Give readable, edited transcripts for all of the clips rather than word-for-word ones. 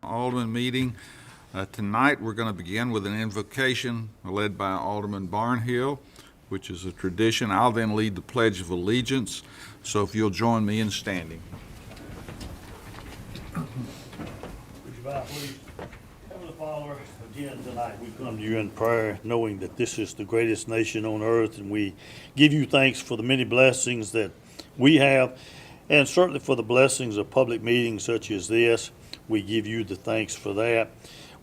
Alderman meeting. Tonight, we're going to begin with an invocation led by Alderman Barnhill, which is a tradition. I'll then lead the Pledge of Allegiance, so if you'll join me in standing. Would you bow, please? Heavenly Father, again tonight we come to you in prayer, knowing that this is the greatest nation on earth, and we give you thanks for the many blessings that we have, and certainly for the blessings of public meetings such as this. We give you the thanks for that.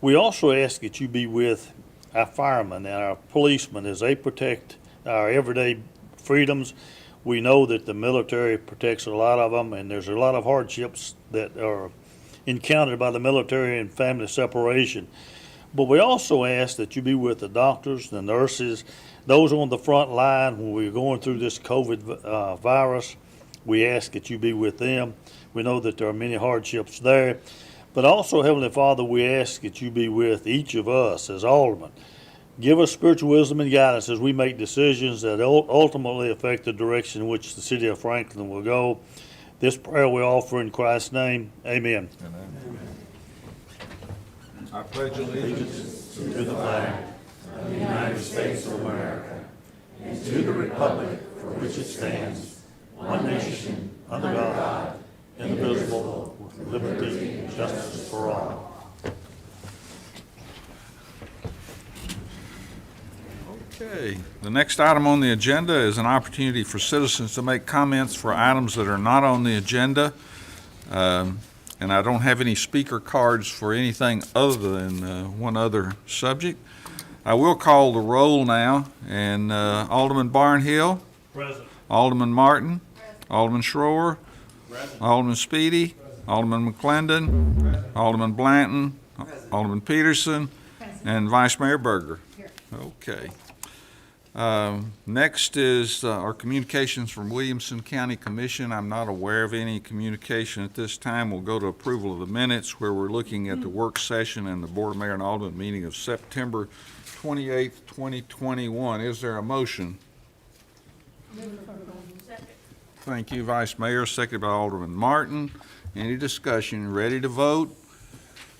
We also ask that you be with our firemen and our policemen as they protect our everyday freedoms. We know that the military protects a lot of them, and there's a lot of hardships that are encountered by the military and family separation. But we also ask that you be with the doctors, the nurses, those on the front line when we're going through this COVID virus. We ask that you be with them. We know that there are many hardships there. But also, Heavenly Father, we ask that you be with each of us as aldermen. Give us spiritual wisdom and guidance as we make decisions that ultimately affect the direction in which the city of Franklin will go. This prayer we offer in Christ's name. Amen. Amen. I pledge allegiance To the flag of the United States of America and to the republic for which it stands, one nation, under God, indivisible, with liberty and justice for all. Okay, the next item on the agenda is an opportunity for citizens to make comments for items that are not on the agenda. And I don't have any speaker cards for anything other than one other subject. I will call the roll now, and Alderman Barnhill. Present. Alderman Martin. Present. Alderman Schroer. Present. Alderman Speedy. Present. Alderman McClendon. Present. Alderman Blanton. Present. Alderman Peterson. Present. And Vice Mayor Berger. Here. Okay. Next is our communications from Williamson County Commission. I'm not aware of any communication at this time. We'll go to approval of the minutes, where we're looking at the work session and the Board of Mayor and Alderman meeting of September 28th, 2021. Is there a motion? Second. Thank you, Vice Mayor. Seconded by Alderman Martin. Any discussion? Ready to vote?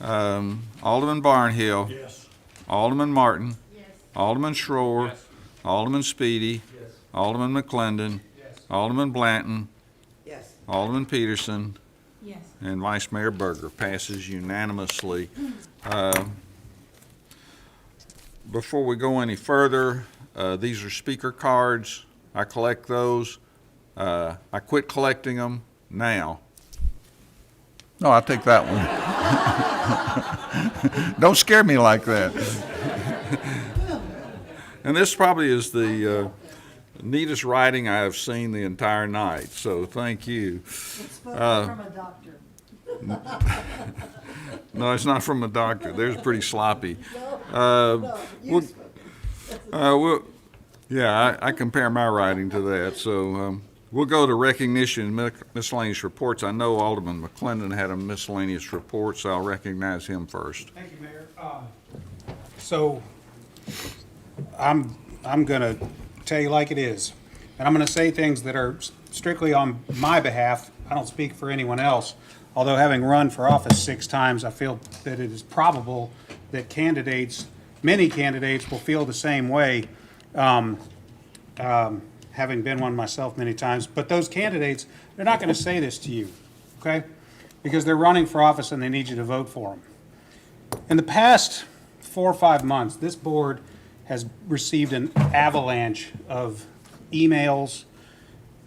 Alderman Barnhill. Yes. Alderman Martin. Yes. Alderman Schroer. Yes. Alderman Speedy. Yes. Alderman McClendon. Yes. Alderman Blanton. Yes. Alderman Peterson. Yes. And Vice Mayor Berger. Passes unanimously. Before we go any further, these are speaker cards. I collect those. I quit collecting them now. No, I'll take that one. Don't scare me like that. And this probably is the neatest writing I have seen the entire night, so thank you. It's from a doctor. No, it's not from a doctor. They're pretty sloppy. I compare my writing to that. So we'll go to recognition and miscellaneous reports. I know Alderman McClendon had a miscellaneous report, so I'll recognize him first. Thank you, Mayor. So I'm going to tell you like it is, and I'm going to say things that are strictly on my behalf. I don't speak for anyone else. Although having run for office 6 times, I feel that it is probable that many candidates will feel the same way, having been one myself many times. But those candidates, they're not going to say this to you, okay? Because they're running for office and they need you to vote for them. In the past 4 or 5 months, this board has received an avalanche of emails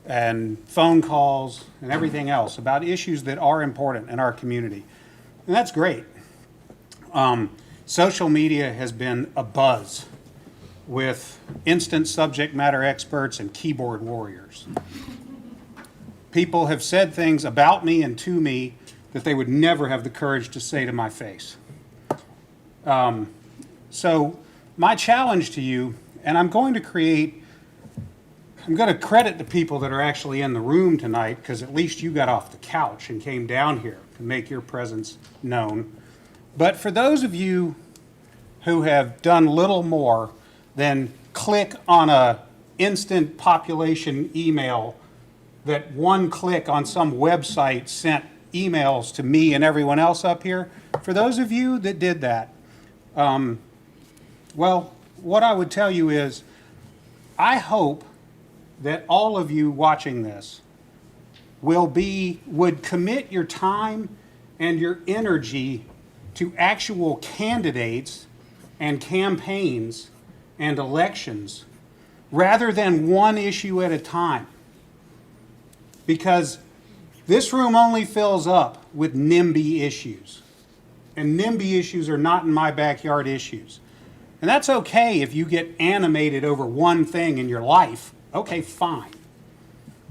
and phone calls and everything else about issues that are important in our community. And that's great. Social media has been abuzz with instant subject matter experts and keyboard warriors. People have said things about me and to me that they would never have the courage to say to my face. So my challenge to you, and I'm going to credit the people that are actually in the room tonight, because at least you got off the couch and came down here to make your presence known. But for those of you who have done little more than click on a instant population email that one click on some website sent emails to me and everyone else up here. For those of you that did that, well, what I would tell you is, I hope that all of you watching this would commit your time and your energy to actual candidates and campaigns and elections rather than one issue at a time. Because this room only fills up with NIMBY issues. And NIMBY issues are not in my backyard issues. And that's okay if you get animated over one thing in your life. Okay, fine.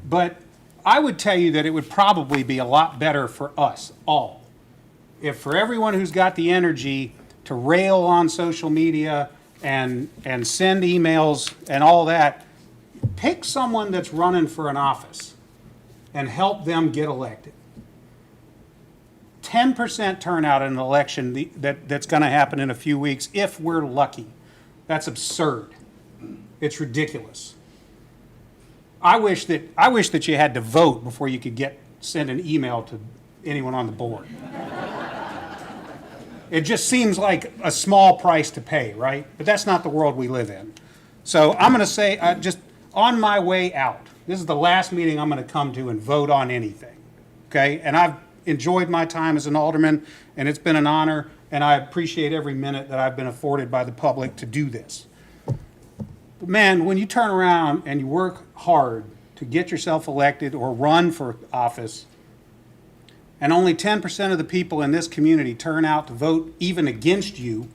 But I would tell you that it would probably be a lot better for us all if, for everyone who's got the energy to rail on social media and send emails and all that, pick someone that's running for an office and help them get elected. 10% turnout in an election that's going to happen in a few weeks if we're lucky. That's absurd. It's ridiculous. I wish that you had to vote before you could send an email to anyone on the board. It just seems like a small price to pay, right? But that's not the world we live in. So I'm going to say, just on my way out, this is the last meeting I'm going to come to and vote on anything, okay? And I've enjoyed my time as an alderman, and it's been an honor, and I appreciate every minute that I've been afforded by the public to do this. But man, when you turn around and you work hard to get yourself elected or run for office, and only 10% of the people in this community turn out to vote even against you,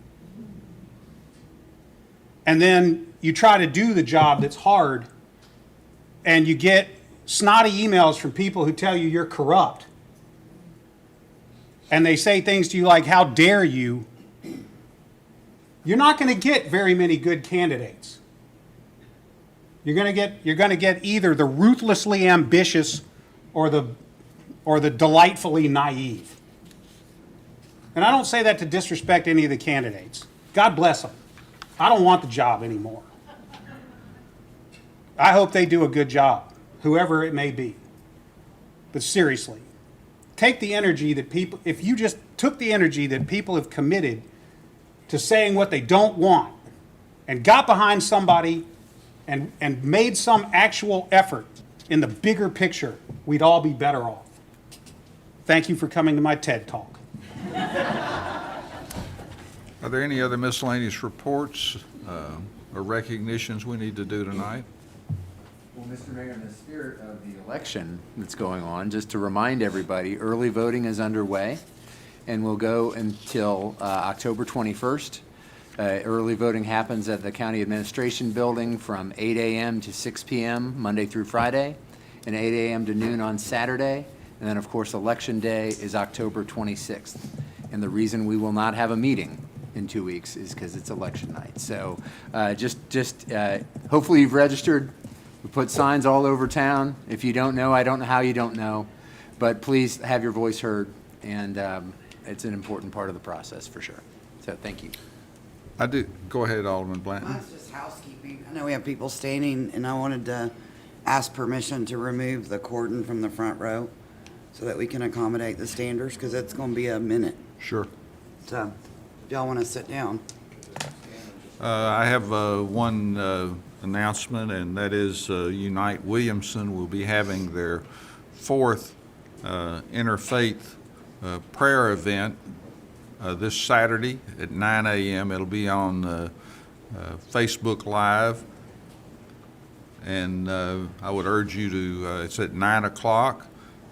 and then you try to do the job that's hard, and you get snotty emails from people who tell you you're corrupt, and they say things to you like, how dare you, you're not going to get very many good candidates. You're going to get either the ruthlessly ambitious or the delightfully naive. And I don't say that to disrespect any of the candidates. God bless them. I don't want the job anymore. I hope they do a good job, whoever it may be. But seriously, take the energy that people, if you just took the energy that people have committed to saying what they don't want and got behind somebody and made some actual effort in the bigger picture, we'd all be better off. Thank you for coming to my TED Talk. Are there any other miscellaneous reports or recognitions we need to do tonight? Well, Mr. Mayor, in the spirit of the election that's going on, just to remind everybody, early voting is underway and will go until October 21st. Early voting happens at the County Administration Building from 8 a.m. to 6 p.m. Monday through Friday, and 8 a.m. to noon on Saturday. And then, of course, Election Day is October 26th. And the reason we will not have a meeting in 2 weeks is because it's election night. So hopefully you've registered. We put signs all over town. If you don't know, I don't know how you don't know. But please have your voice heard, and it's an important part of the process for sure. So thank you. I do. Go ahead, Alderman Blanton. That's just housekeeping. I know we have people standing, and I wanted to ask permission to remove the cordon from the front row so that we can accommodate the standers, because it's going to be a minute. Sure. So, if y'all want to sit down. I have one announcement, and that is Unite Williamson will be having their fourth interfaith prayer event this Saturday at 9 a.m. It'll be on Facebook Live, and I would urge you to, it's at 9 o'clock.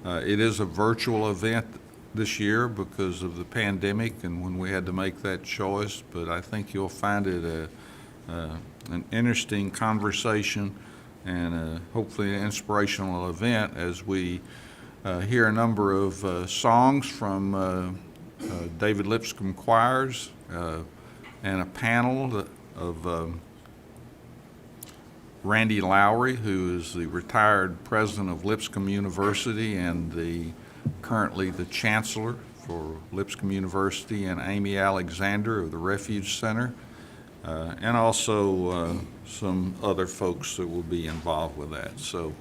It is a virtual event this year because of the pandemic and when we had to make that choice, but I think you'll find it an interesting conversation and hopefully an inspirational event as we hear a number of songs from David Lipscomb Choirs and a panel of Randy Lowry, who is the retired president of Lipscomb University and currently the chancellor for Lipscomb University, and Amy Alexander of the Refuge Center, and also some other folks that will be involved with that. So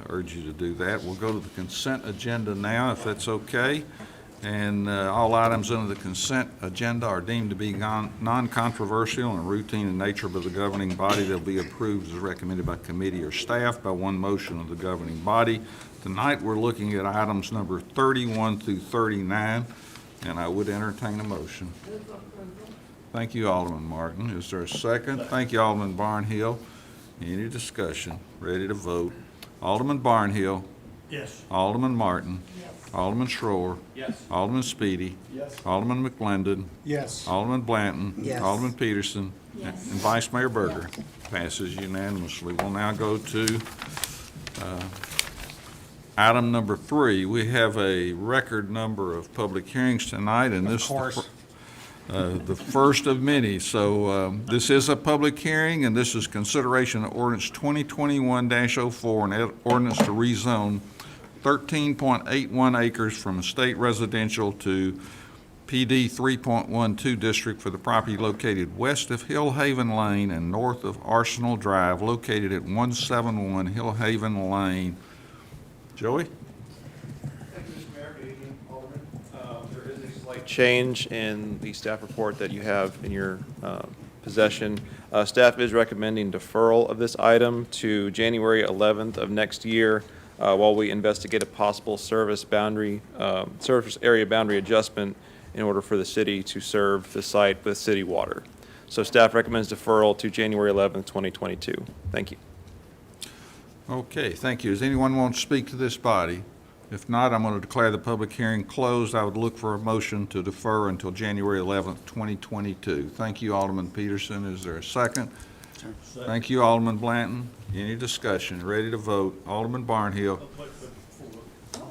urge you to do that. We'll go to the consent agenda now, if that's okay. And all items under the consent agenda are deemed to be non-controversial and routine in nature by the governing body. They'll be approved as recommended by committee or staff by one motion of the governing body. Tonight, we're looking at items number 31 through 39, and I would entertain a motion. Thank you, Alderman Martin. Is there a second? Thank you, Alderman Barnhill. Any discussion? Ready to vote? Alderman Barnhill. Yes. Alderman Martin. Alderman Schroer. Yes. Alderman Speedy. Yes. Alderman McClendon. Yes. Alderman Blanton. Yes. Alderman Peterson. And Vice Mayor Berger. Passes unanimously. We'll now go to item number 3. We have a record number of public hearings tonight, and this Of course. the first of many. So this is a public hearing, and this is consideration of ordinance 2021-04, an ordinance to rezone 13.81 acres from estate residential to PD 3.12 district for the property located west of Hillhaven Lane and north of Arsenal Drive, located at 171 Hillhaven Lane. Joey? Thank you, Mr. Mayor. Good evening, Alderman. There is a slight change in the staff report that you have in your possession. Staff is recommending deferral of this item to January 11th of next year while we investigate a possible service area boundary adjustment in order for the city to serve the site with city water. So staff recommends deferral to January 11th, 2022. Thank you. Okay, thank you. Does anyone want to speak to this body? If not, I'm going to declare the public hearing closed. I would look for a motion to defer until January 11th, 2022. Thank you, Alderman Peterson. Is there a second? Thank you, Alderman Blanton. Any discussion? Ready to vote? Alderman Barnhill.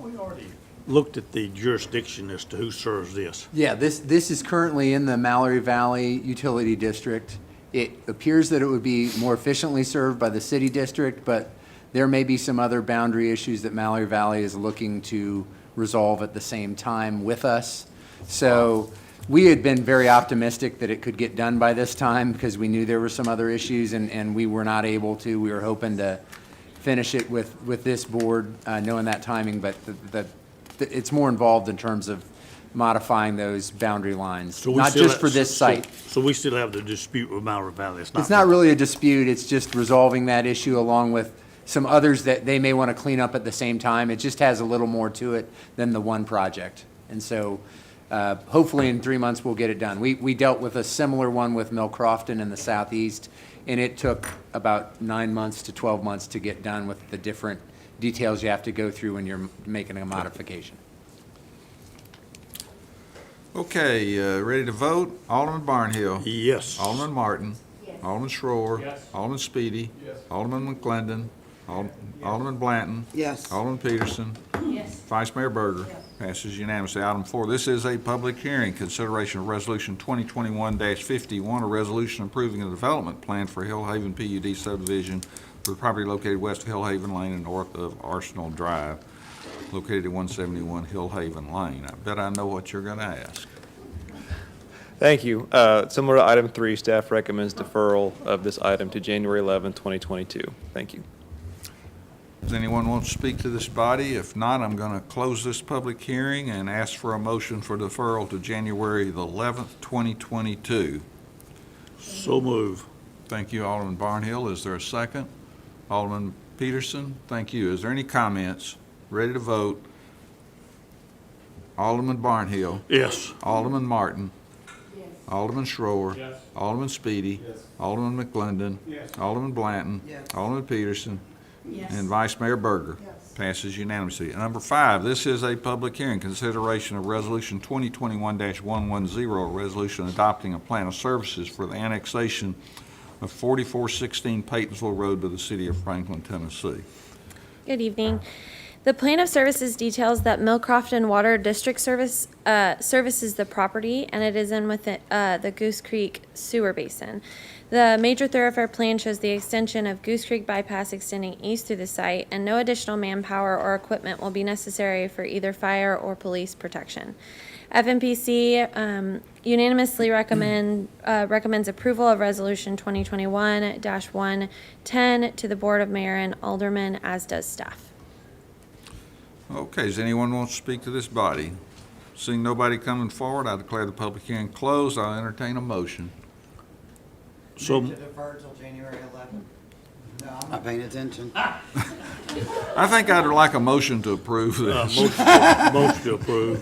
We already looked at the jurisdiction as to who serves this. Yeah, this is currently in the Mallory Valley Utility District. It appears that it would be more efficiently served by the city district, but there may be some other boundary issues that Mallory Valley is looking to resolve at the same time with us. So we had been very optimistic that it could get done by this time because we knew there were some other issues and we were not able to. We were hoping to finish it with this board, knowing that timing, but it's more involved in terms of modifying those boundary lines, So we not still just have- for this site. So we still have the dispute with Mallory Valley. It's not really a dispute, it's just resolving that issue along with some others that they may want to clean up at the same time. It just has a little more to it than the one project. And so hopefully in 3 months we'll get it done. We dealt with a similar one with Mill Crofton in the southeast, and it took about 9 months to 12 months to get done with the different details you have to go through when you're making a modification. Okay, ready to vote? Alderman Barnhill. Yes. Alderman Martin. Alderman Schroer. Yes. Alderman Speedy. Yes. Alderman McClendon. Alderman Blanton. Yes. Alderman Peterson. Yes. Vice Mayor Berger. Passes unanimously. Item 4, this is a public hearing, consideration of Resolution 2021-51, a resolution approving a development plan for Hillhaven PUD subdivision for the property located west of Hillhaven Lane and north of Arsenal Drive, located at 171 Hillhaven Lane. I bet I know what you're going to ask. Thank you. Similar to item 3, staff recommends deferral of this item to January 11th, 2022. Thank you. Does anyone want to speak to this body? If not, I'm going to close this public hearing and ask for a motion for deferral to January the 11th, 2022. So move. Thank you, Alderman Barnhill. Is there a second? Alderman Peterson, thank you. Is there any comments? Ready to vote? Alderman Barnhill. Yes. Alderman Martin. Yes. Alderman Schroer. Yes. Alderman Speedy. Yes. Alderman McClendon. Yes. Alderman Blanton. Yes. Alderman Peterson. Yes. And Vice Mayor Berger. Yes. Passes unanimously. Number 5, this is a public hearing, consideration of Resolution 2021-110, a resolution adopting a plan of services for the annexation of 4416 Paytonsville Road by the city of Franklin, Tennessee. Good evening. The plan of services details that Mill Crofton Water District services the property, and it is in with the Goose Creek Sewer Basin. The major thoroughfare plan shows the extension of Goose Creek Bypass extending east through the site, and no additional manpower or equipment will be necessary for either fire or police protection. FMPC unanimously recommends approval of Resolution 2021-110 to the Board of Mayor and Aldermen, as does staff. Okay, does anyone want to speak to this body? Seeing nobody coming forward, I declare the public hearing closed. I'll entertain a motion. So, defer till January 11th. No, I'm not paying attention. I think I'd like a motion to approve this. motion to approve.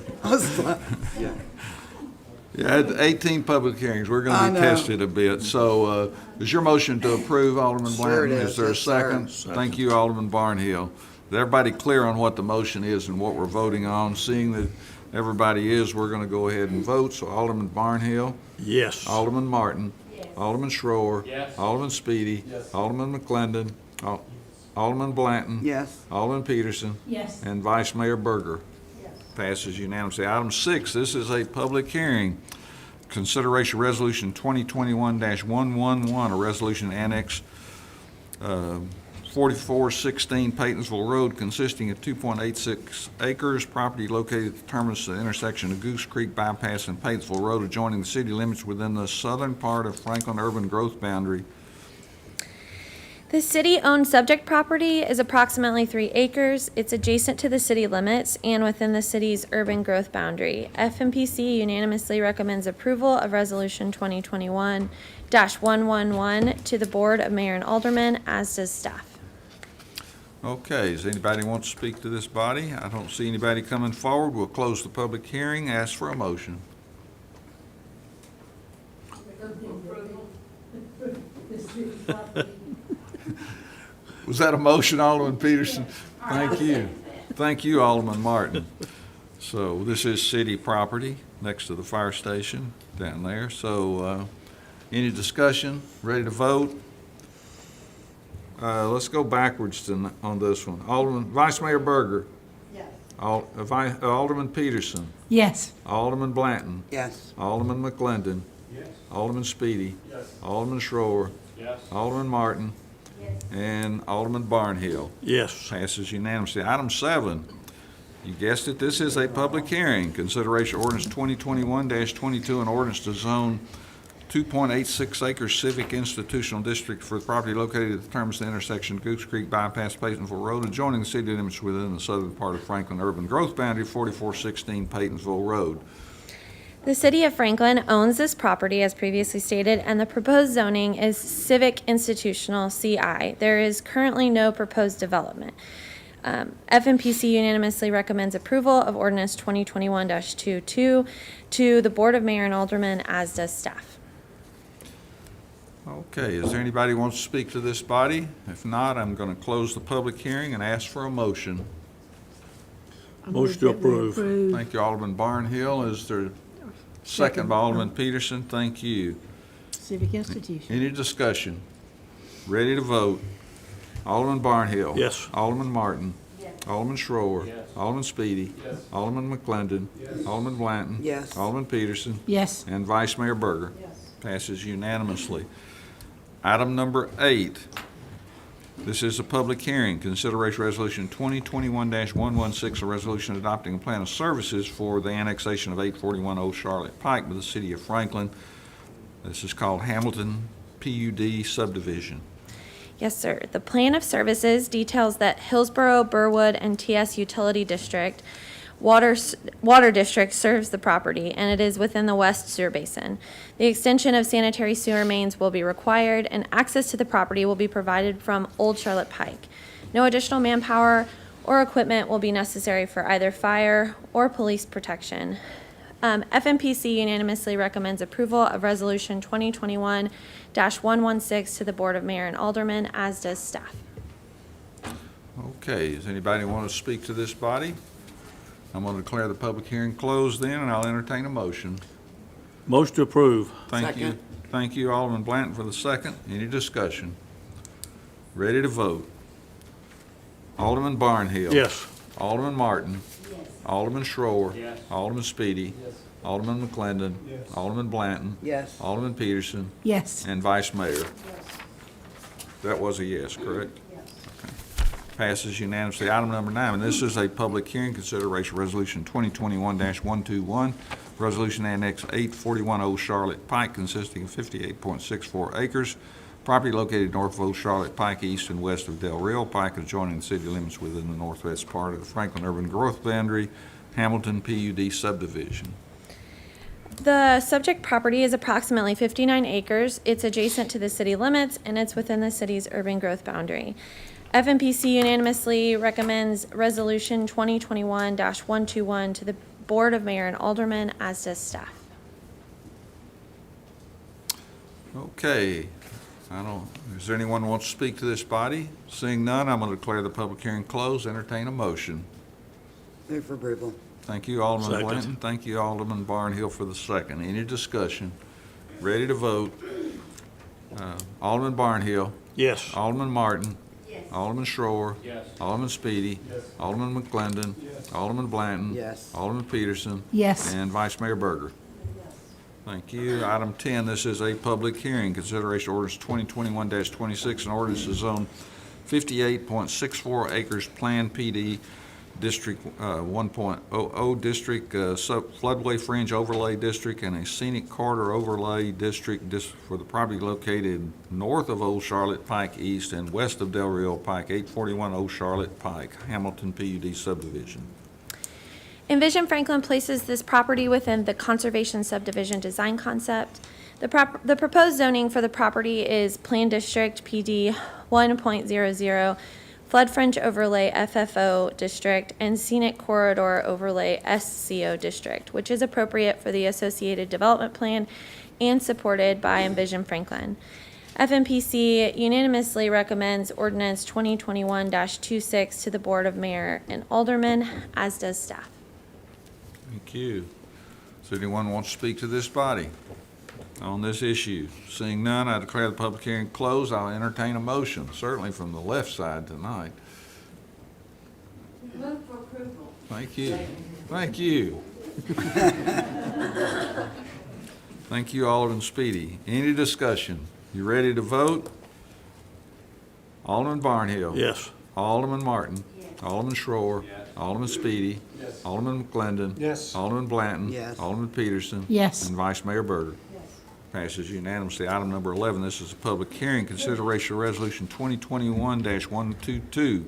Yeah, 18 public hearings. We're going I to be know. tested a bit. So is your motion to approve, Alderman Sure it Blanton? is. Is there a Yes, sir. second? Thank you, Alderman Barnhill. Is everybody clear on what the motion is and what we're voting on? Seeing that everybody is, we're going to go ahead and vote. So Alderman Barnhill, Yes. Alderman Martin, Alderman Schroer, Alderman Speedy, Alderman McClendon, Alderman Blanton, Yes. Alderman Peterson, Yes. and Vice Mayor Berger. Passes unanimously. Item 6, this is a public hearing. Consideration Resolution 2021-111, a resolution to annex 4416 Paytonsville Road consisting of 2.86 acres, property located at the terminus of the intersection of Goose Creek Bypass and Paytonsville Road, adjoining the city limits within the southern part of Franklin urban growth boundary. The city-owned subject property is approximately 3 acres. It's adjacent to the city limits and within the city's urban growth boundary. FMPC unanimously recommends approval of Resolution 2021-111 to the Board of Mayor and Aldermen, as does staff. Okay, does anybody want to speak to this body? I don't see anybody coming forward. We'll close the public hearing. Ask for a motion. Was that a motion, Alderman Peterson? Thank you. Thank you, Alderman Martin. So this is city property next to the fire station down there. So any discussion? Ready to vote? Let's go backwards on this one. Vice Mayor Berger. Yes. Alderman Peterson. Yes. Alderman Blanton. Yes. Alderman McClendon. Alderman Speedy. Alderman Schroer. Alderman Martin. And Alderman Barnhill. Yes. Passes unanimously. Item 7, you guessed it, this is a public hearing. Consideration ordinance 2021-22, an ordinance to zone 2.86 acre civic institutional district for the property located at the terminus of the intersection of Goose Creek Bypass, Paytonsville Road, adjoining the city limits within the southern part of Franklin urban growth boundary, 4416 Paytonsville Road. The City of Franklin owns this property, as previously stated, and the proposed zoning is Civic Institutional CI. There is currently no proposed development. FMPC unanimously recommends approval of ordinance 2021-22 to the Board of Mayor and Aldermen, as does staff. Okay, is there anybody who wants to speak to this body? If not, I'm going to close the public hearing and ask for a motion. Motion to approve. Thank you, Alderman Barnhill. Is there second by Alderman Peterson? Thank you. Civic institution. Any discussion? Ready to vote? Alderman Barnhill. Yes. Alderman Martin. Alderman Schroer. Alderman Speedy. Alderman McClendon. Alderman Blanton. Yes. Alderman Peterson. Yes. And Vice Mayor Berger. Passes unanimously. Item number 8. This is a public hearing. Consideration Resolution 2021-116, a resolution adopting a plan of services for the annexation of 841 Old Charlotte Pike by the City of Franklin. This is called Hamilton PUD subdivision. Yes, sir. The plan of services details that Hillsborough, Burwood, and TS Utility District Water District serves the property, and it is within the West Sewer Basin. The extension of sanitary sewer mains will be required, and access to the property will be provided from Old Charlotte Pike. No additional manpower or equipment will be necessary for either fire or police protection. FMPC unanimously recommends approval of Resolution 2021-116 to the Board of Mayor and Aldermen, as does staff. Okay, does anybody want to speak to this body? I'm going to declare the public hearing closed then, and I'll entertain a motion. Motion to approve. Thank you. Second. Thank you, Alderman Blanton, for the second. Any discussion? Ready to vote? Alderman Barnhill. Yes. Alderman Martin. Alderman Schroer. Alderman Speedy. Alderman McClendon. Alderman Blanton. Yes. Alderman Peterson. Yes. And Vice Mayor. That was a yes, correct? Okay. Passes unanimously. Item number 9, and this is a public hearing, consideration resolution 2021-121, Resolution Annex 841 Old Charlotte Pike consisting of 58.64 acres. Property located north of Old Charlotte Pike, east and west of Del Rio Pike, adjoining the city limits within the northwest part of the Franklin Urban Growth Boundary, Hamilton PUD subdivision. The subject property is approximately 59 acres. It's adjacent to the city limits, and it's within the city's urban growth boundary. FMPC unanimously recommends Resolution 2021-121 to the Board of Mayor and Aldermen, as does staff. Okay, is there anyone who wants to speak to this body? Seeing none, I'm going to declare the public hearing closed, entertain a motion. Move for approval. Thank you, Alderman Second. Blanton. Thank you, Alderman Barnhill, for the second. Any discussion? Ready to vote? Alderman Barnhill. Yes. Alderman Martin. Yes. Alderman Schroer. Yes. Alderman Speedy. Yes. Alderman McClendon. Yes. Alderman Blanton. Yes. Alderman Peterson. Yes. And Vice Mayor Berger. Thank you. Item 10, this is a public hearing. Consideration orders 2021-26, an ordinance to zone 58.64 acres Plan PD District 1.00 District Floodway Fringe Overlay District and a Scenic Corridor Overlay District for the property located north of Old Charlotte Pike East and west of Del Rio Pike, 841 Old Charlotte Pike, Hamilton PUD subdivision. Envision Franklin places this property within the Conservation Subdivision Design Concept. The proposed zoning for the property is Plan District PD 1.00, Flood Fringe Overlay FFO District, and Scenic Corridor Overlay SCO District, which is appropriate for the associated development plan and supported by Envision Franklin. FMPC unanimously recommends Ordinance 2021-26 to the Board of Mayor and Aldermen, as does staff. Thank you. Does anyone want to speak to this body on this issue? Seeing none, I declare the public hearing closed. I'll entertain a motion, certainly from the left side tonight. Move for approval. Thank you. Thank you. Thank you, Alderman Speedy. Any discussion? You ready to vote? Alderman Barnhill. Yes. Alderman Martin. Alderman Schroer. Alderman Speedy. Alderman McClendon. Yes. Alderman Blanton. Yes. Alderman Peterson. Yes. And Vice Mayor Berger. Passes unanimously. Item number 11, this is a public hearing, consideration of resolution 2021-122,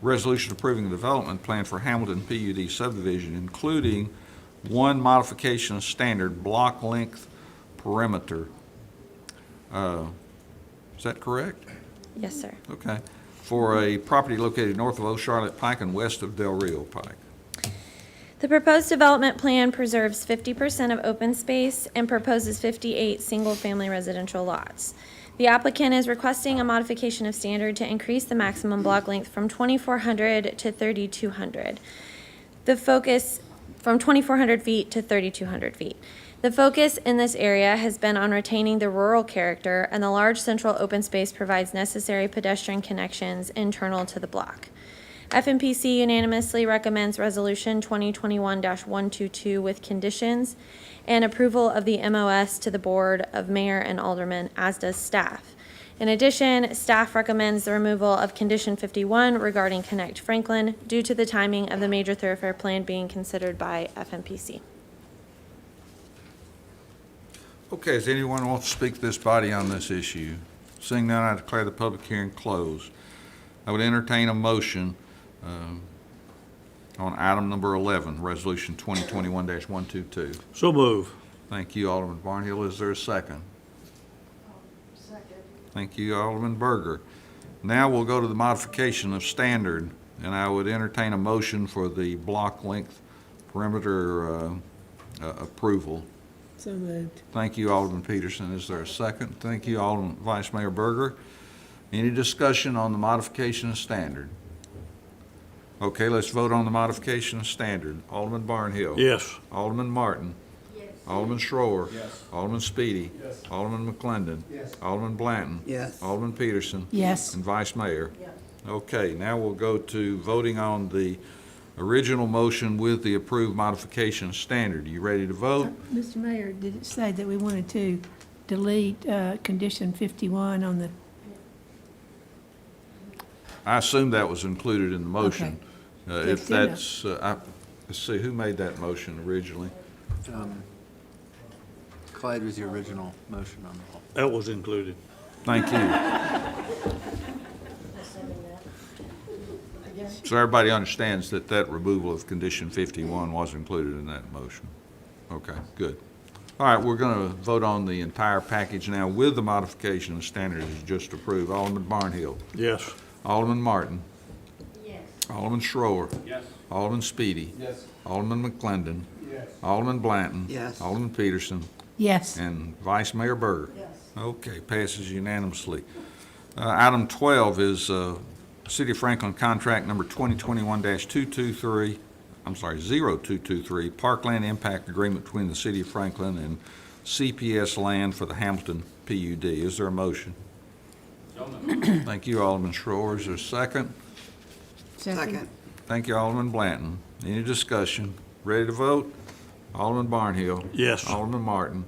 resolution approving the development plan for Hamilton PUD subdivision, including one modification of standard block length perimeter. Is that correct? Yes, sir. Okay. For a property located north of Old Charlotte Pike and west of Del Rio Pike. The proposed development plan preserves 50% of open space and proposes 58 single-family residential lots. The applicant is requesting a modification of standard to increase the maximum block length from 2,400 to 3,200. The focus from 2,400 feet to 3,200 feet. The focus in this area has been on retaining the rural character, and the large central open space provides necessary pedestrian connections internal to the block. FMPC unanimously recommends Resolution 2021-122 with conditions and approval of the MOS to the Board of Mayor and Aldermen, as does staff. In addition, staff recommends the removal of Condition 51 regarding Connect Franklin due to the timing of the major thoroughfare plan being considered by FMPC. Okay, does anyone want to speak to this body on this issue? Seeing none, I declare the public hearing closed. I would entertain a motion on item number 11, resolution 2021-122. So move. Thank you, Alderman Barnhill. Is there a second? Second. Thank you, Alderman Berger. Now we'll go to the modification of standard, and I would entertain a motion for the block length perimeter approval. So moved. Thank you, Alderman Peterson. Is there a second? Thank you, Alderman Vice Mayor Berger. Any discussion on the modification of standard? Okay, let's vote on the modification of standard. Alderman Barnhill. Yes. Alderman Martin. Alderman Schroer. Alderman Speedy. Alderman McClendon. Alderman Blanton. Yes. Alderman Peterson. Yes. And Vice Mayor. Okay, now we'll go to voting on the original motion with the approved modification of standard. You ready to vote? Mr. Mayor, did it say that we wanted to delete condition 51 on the, I assume that was included in the motion. If It's in that's, let's see, who made that motion originally? Clyde was the original motion on the whole. That was included. Thank you. So everybody understands that that removal of condition 51 was included in that motion? Okay, good. All right, we're going to vote on the entire package now with the modification of standards as just approved. Alderman Barnhill. Yes. Alderman Martin. Yes. Alderman Schroer. Yes. Alderman Speedy. Yes. Alderman McClendon. Yes. Alderman Blanton. Yes. Alderman Peterson. Yes. And Vice Mayor Berger. Yes. Okay, passes unanimously. Item 12 is City of Franklin contract number 2021-223, 0223, Parkland Impact Agreement between the City of Franklin and CPS Land for the Hamilton PUD. Is there a motion? Thank you, Alderman Schroer. Is there a second? Second. Thank you, Alderman Blanton. Any discussion? Ready to vote? Alderman Barnhill. Yes. Alderman Martin.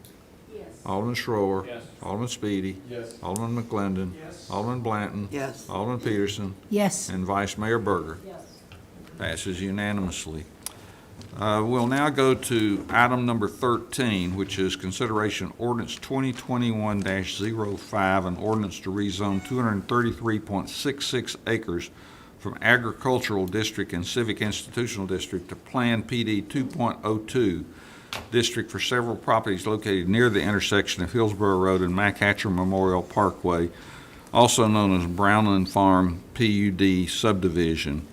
Yes. Alderman Schroer. Yes. Alderman Speedy. Yes. Alderman McClendon. Yes. Alderman Blanton. Yes. Alderman Peterson. Yes. And Vice Mayor Berger. Yes. Passes unanimously. We'll now go to item number 13, which is consideration ordinance 2021-05, an ordinance to rezone 233.66 acres from agricultural district and civic institutional district to Plan PD 2.02 district for several properties located near the intersection of Hillsborough Road and MacHatcher Memorial Parkway, also known as Brownland Farm PUD subdivision.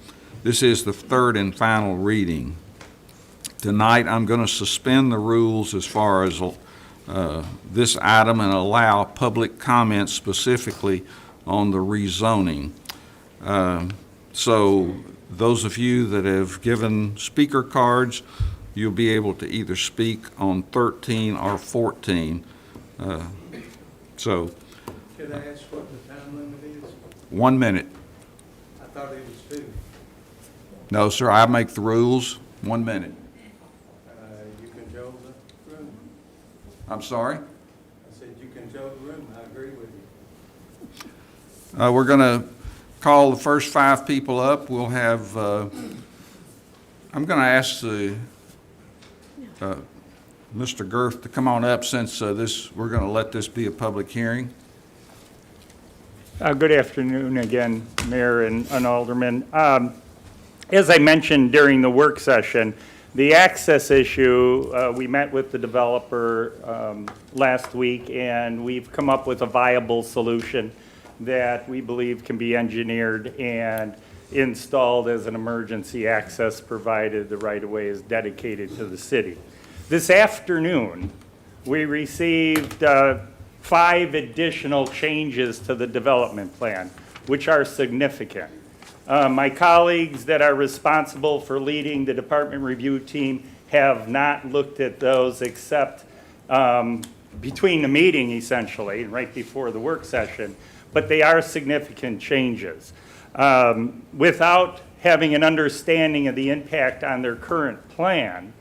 This is the third and final reading. Tonight, I'm going to suspend the rules as far as this item and allow public comment specifically on the rezoning. So those of you that have given speaker cards, you'll be able to either speak on 13 or 14. So Could I ask what the time limit is? 1 minute. I thought it was 2. No, sir, I make the rules. 1 minute. You control the room. I'm sorry? I said you control the room. I agree with you. We're going to call the first 5 people up. We'll have, I'm going to ask the, Mr. Girth to come on up since we're going to let this be a public hearing. Good afternoon again, Mayor and Alderman. As I mentioned during the work session, the access issue, we met with the developer last week, and we've come up with a viable solution that we believe can be engineered and installed as an emergency access provided the right-of-way is dedicated to the city. This afternoon, we received 5 additional changes to the development plan, which are significant. My colleagues that are responsible for leading the department review team have not looked at those except between the meeting, essentially, and right before the work session, but they are significant changes. Without having an understanding of the impact on their current plan,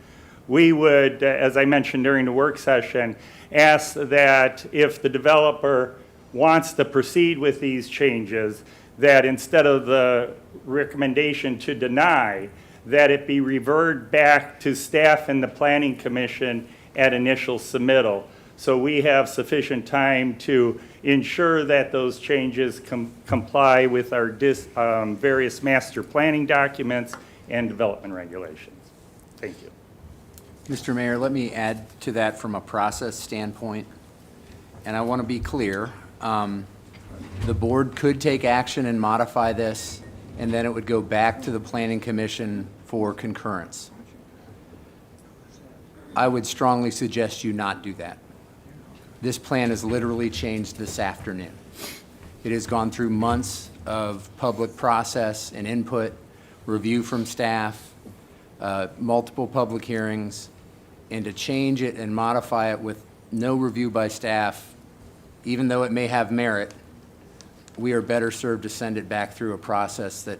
we would, as I mentioned during the work session, ask that if the developer wants to proceed with these changes, that instead of the recommendation to deny, that it be reverted back to staff and the Planning Commission at initial submittal. So we have sufficient time to ensure that those changes comply with our various master planning documents and development regulations. Thank you. Mr. Mayor, let me add to that from a process standpoint, and I want to be clear. The board could take action and modify this, and then it would go back to the Planning Commission for concurrence. I would strongly suggest you not do that. This plan has literally changed this afternoon. It has gone through months of public process and input, review from staff, multiple public hearings, and to change it and modify it with no review by staff, even though it may have merit, we are better served to send it back through a process that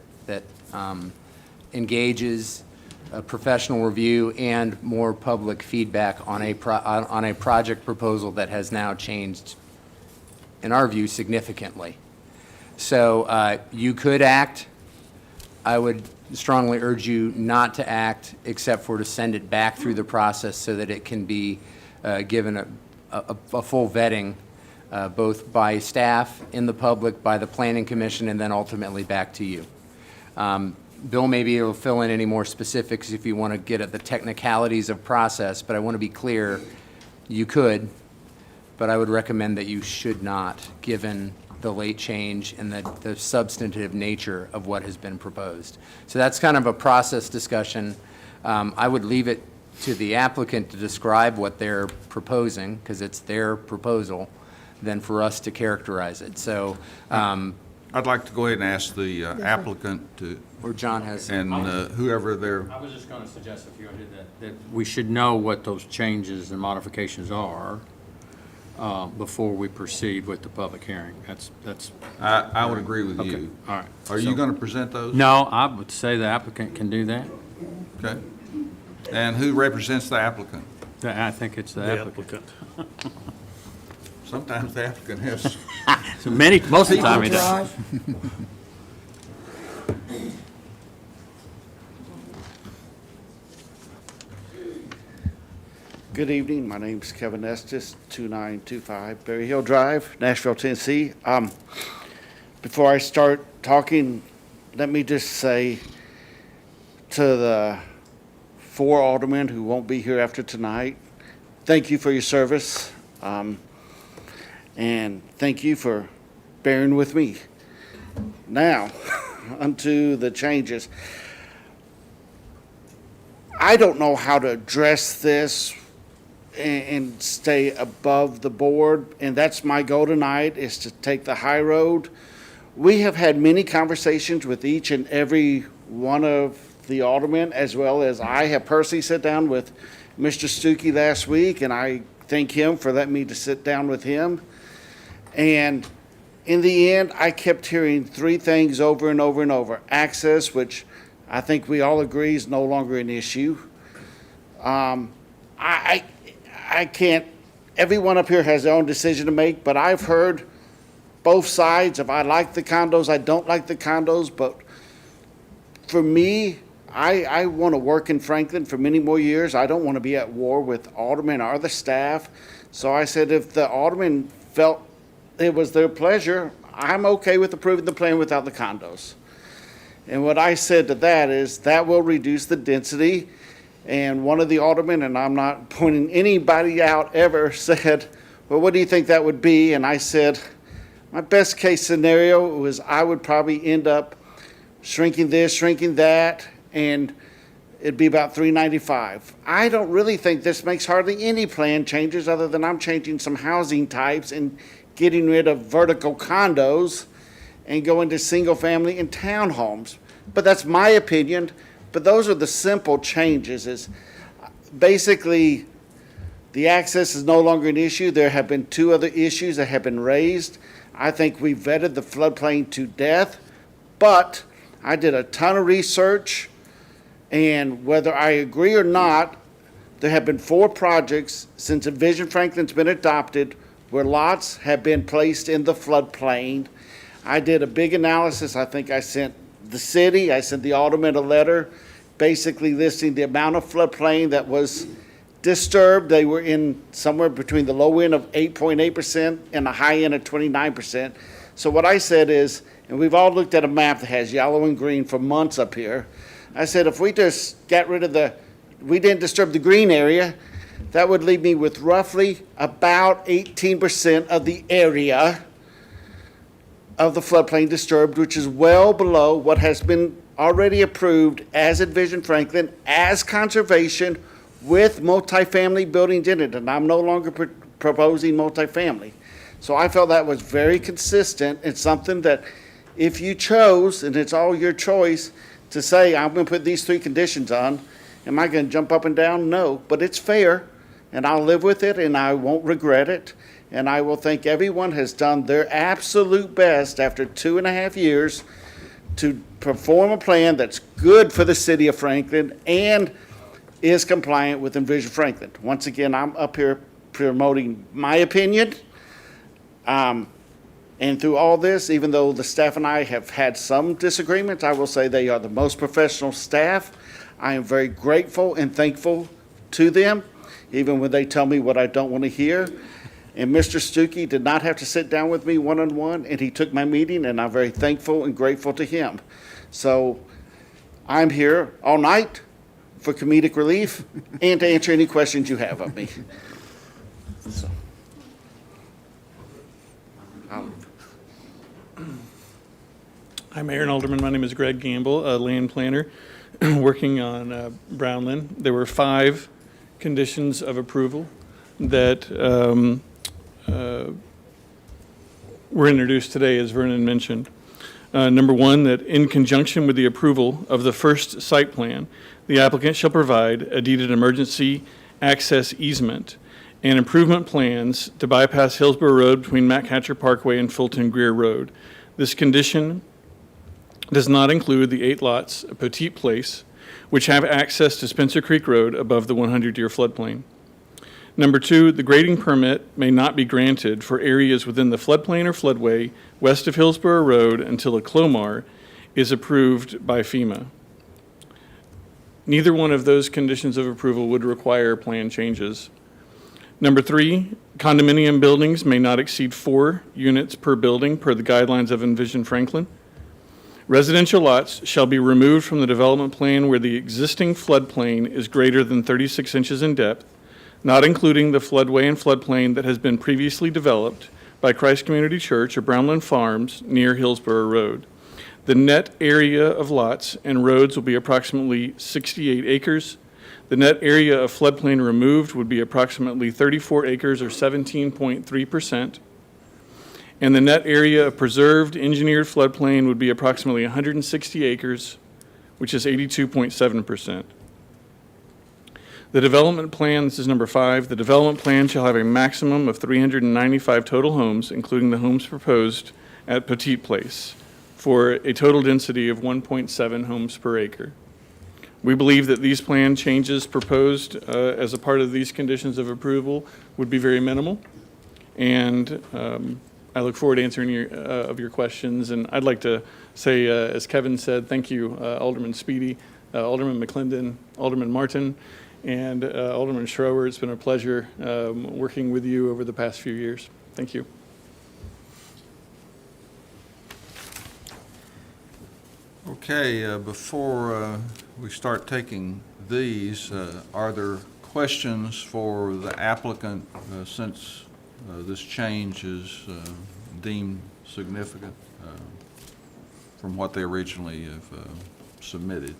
engages a professional review and more public feedback on a project proposal that has now changed, in our view, significantly. So you could act. I would strongly urge you not to act except for to send it back through the process so that it can be given a full vetting, both by staff, in the public, by the Planning Commission, and then ultimately back to you. Bill may be able to fill in any more specifics if you want to get at the technicalities of process, but I want to be clear, you could, but I would recommend that you should not, given the late change and the substantive nature of what has been proposed. So that's kind of a process discussion. I would leave it to the applicant to describe what they're proposing, because it's their proposal, than for us to characterize it. So, I'd like to go ahead and ask the applicant to, or John has. and whoever they're, I was just going to suggest, if you did that we should know what those changes and modifications are before we proceed with the public hearing. That's. I would agree with Okay, you. all right. Are you So- going to present those? No, I would say the applicant can do that. Okay. And who represents the applicant? I think it's the The applicant. applicant. Sometimes the applicant has, So most of the time he does. Drive. Good evening. My name's Kevin Estes, 2925 Berry Hill Drive, Nashville, Tennessee. Before I start talking, let me just say to the 4 aldermen who won't be here after tonight, thank you for your service, and thank you for bearing with me. Now, onto the changes. I don't know how to address this and stay above the board, and that's my goal tonight, is to take the high road. We have had many conversations with each and every one of the aldermen, as well as I have personally sat down with Mr. Stuckey last week, and I thank him for letting me to sit down with him. And in the end, I kept hearing 3 things over and over and over. Access, which I think we all agree is no longer an issue. I can't, everyone up here has their own decision to make, but I've heard both sides. If I like the condos, I don't like the condos, but for me, I want to work in Franklin for many more years. I don't want to be at war with aldermen or the staff. So I said, if the aldermen felt it was their pleasure, I'm okay with approving the plan without the condos. And what I said to that is, that will reduce the density. And one of the aldermen, and I'm not pointing anybody out ever, said, well, what do you think that would be? And I said, my best case scenario was I would probably end up shrinking this, shrinking that, and it'd be about 395. I don't really think this makes hardly any plan changes, other than I'm changing some housing types and getting rid of vertical condos and going to single family and townhomes. But that's my opinion. But those are the simple changes. Is basically the access is no longer an issue. There have been 2 other issues that have been raised. I think we vetted the floodplain to death, but I did a ton of research, and whether I agree or not, there have been 4 projects since Envision Franklin's been adopted where lots have been placed in the floodplain. I did a big analysis. I think I sent the city, I sent the alderman a letter basically listing the amount of floodplain that was disturbed. They were in somewhere between the low end of 8.8% and the high end of 29%. So what I said is, and we've all looked at a map that has yellow and green for months up here. I said, if we just got rid of we didn't disturb the green area, that would leave me with roughly about 18% of the area of the floodplain disturbed, which is well below what has been already approved as Envision Franklin, as conservation with multifamily buildings in it. And I'm no longer proposing multifamily. So I felt that was very consistent. It's something that if you chose, and it's all your choice, to say, I'm going to put these 3 conditions on, am I going to jump up and down? No, but it's fair, and I'll live with it, and I won't regret it. And I will think everyone has done their absolute best after 2.5 years to perform a plan that's good for the city of Franklin and is compliant with Envision Franklin. Once again, I'm up here promoting my opinion. And And through all this, even though the staff and I have had some disagreements, I will say they are the most professional staff. I am very grateful and thankful to them, even when they tell me what I don't want to hear. And Mr. Stuckey did not have to sit down with me one-on-one, and he took my meeting, and I'm very thankful and grateful to him. So I'm here all night for comedic relief and to answer any questions you have of me. So, Hi, Mayor and Alderman. My name is Greg Gamble, a land planner working on Brownland. There were 5 conditions of approval that were introduced today, as Vernon mentioned. Number 1, that in conjunction with the approval of the first site plan, the applicant shall provide a deeded emergency access easement and improvement plans to bypass Hillsborough Road between Matt Hatcher Parkway and Fulton Greer Road. This condition does not include the 8 lots of Petite Place, which have access to Spencer Creek Road above the 100-year floodplain. Number 2, the grading permit may not be granted for areas within the floodplain or floodway west of Hillsborough Road until a CLOMAR is approved by FEMA. Neither one of those conditions of approval would require plan changes. Number 3, condominium buildings may not exceed 4 units per building per the guidelines of Envision Franklin. Residential lots shall be removed from the development plan where the existing floodplain is greater than 36 inches in depth, not including the floodway and floodplain that has been previously developed by Christ Community Church or Brownland Farms near Hillsborough Road. The net area of lots and roads will be approximately 68 acres. The net area of floodplain removed would be approximately 34 acres or 17.3%. And the net area of preserved engineered floodplain would be approximately 160 acres, which is 82.7%. The development plan, this is number 5, the development plan shall have a maximum of 395 total homes, including the homes proposed at Petite Place, for a total density of 1.7 homes per acre. We believe that these plan changes proposed as a part of these conditions of approval would be very minimal, and I look forward to answering your questions. And I'd like to say, as Kevin said, thank you, Alderman Speedy, Alderman McClendon, Alderman Martin, and Alderman Schroer. It's been a pleasure working with you over the past few years. Thank you. Okay, before we start taking these, are there questions for the applicant since this change is deemed significant from what they originally have submitted?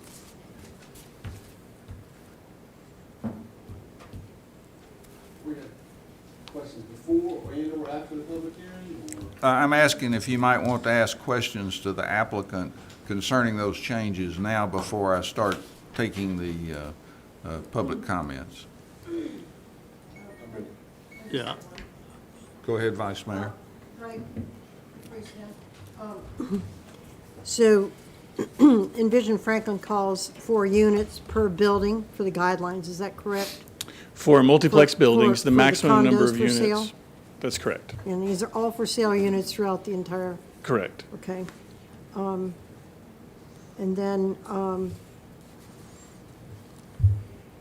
We had questions before or after the public hearing? I'm asking if you might want to ask questions to the applicant concerning those changes now before I start taking the public comments. Yeah. Go ahead, Vice Mayor. So Envision Franklin calls 4 units per building for the guidelines, is that correct? For multiplex For- buildings, for the the maximum number condos of for sale? units. That's correct. And these are all for sale units throughout the entire, Correct. okay. And then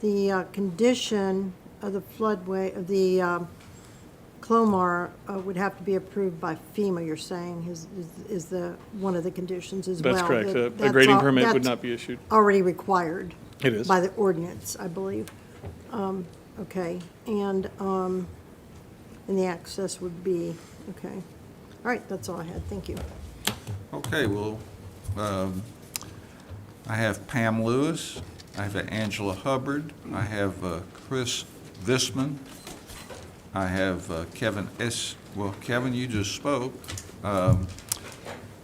the condition of the floodway, of the CLOMAR would have to be approved by FEMA, you're saying, is the, one of the conditions as well. That's correct. A That's grading all- permit would that's not be issued. already required. It is. By the ordinance, I believe. Okay, and the access would be, okay. All right, that's all I had, thank you. Okay, well, I have Pam Lewis, I have Angela Hubbard, I have Chris Visman, I have Kevin S., well, Kevin, you just spoke,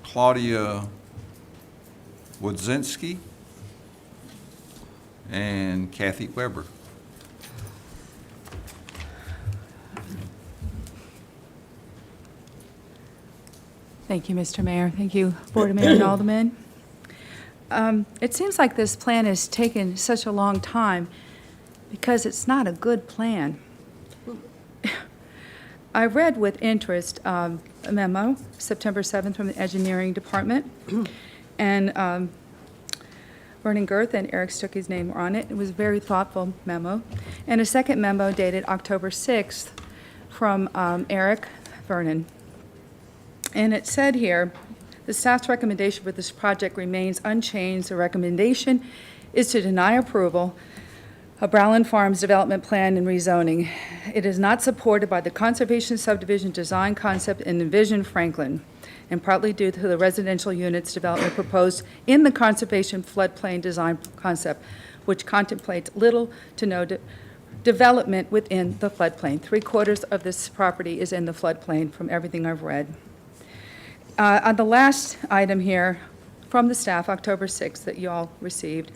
Claudia Wodzinski, and Kathy Weber. Thank you, Mr. Mayor. Thank you, Board of Mayor and Aldermen. It seems like this plan has taken such a long time because it's not a good plan. I read with interest memo, September 7th, from the Engineering Department. And Vernon Girth and Eric Stuckey's name were on it. It was a very thoughtful memo. And a second memo dated October 6th from Eric Vernon. And it said here, the staff's recommendation for this project remains unchanged. The recommendation is to deny approval of Browland Farms development plan and rezoning. It is not supported by the conservation subdivision design concept and Envision Franklin, and partly due to the residential units development proposed in the conservation floodplain design concept, which contemplates little to no development within the floodplain. 3/4 of this property is in the floodplain from everything I've read. On the last item here from the staff, October 6th, that you all received,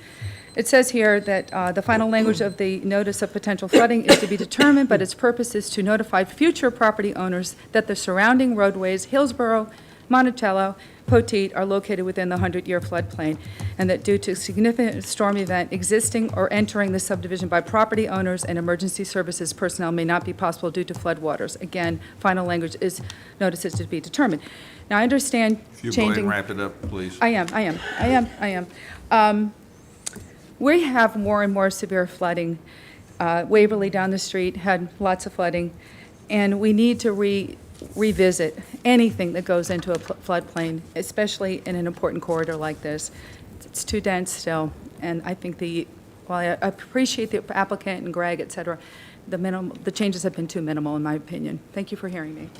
it says here that the final language of the notice of potential flooding is to be determined, but its purpose is to notify future property owners that the surrounding roadways, Hillsborough, Monticello, Poteet, are located within the 100-year floodplain, and that due to significant storm event existing or entering the subdivision by property owners and emergency services personnel may not be possible due to floodwaters. Again, final language is notices to be determined. Now, I understand If you changing. go ahead and wrap it up, please. I am. We have more and more severe flooding. Waverly down the street had lots of flooding, and we need to revisit anything that goes into a floodplain, especially in an important corridor like this. It's too dense still, and I think while I appreciate the applicant and Greg, et cetera, the changes have been too minimal, in my opinion. Thank you for hearing me.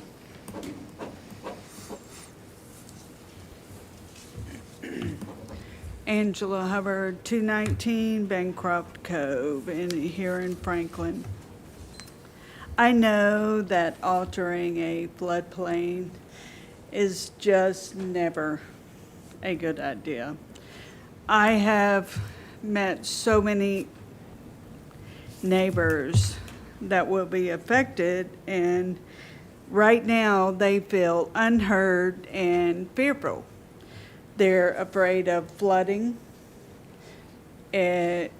Angela Hubbard, 219 Bancroft Cove, here in Franklin. I know that altering a floodplain is just never a good idea. I have met so many neighbors that will be affected, and right now they feel unheard and fearful. They're afraid of flooding. If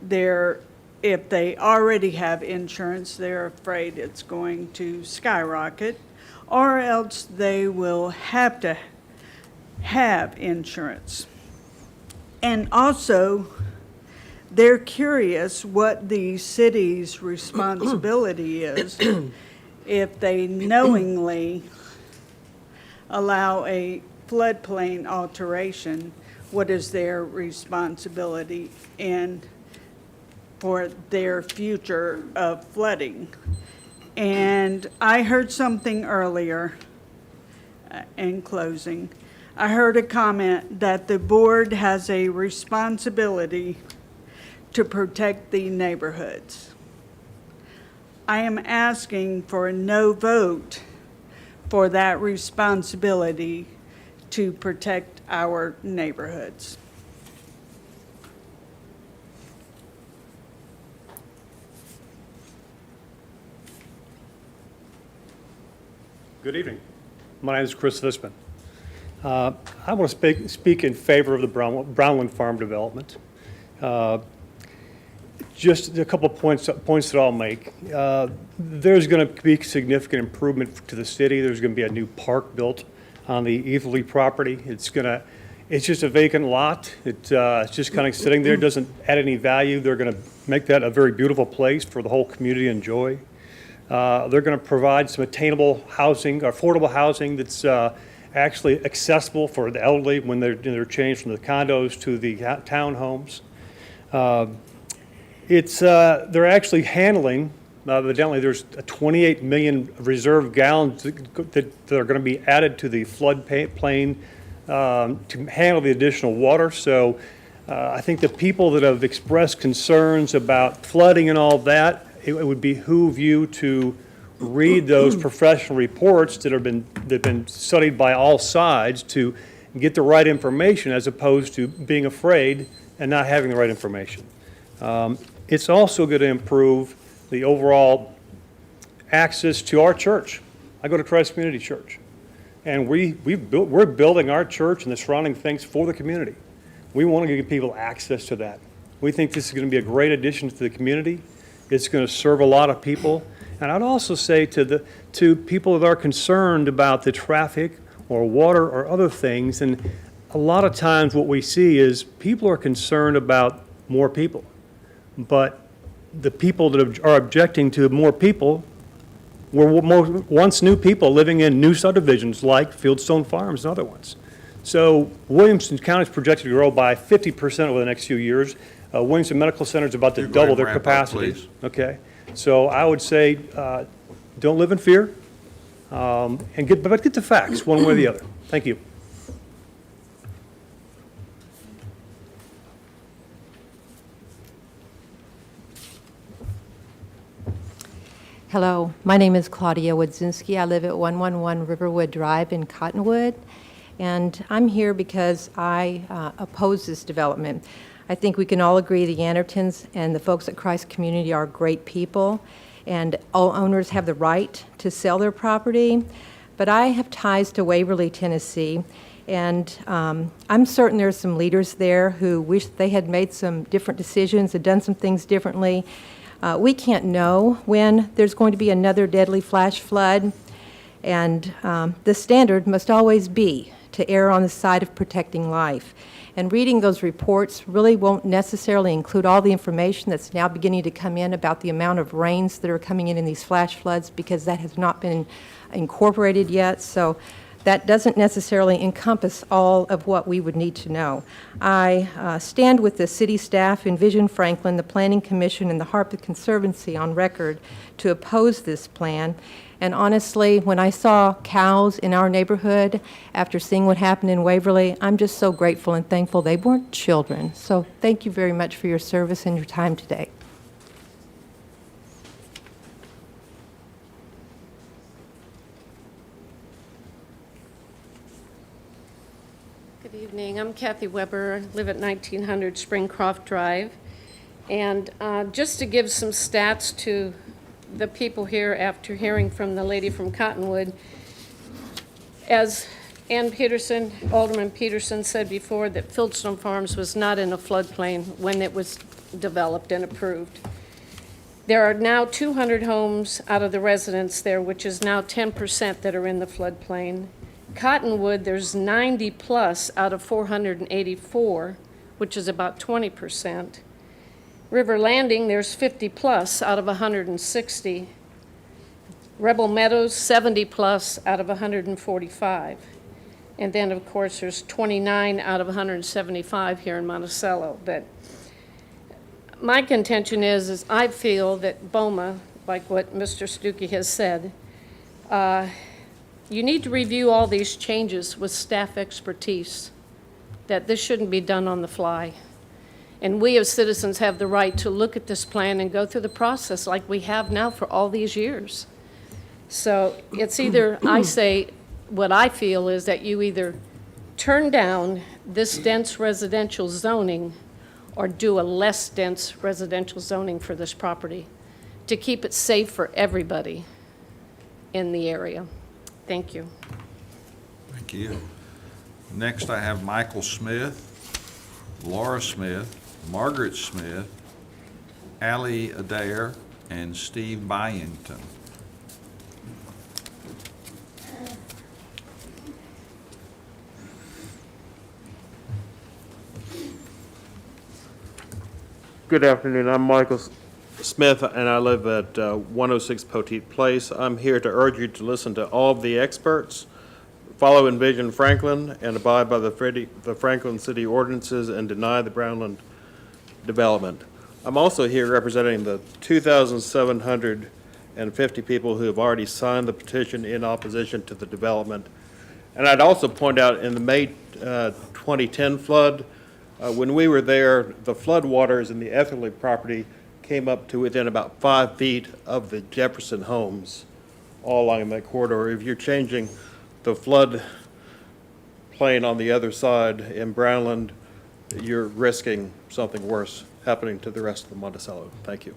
they already have insurance, they're afraid it's going to skyrocket, or else they will have to have insurance. And also, they're curious what the city's responsibility is if they knowingly allow a floodplain alteration. What is their responsibility and for their future of flooding? And I heard something earlier in closing. I heard a comment that the board has a responsibility to protect the neighborhoods. I am asking for a no vote for that responsibility to protect our neighborhoods. Good evening. My name is Chris Visman. I want to speak in favor of the Brownland Farm development. Just a couple of points that I'll make. There's going to be significant improvement to the city. There's going to be a new park built on the Everly property. It's just a vacant lot. It's just kind of sitting there, doesn't add any value. They're going to make that a very beautiful place for the whole community to enjoy. They're going to provide some attainable housing, affordable housing that's actually accessible for the elderly when they're changed from the condos to the townhomes. They're actually handling, evidently there's 28 million reserve gallons that are going to be added to the floodplain to handle the additional water. So I think the people that have expressed concerns about flooding and all that, it would behoove you to read those professional reports that have been studied by all sides to get the right information, as opposed to being afraid and not having the right information. It's also going to improve the overall access to our church. I go to Christ Community Church, and we're building our church and the surrounding things for the community. We want to give people access to that. We think this is going to be a great addition to the community. It's going to serve a lot of people, And I'd also say to people that are concerned about the traffic or water or other things, and a lot of times what we see is people are concerned about more people. But the people that are objecting to more people were once new people living in new subdivisions like Fieldstone Farms and other ones. So Williamson County is projected to grow by 50% over the next few years. Williamson Medical Center is about to You go ahead double and their wrap up, capacity. please. Okay, so I would say, don't live in fear, and get the facts, one way or the other. Thank you. Hello, my name is Claudia Wodzinski. I live at 111 Riverwood Drive in Cottonwood, and I'm here because I oppose this development. I think we can all agree the Andertons and the folks at Christ Community are great people, and all owners have the right to sell their property, but I have ties to Waverly, Tennessee, and I'm certain there's some leaders there who wish they had made some different decisions and done some things differently. We can't know when there's going to be another deadly flash flood, and the standard must always be to err on the side of protecting life. And reading those reports really won't necessarily include all the information that's now beginning to come in about the amount of rains that are coming in these flash floods, because that has not been incorporated yet. So that doesn't necessarily encompass all of what we would need to know. I stand with the city staff, Envision Franklin, the Planning Commission, and the Harpeth Conservancy on record to oppose this plan. And honestly, when I saw cows in our neighborhood after seeing what happened in Waverly, I'm just so grateful and thankful they weren't children. So thank you very much for your service and your time today. Good evening. I'm Kathy Weber. I live at 1900 Springcroft Drive. And just to give some stats to the people here after hearing from the lady from Cottonwood, as Ann Peterson, Alderman Peterson said before, that Fieldstone Farms was not in a floodplain when it was developed and approved. There are now 200 homes out of the residents there, which is now 10% that are in the floodplain. Cottonwood, there's 90 plus out of 484, which is about 20%. River Landing, there's 50 plus out of 160. Rebel Meadows, 70 plus out of 145. And then, of course, there's 29 out of 175 here in Monticello. But my contention is I feel that BOMA, like what Mr. Stuckey has said, you need to review all these changes with staff expertise, that this shouldn't be done on the fly. And we as citizens have the right to look at this plan and go through the process like we have now for all these years. So it's either, I say, what I feel is that you either turn down this dense residential zoning or do a less dense residential zoning for this property to keep it safe for everybody in the area. Thank you. Thank you. Next, I have Michael Smith, Laura Smith, Margaret Smith, Allie Adair, and Steve Byington. Good afternoon. I'm Michael Smith, and I live at 106 Poteet Place. I'm here to urge you to listen to all of the experts, follow Envision Franklin, and abide by the Franklin City ordinances and deny the Brownland development. I'm also here representing the 2,750 people who have already signed the petition in opposition to the development. And I'd also point out in the May 2010 flood, when we were there, the flood waters in the Etherly property came up to within about 5 feet of the Jefferson homes, all along that corridor. If you're changing the flood plain on the other side in Brownland, you're risking something worse happening to the rest of the Monticello. Thank you.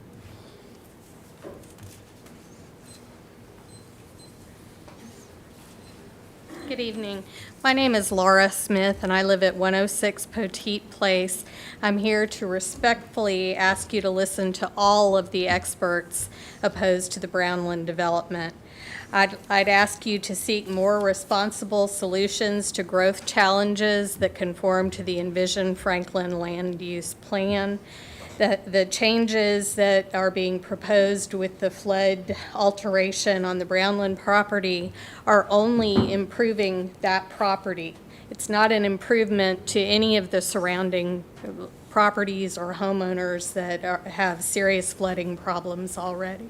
Good evening. My name is Laura Smith, and I live at 106 Poteet Place. I'm here to respectfully ask you to listen to all of the experts opposed to the Brownland development. I'd ask you to seek more responsible solutions to growth challenges that conform to the envisioned Franklin land use plan. The changes that are being proposed with the flood alteration on the Brownland property are only improving that property. It's not an improvement to any of the surrounding properties or homeowners that have serious flooding problems already.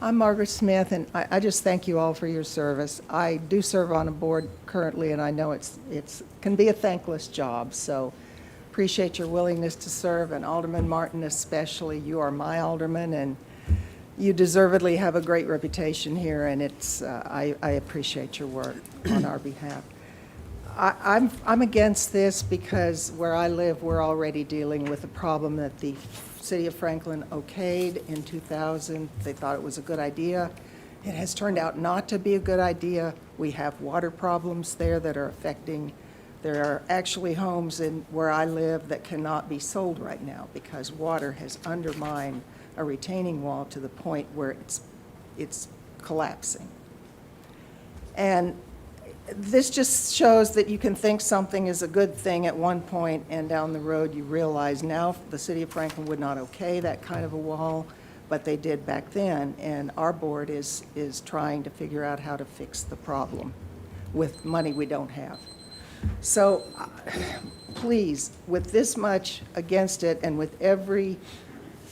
I'm Margaret Smith, and I just thank you all for your service. I do serve on a board currently, and I know it's can be a thankless job, so appreciate your willingness to serve, and Alderman Martin especially. You are my alderman, and you deservedly have a great reputation here, and I appreciate your work on our behalf. I'm against this because where I live, we're already dealing with a problem that the City of Franklin okayed in 2000. They thought it was a good idea. It has turned out not to be a good idea. We have water problems there that are affecting, there are actually homes in where I live that cannot be sold right now because water has undermined a retaining wall to the point where it's collapsing. And this just shows that you can think something is a good thing at one point, and down the road you realize now the City of Franklin would not okay that kind of a wall, but they did back then, and our board is trying to figure out how to fix the problem with money we don't have. So please, with this much against it, and with every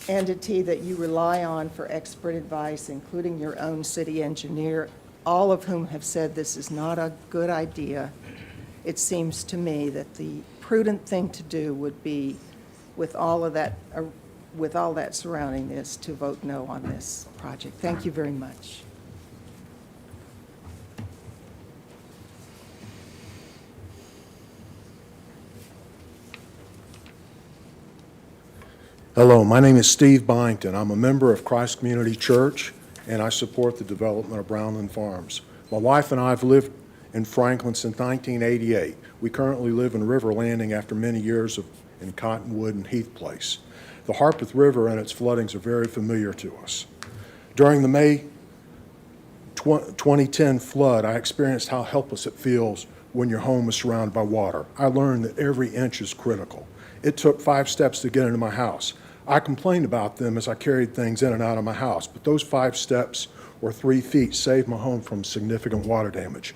entity that you rely on for expert advice, including your own city engineer, all of whom have said this is not a good idea, it seems to me that the prudent thing to do would be, with all that surrounding this, to vote no on this project. Thank you very much. Hello, my name is Steve Byington. I'm a member of Christ Community Church, and I support the development of Brownland Farms. My wife and I have lived in Franklin since 1988. We currently live in River Landing after many years in Cottonwood and Heath Place. The Harpeth River and its floodings are very familiar to us. During the May 2010 flood, I experienced how helpless it feels when your home is surrounded by water. I learned that every inch is critical. It took 5 steps to get into my house. I complained about them as I carried things in and out of my house, but those 5 steps or 3 feet saved my home from significant water damage.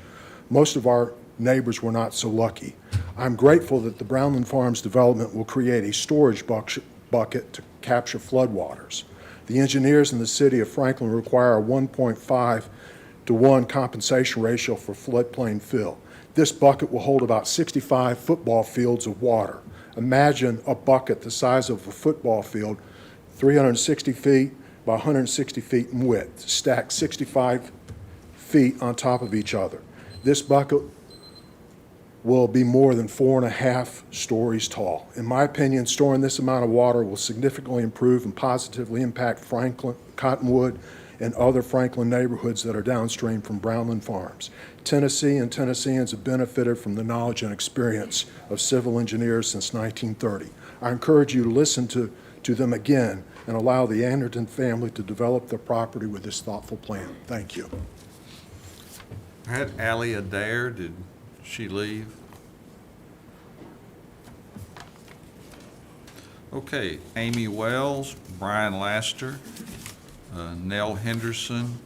Most of our neighbors were not so lucky. I'm grateful that the Brownland Farms development will create a storage bucket to capture floodwaters. The engineers in the city of Franklin require a 1.5 to 1 compensation ratio for floodplain fill. This bucket will hold about 65 football fields of water. Imagine a bucket the size of a football field, 360 feet by 160 feet in width, stacked 65 feet on top of each other. This bucket will be more than 4.5 stories tall. In my opinion, storing this amount of water will significantly improve and positively impact Franklin, Cottonwood, and other Franklin neighborhoods that are downstream from Brownland Farms. Tennessee and Tennesseans have benefited from the knowledge and experience of civil engineers since 1930. I encourage you to listen to them again and allow the Anderton family to develop their property with this thoughtful plan. Thank you. I had Ally Adair. Did she leave? Okay, Amy Wells, Brian Laster, Nell Henderson,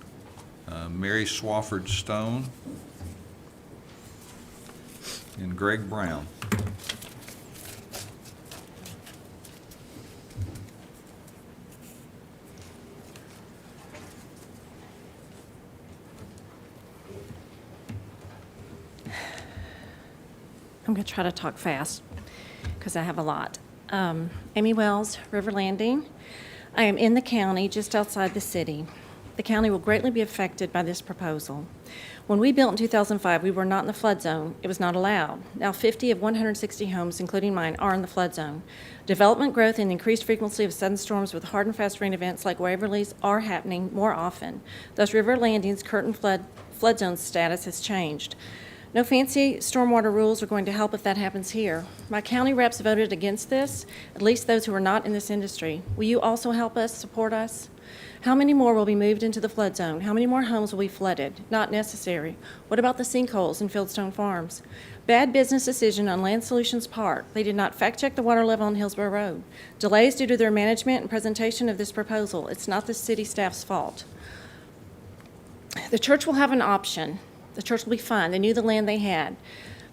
Mary Swafford Stone, and Greg Brown. I'm going to try to talk fast because I have a lot. Amy Wells, River Landing. I am in the county, just outside the city. the county will greatly be affected by this proposal. When we built in 2005, we were not in the flood zone. It was not allowed. Now 50 of 160 homes, including mine, are in the flood zone. Development growth and increased frequency of sudden storms with hard and fast rain events like Waverly's are happening more often. Thus, River Landing's current flood zone status has changed. No fancy stormwater rules are going to help if that happens here. My county reps voted against this, at least those who are not in this industry. Will you also help us, support us? How many more will be moved into the flood zone? How many more homes will be flooded? Not necessary. What about the sinkholes in Fieldstone Farms? Bad business decision on Land Solutions' part. They did not fact-check the water level on Hillsborough Road. Delays due to their management and presentation of this proposal. It's not the city staff's fault. The church will have an option. The church will be fine. They knew the land they had.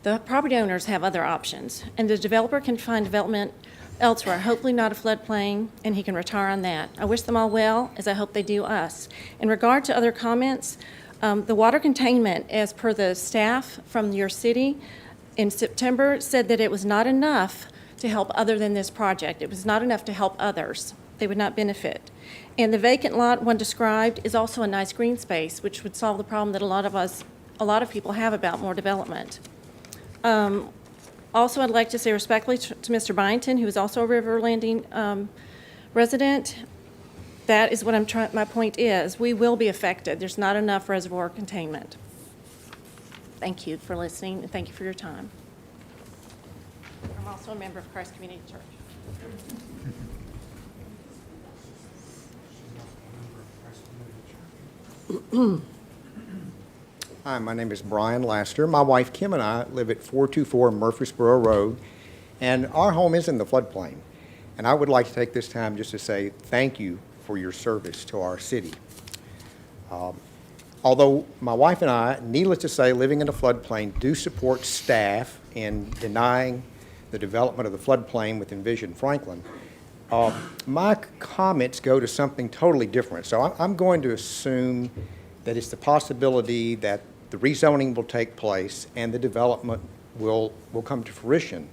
The property owners have other options, and the developer can find development elsewhere, hopefully not a floodplain, and he can retire on that. I wish them all well, as I hope they do us. In regard to other comments, the water containment, as per the staff from your city in September, said that it was not enough to help other than this project. It was not enough to help others. They would not benefit. And the vacant lot one described is also a nice green space, which would solve the problem that a lot of people have about more development. Also, I'd like to say respectfully to Mr. Byington, who is also a River Landing resident, that is what my point is. We will be affected. There's not enough reservoir containment. Thank you for listening, and thank you for your time. I'm also a member of Christ Community Church. Hi, my name is Brian Laster. My wife Kim and I live at 424 Murfreesboro Road, and our home is in the floodplain. And I would like to take this time just to say thank you for your service to our city. Although my wife and I, needless to say, living in the floodplain, do support staff in denying the development of the floodplain with Envision Franklin, my comments go to something totally different. So I'm going to assume that it's the possibility that the rezoning will take place and the development will come to fruition.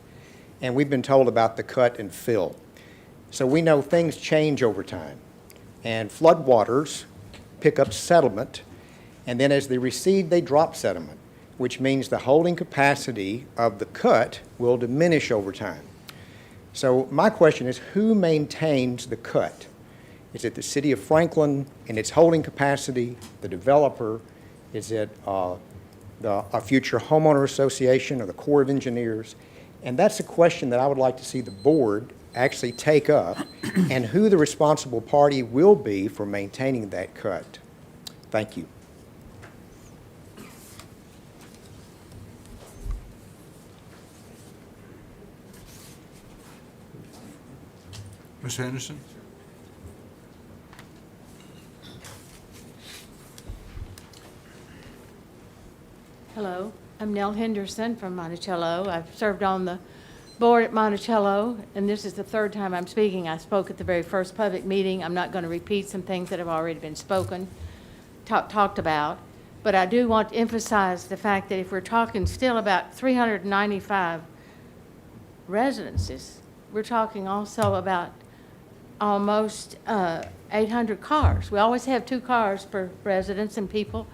And we've been told about the cut and fill. So we know things change over time. And floodwaters pick up sediment, and then as they recede, they drop sediment, which means the holding capacity of the cut will diminish over time. So my question is, who maintains the cut? Is it the city of Franklin in its holding capacity, the developer? Is it a future homeowner association or the Corps of Engineers? And that's a question that I would like to see the board actually take up, and who the responsible party will be for maintaining that cut. Thank you. Ms. Henderson? Hello, I'm Nell Henderson from Monticello. I've served on the board at Monticello, and this is the third time I'm speaking. I spoke at the very first public meeting. I'm not going to repeat some things that have already been talked about, but I do want to emphasize the fact that if we're talking still about 395 residences, we're talking also about almost 800 cars. We always have 2 cars per residents and people.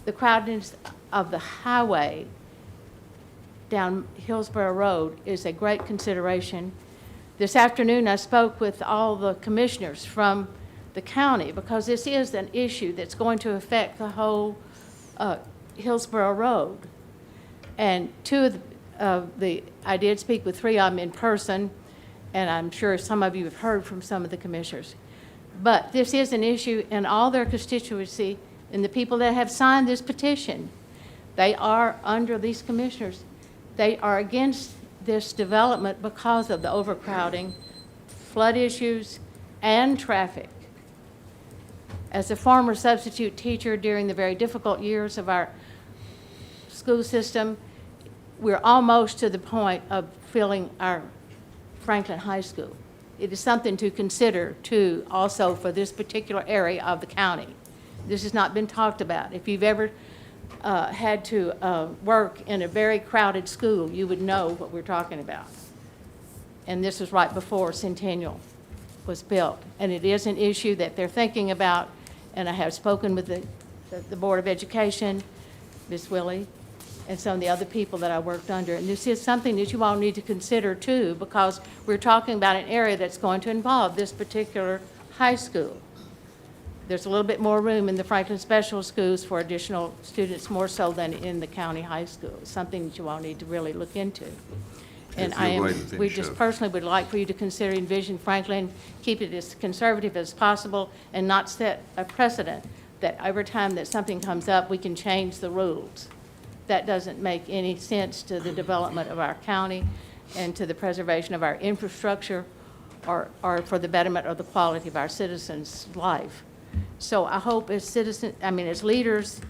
The crowdedness of the highway down Hillsborough Road is a great consideration. This afternoon, I spoke with all the commissioners from the county because this is an issue that's going to affect the whole Hillsborough Road. And I did speak with 3 of them in person, and I'm sure some of you have heard from some of the commissioners. But this is an issue in all their constituency, and the people that have signed this petition, they are under these commissioners. They are against this development because of the overcrowding, flood issues, and traffic. As a former substitute teacher during the very difficult years of our school system, we're almost to the point of filling our Franklin High School. It is something to consider, too, also for this particular area of the county. This has not been talked about. If you've ever had to work in a very crowded school, you would know what we're talking about. And this was right before Centennial was built. And it is an issue that they're thinking about, And I have spoken with the Board of Education, Ms. Willie, and some of the other people that I worked under. And this is something that you all need to consider too, because we're talking about an area that's going to involve this particular high school. There's a little bit more room in the Franklin Special Schools for additional students, more so than in the county high school. It's something that you all need to really look into. And we just personally would like for you to consider Envision Franklin, keep it as conservative as possible, and not set a precedent that every time that something comes up, we can change the rules. That doesn't make any sense to the development of our county and to the preservation of our infrastructure or for the betterment of the quality of our citizens' life. So I hope as as leaders,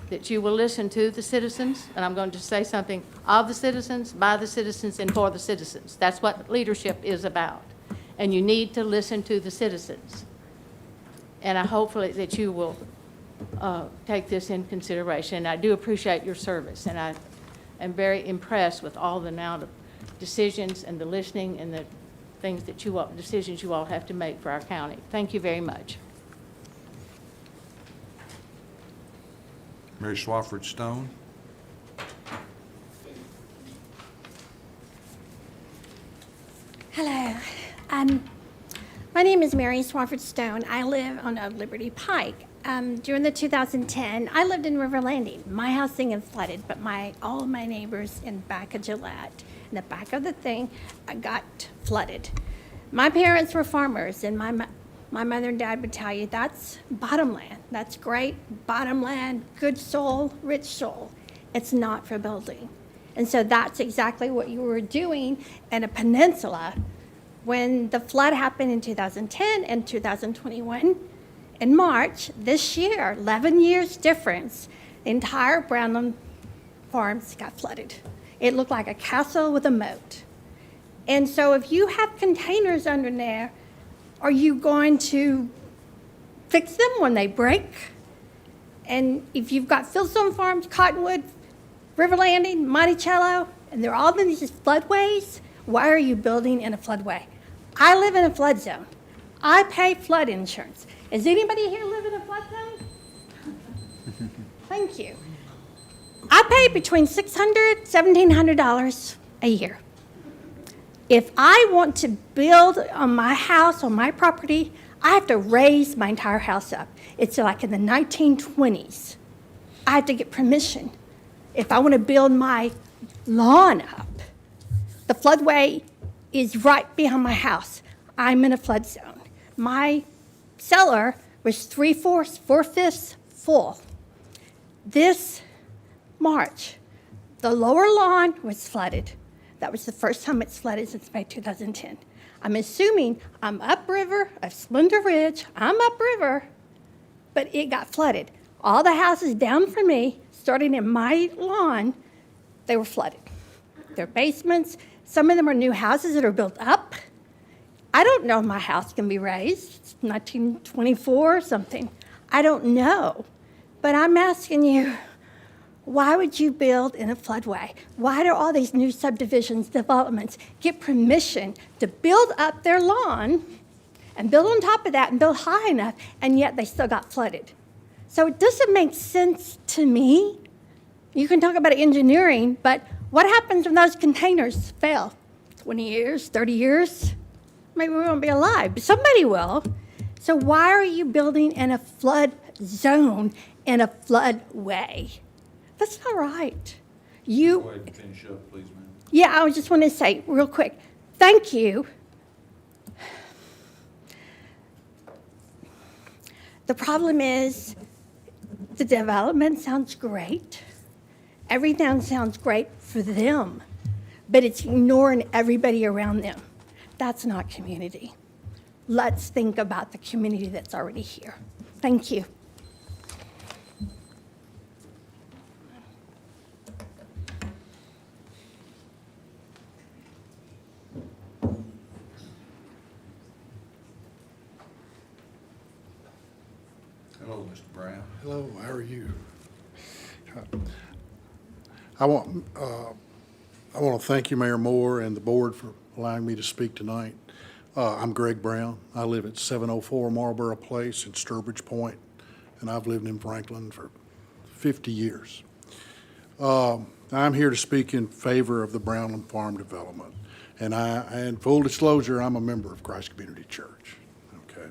that you will listen to the citizens, and I'm going to say something of the citizens, by the citizens, and for the citizens. That's what leadership is about. And you need to listen to the citizens. And I hopefully that you will take this in consideration. I do appreciate your service, and I am very impressed with all the amount of decisions and the listening and the things that decisions you all have to make for our county. Thank you very much. Mary Swafford Stone. Hello. My name is Mary Swafford Stone. I live on Old Liberty Pike. During the 2010, I lived in River Landing. My house thing had flooded, but all of my neighbors in back of Gillette, in the back of the thing, got flooded. My parents were farmers, and my mother and dad would tell you that's bottomland. That's great bottomland, good soil, rich soil. It's not for building. And so that's exactly what you were doing in a peninsula when the flood happened in 2010 and 2021. In March this year, 11 years difference, the entire Brownland farms got flooded. It looked like a castle with a moat. And so if you have containers under there, are you going to fix them when they break? And if you've got Fieldstone Farms, Cottonwood, River Landing, Monticello, and they're all in these floodways, why are you building in a floodway? I live in a flood zone. I pay flood insurance. Does anybody here live in a flood zone? Thank you. I pay between $600, $1,700 a year. If I want to build on my house, on my property, I have to raise my entire house up. It's like in the 1920s. I have to get permission. If I want to build my lawn up, the floodway is right behind my house. I'm in a flood zone. My cellar was 3/4, 4/5 full. This March, the lower lawn was flooded. That was the first time it's flooded since May 2010. I'm assuming I'm upriver of Splendor Ridge. I'm upriver, but it got flooded. All the houses down from me, starting in my lawn, they were flooded. Their basements, some of them are new houses that are built up. I don't know if my house can be raised. It's 1924 or something. I don't know. But I'm asking you, why would you build in a floodway? Why do all these new subdivisions, developments get permission to build up their lawn and build on top of that and build high enough, and yet they still got flooded? So it doesn't make sense to me. You can talk about engineering, but what happens when those containers fail? 20 years, 30 years? Maybe we won't be alive, but somebody will. So why are you building in a flood zone in a floodway? That's not right. Go ahead and finish up, please, ma'am. Yeah, I just want to say real quick, thank you. The problem is the development sounds great. Everything sounds great for them, but it's ignoring everybody around them. That's not community. Let's think about the community that's already here. Thank you. Hello, Mr. Brown. Hello, how are you? I want to thank you, Mayor Moore, and the board for allowing me to speak tonight. I'm Greg Brown. I live at 704 Marlboro Place in Sturbridge Point. and I've lived in Franklin for 50 years. I'm here to speak in favor of the Brownland Farm development. And full disclosure, I'm a member of Christ Community Church, okay?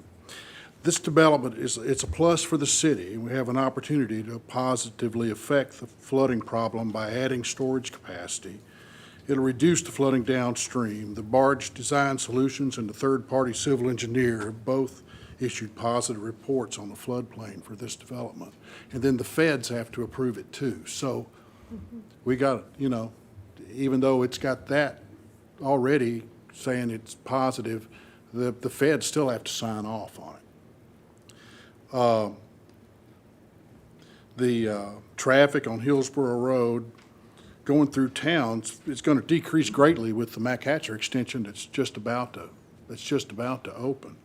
This development it's a plus for the city, and we have an opportunity to positively affect the flooding problem by adding storage capacity. It'll reduce the flooding downstream. The Barge Design Solutions and the third-party civil engineer have both issued positive reports on the floodplain for this development. And then the feds have to approve it too. So we got, even though it's got that already saying it's positive, the feds still have to sign off on it. The traffic on Hillsborough Road going through towns is going to decrease greatly with the Mac Hatcher extension that's just about to open.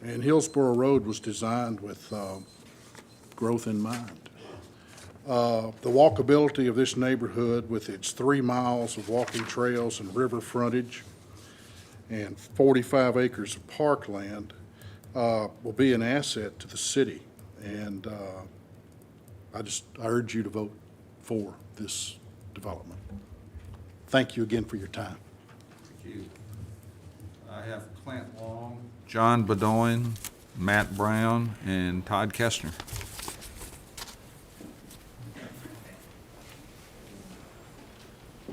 And Hillsborough Road was designed with growth in mind. The walkability of this neighborhood with its 3 miles of walking trails and river frontage and 45 acres of parkland will be an asset to the city. And I urge you to vote for this development. Thank you again for your time. Thank you. I have Clint Long, John Bedoin, Matt Brown, and Todd Kestner.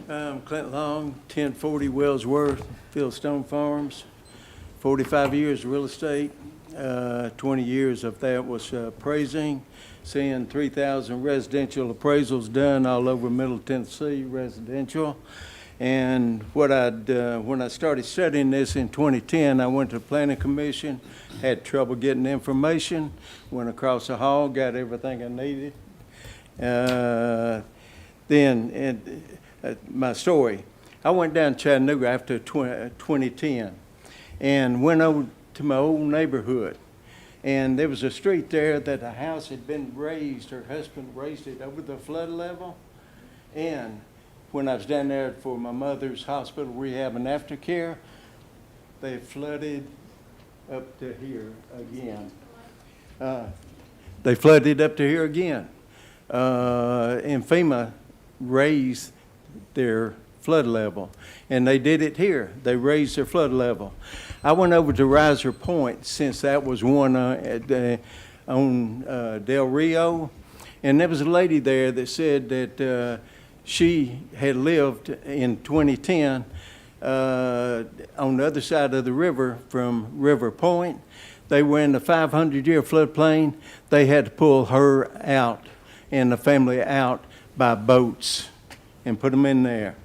I'm Clint Long, 1040 Wellsworth, Fieldstone Farms, 45 years real estate, 20 years of that was appraising, seeing 3,000 residential appraisals done all over Middle Tennessee residential. And when I started studying this in 2010, I went to the Planning Commission, had trouble getting information, went across the hall, got everything I needed. My story, I went down to Chattanooga after 2010 and went over to my old neighborhood. And there was a street there that a house had been raised, her husband raised it over the flood level. And when I was down there for my mother's hospital rehab and aftercare, they flooded up to here again. They flooded up to here again. And FEMA raised their flood level. And they did it here. They raised their flood level. I went over to Riser Point, since that was one on Del Rio. And there was a lady there that said that she had lived in 2010 on the other side of the river from River Point. They were in the 500-year floodplain. They had to pull her out and the family out by boats and put them in there.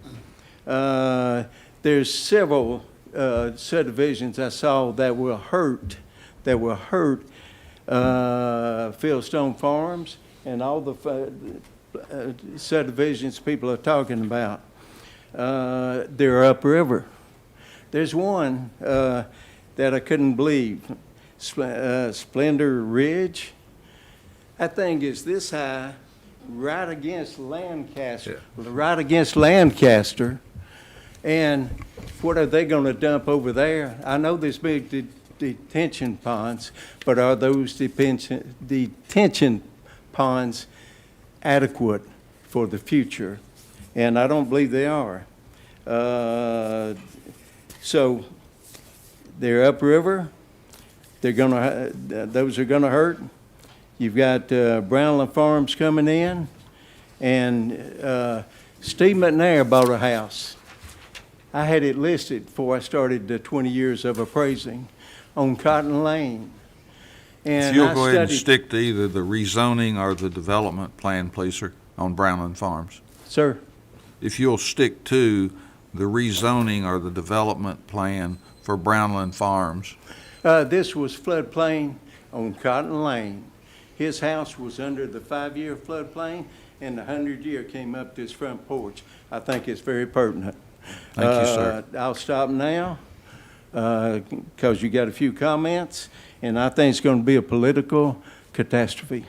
There's several subdivisions I saw that will hurt Fieldstone Farms and all the subdivisions people are talking about. They're upriver. There's one that I couldn't believe, Splendor Ridge. That thing is this high, right against Lancaster. And what are they going to dump over there? I know there's big detention ponds, but are those detention ponds adequate for the future? And I don't believe they are. So they're upriver. Those are going to hurt. You've got Brownland Farms coming in, and Steve McNair bought a house. I had it listed before I started the 20 years of appraising on Cotton Lane. And If you'll go ahead and stick to either the rezoning or the development plan, please, sir, on Brownland Farms. Sir? If you'll stick to the rezoning or the development plan for Brownland Farms. This was floodplain on Cotton Lane. His house was under the 5-year floodplain, and the 100-year came up this front porch. I think it's very pertinent. Thank you, sir. I'll stop now because you got a few comments, and I think it's going to be a political catastrophe.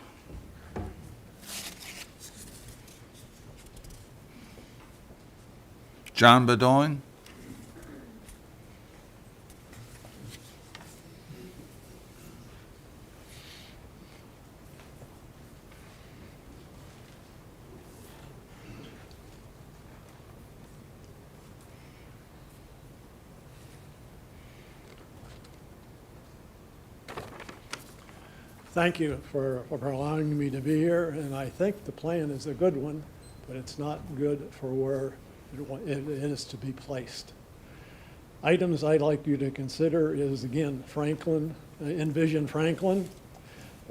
John Bedoin? Thank you for allowing me to be here, and I think the plan is a good one, but it's not good for where it is to be placed. Items I'd like you to consider is, again, Franklin, Envision Franklin.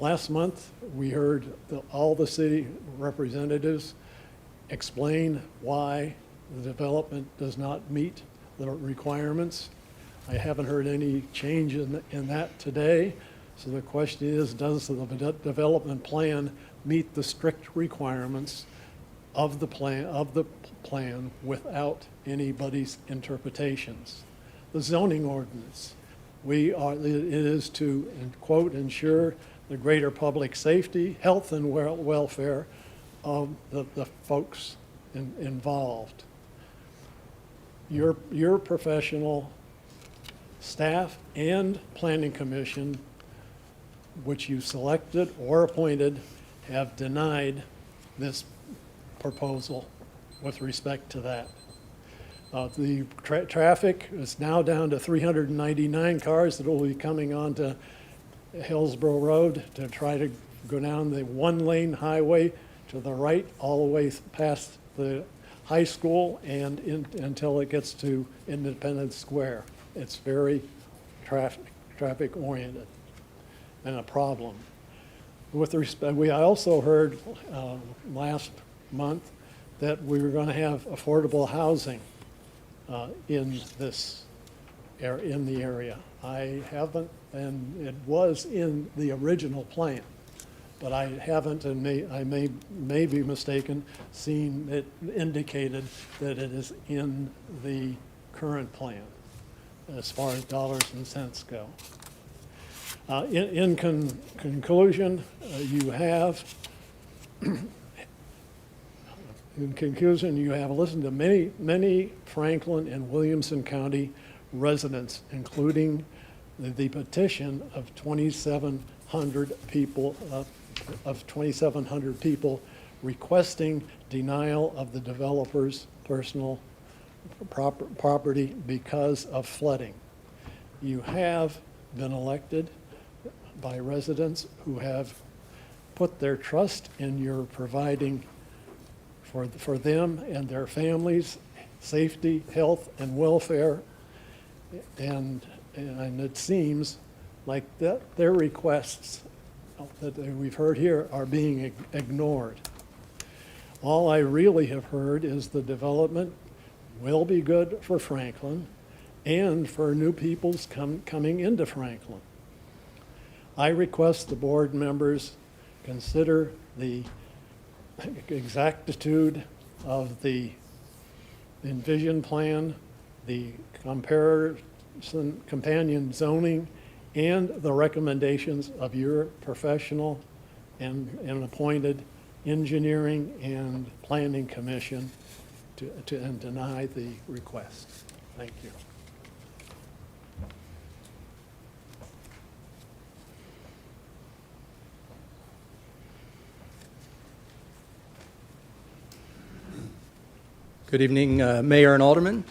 Last month, we heard all the city representatives explain why the development does not meet the requirements. I haven't heard any change in that today. So the question is, does the development plan meet the strict requirements of the plan without anybody's interpretations? The zoning ordinance, it is to, quote, ensure the greater public safety, health, and welfare of the folks involved. Your professional staff and planning commission, which you selected or appointed, have denied this proposal with respect to that. The traffic is now down to 399 cars that will be coming onto Hillsborough Road to try to go down the one-lane highway to the right all the way past the high school and until it gets to Independence Square. It's very traffic-oriented and a problem. With respect, I also heard last month that we were going to have affordable housing in the area. I haven't, and it was in the original plan, but I haven't, and I may be mistaken, seen it indicated that it is in the current plan as far as dollars and cents go. In conclusion, you have listened to many Franklin and Williamson County residents, including the petition of 2,700 people requesting denial of the developer's personal property because of flooding. You have been elected by residents who have put their trust in your providing for them and their families safety, health, and welfare, and it seems like their requests that we've heard here are being ignored. All I really have heard is the development will be good for Franklin and for new peoples coming into Franklin. I request the board members consider the exactitude of the Envision plan, the companion zoning, and the recommendations of your professional and appointed engineering and planning commission and deny the request. Thank you. Good evening, Mayor and Alderman.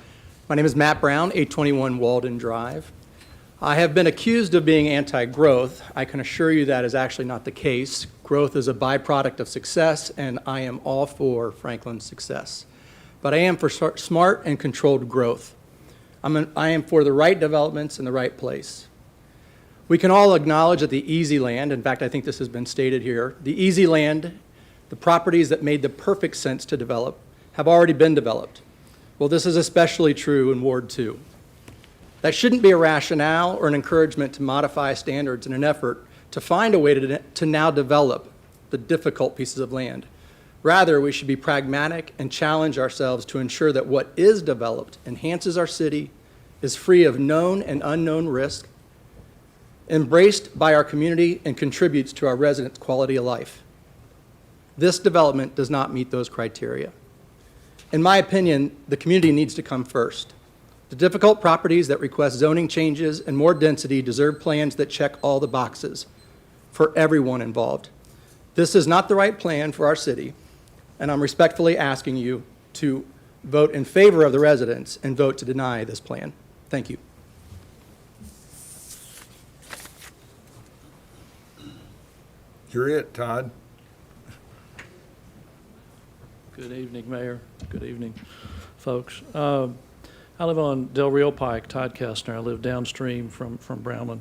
My name is Matt Brown, 821 Walden Drive. I have been accused of being anti-growth. I can assure you that is actually not the case. Growth is a byproduct of success, and I am all for Franklin's success. But I am for smart and controlled growth. I am for the right developments in the right place. We can all acknowledge that the easy land, in fact, I think this has been stated here, the easy land, the properties that made the perfect sense to develop, have already been developed. Well, this is especially true in Ward 2. That shouldn't be a rationale or an encouragement to modify standards in an effort to find a way to now develop the difficult pieces of land. Rather, we should be pragmatic and challenge ourselves to ensure that what is developed enhances our city, is free of known and unknown risk, embraced by our community, and contributes to our residents' quality of life. This development does not meet those criteria. In my opinion, the community needs to come first. The difficult properties that request zoning changes and more density deserve plans that check all the boxes for everyone involved. This is not the right plan for our city, and I'm respectfully asking you to vote in favor of the residents and vote to deny this plan. Thank you. You're it, Todd. Good evening, Mayor. Good evening, folks. I live on Del Rio Pike, Todd Kestner. I live downstream from Brownland.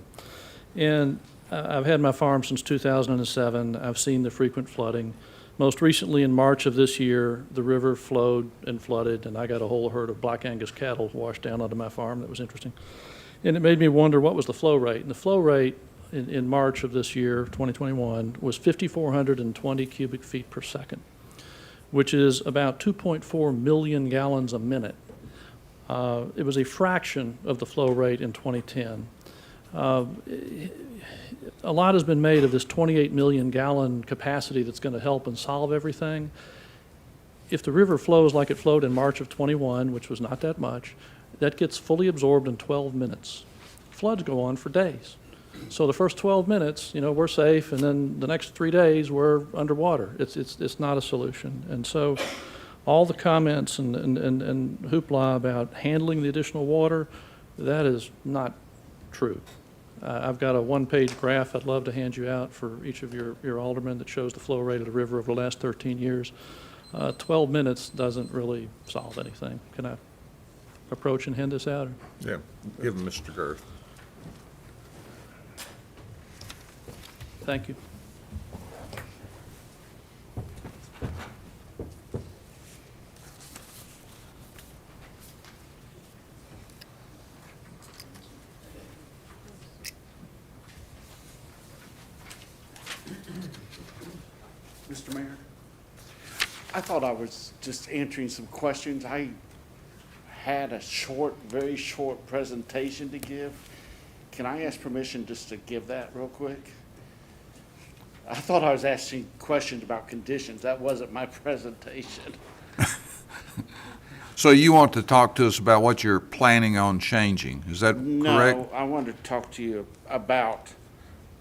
And I've had my farm since 2007. I've seen the frequent flooding. Most recently, in March of this year, the river flowed and flooded, and I got a whole herd of Black Angus cattle washed down onto my farm. That was interesting. And it made me wonder, what was the flow rate? And the flow rate in March of this year, 2021, was 5,420 cubic feet per second, which is about 2.4 million gallons a minute. It was a fraction of the flow rate in 2010. A lot has been made of this 28 million gallon capacity that's going to help and solve everything. If the river flows like it flowed in March of 21, which was not that much, that gets fully absorbed in 12 minutes. Floods go on for days. So the first 12 minutes, we're safe, and then the next 3 days we're underwater. It's not a solution. And so all the comments and hoopla about handling the additional water, that is not true. I've got a one-page graph I'd love to hand you out for each of your aldermen that shows the flow rate of the river over the last 13 years. 12 minutes doesn't really solve anything. Can I approach and hand this out? Yeah, give him Mr. Girth. Thank you. Mr. Mayor, I thought I was just answering some questions. I had a very short presentation to give. Can I ask permission just to give that real quick? I thought I was asking questions about conditions. That wasn't my presentation. So you want to talk to us about what you're planning on changing, is that correct? No, I wanted to talk to you about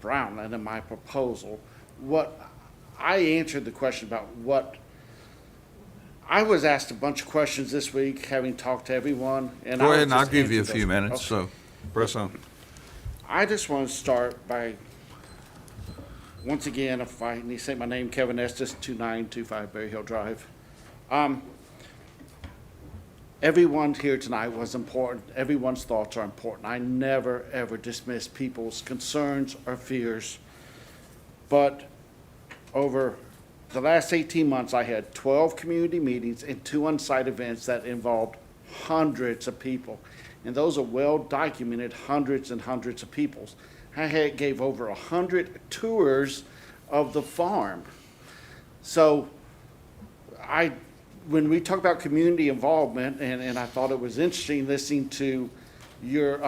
Brownland and my proposal. I answered the question about I was asked a bunch of questions this week, having talked to everyone. And Go I ahead, and was I'll just give you a answering few those. minutes, Okay. so press on. I just want to start by, once again, if I need to say my name, Kevin Estes, 2925 Berry Hill Drive. Everyone here tonight was important. Everyone's thoughts are important. I never, ever dismiss people's concerns or fears. But over the last 18 months, I had 12 community meetings and 2 on-site events that involved hundreds of people. And those are well-documented, hundreds and hundreds of people. I gave over 100 tours of the farm. So when we talk about community involvement, and I thought it was interesting listening to your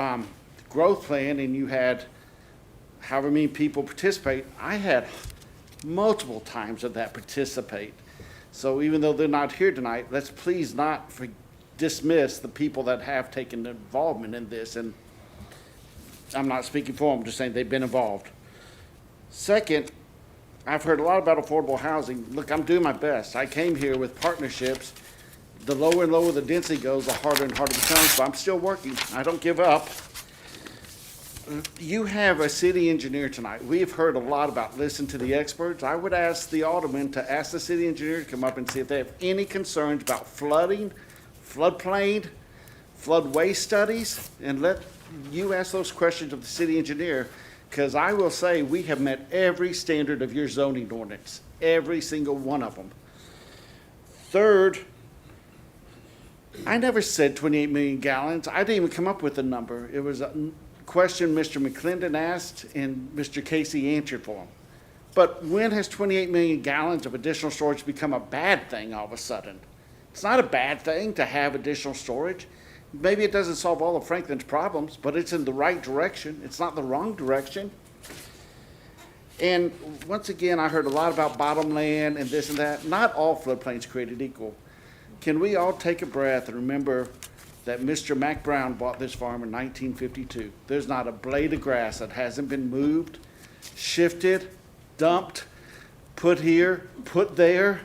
growth plan, and you had however many people participate, I had multiple times of that participate. So even though they're not here tonight, let's please not dismiss the people that have taken involvement in this. And I'm not speaking for them, I'm just saying they've been involved. Second, I've heard a lot about affordable housing. Look, I'm doing my best. I came here with partnerships. The lower and lower the density goes, the harder and harder it becomes, but I'm still working. I don't give up. You have a city engineer tonight. We've heard a lot about listen to the experts. I would ask the alderman to ask the city engineer to come up and see if they have any concerns about flooding, floodplain, floodway studies, and let you ask those questions of the city engineer, because I will say we have met every standard of your zoning ordinance, every single one of them. Third, I never said 28 million gallons. I didn't even come up with a number. It was a question Mr. McClendon asked and Mr. Casey answered for him. But when has 28 million gallons of additional storage become a bad thing all of a sudden? It's not a bad thing to have additional storage. Maybe it doesn't solve all of Franklin's problems, but it's in the right direction. It's not the wrong direction. And once again, I heard a lot about bottomland and this and that. Not all floodplains created equal. Can we all take a breath and remember that Mr. Mac Brown bought this farm in 1952? There's not a blade of grass that hasn't been moved, shifted, dumped, put here, put there.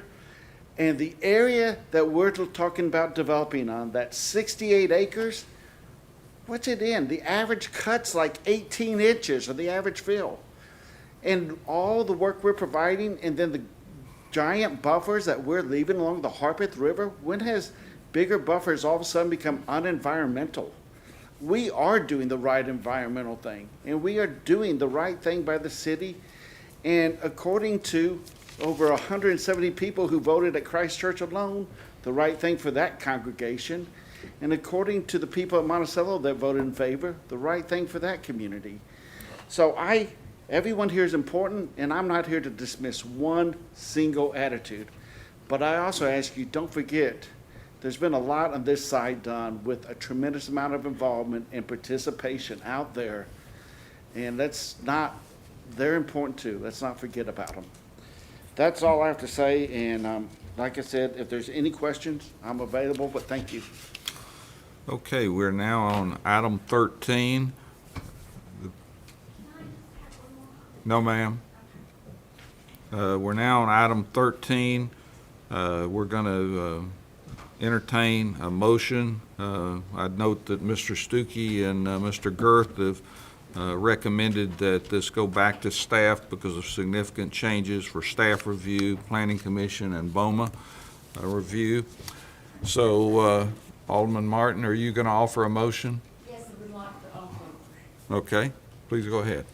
And the area that we're talking about developing on, that 68 acres, what's it in? The average cut's like 18 inches of the average fill. And all the work we're providing, and then the giant buffers that we're leaving along the Harpeth River, when has bigger buffers all of a sudden become unenvironmental? We are doing the right environmental thing, and we are doing the right thing by the city. And according to over 170 people who voted at Christ Church alone, the right thing for that congregation. And according to the people at Monticello that voted in favor, the right thing for that community. So everyone here is important, and I'm not here to dismiss one single attitude. But I also ask you, don't forget, there's been a lot on this side done with a tremendous amount of involvement and participation out there. And they're important too. Let's not forget about them. That's all I have to say, and like I said, if there's any questions, I'm available, but thank you. Okay, we're now on item 13. No, ma'am. We're now on item 13. We're going to entertain a motion. I'd note that Mr. Stuckey and Mr. Girth have recommended that this go back to staff because of significant changes for staff review, Planning Commission, and BOMA review. So, Alderman Martin, are you going to offer a motion? Yes, I would like to offer. Okay, please go ahead.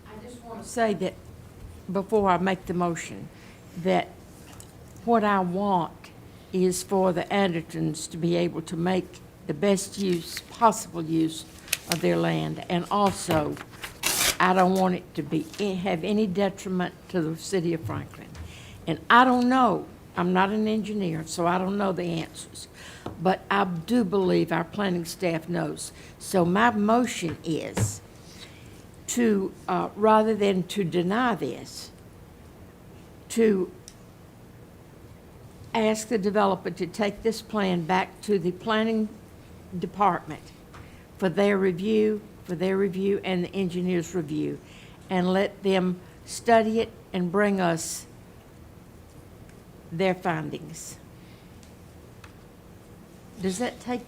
I just want to say that, before I make the motion, that what I want is for the Andertons to be able to make the best possible use of their land. And also, I don't want it to have any detriment to the city of Franklin. And I don't know, I'm not an engineer, so I don't know the answers. But I do believe our planning staff knows. So my motion is to, rather than to deny this, to ask the developer to take this plan back to the planning department for their review, and the engineer's review, and let them study it and bring us their findings. Does that take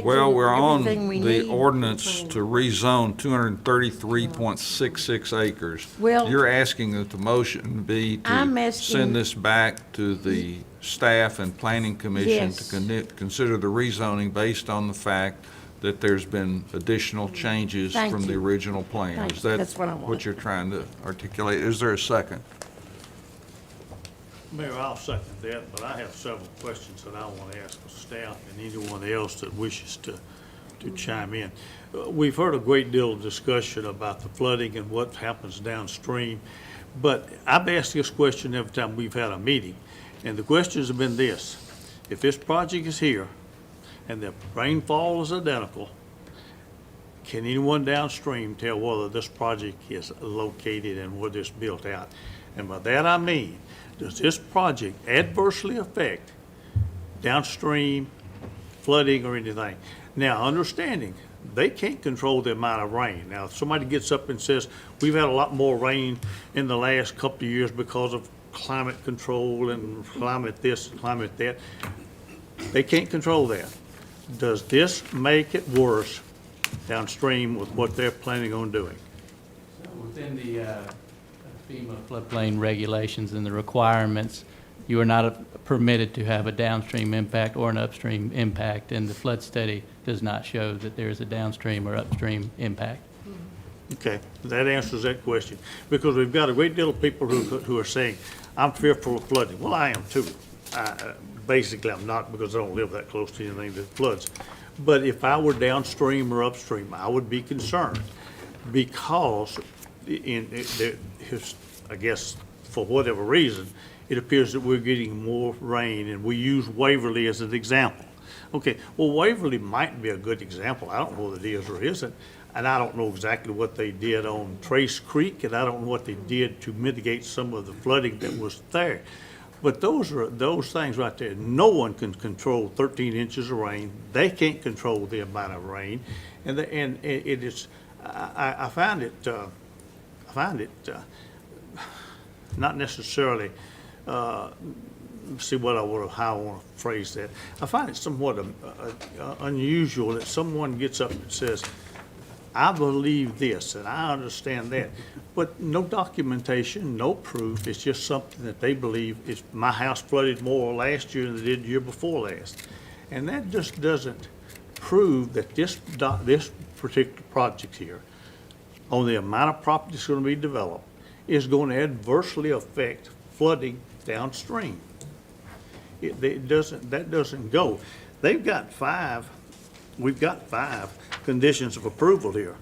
Well, we're on everything we the need? ordinance to rezone 233.66 acres. Well, You're asking that the motion be I'm to asking- send this back to the staff and planning commission to Yes. consider the rezoning based on the fact that there's been additional changes Thank from the you. original plan. Thank Is you. that That's what I want. what you're trying to articulate? Is there a second? Mayor, I'll second that, but I have several questions that I want to ask of staff and anyone else that wishes to chime in. We've heard a great deal of discussion about the flooding and what happens downstream, but I've asked this question every time we've had a meeting, and the questions have been this: if this project is here and the rainfall is identical, can anyone downstream tell whether this project is located and where it's built out? And by that I mean, does this project adversely affect downstream flooding or anything? Now, understanding, they can't control the amount of rain. Now, if somebody gets up and says, we've had a lot more rain in the last couple of years because of climate control and climate this, climate that, they can't control that. Does this make it worse downstream with what they're planning on doing? Within the FEMA floodplain regulations and the requirements, you are not permitted to have a downstream impact or an upstream impact, and the flood study does not show that there is a downstream or upstream impact. Okay, that answers that question, because we've got a great deal of people who are saying, I'm fearful of flooding. Well, I am too. Basically, I'm not, because I don't live that close to anything that floods. But if I were downstream or upstream, I would be concerned, because I guess for whatever reason, it appears that we're getting more rain, and we use Waverly as an example. Okay, well, Waverly might be a good example. I don't know whether it is or isn't, and I don't know exactly what they did on Trace Creek, and I don't know what they did to mitigate some of the flooding that was there. But those things right there. No one can control 13 inches of rain. They can't control the amount of rain, and it is. I find it not necessarily. See how I want to phrase that. I find it somewhat unusual that someone gets up and says, I believe this, and I understand that, but no documentation, no proof, it's just something that they believe is, my house flooded more last year than it did the year before last. And that just doesn't prove that this particular project here, on the amount of property that's gonna be developed, is gonna adversely affect flooding downstream. That doesn't go. We've got five conditions of approval here.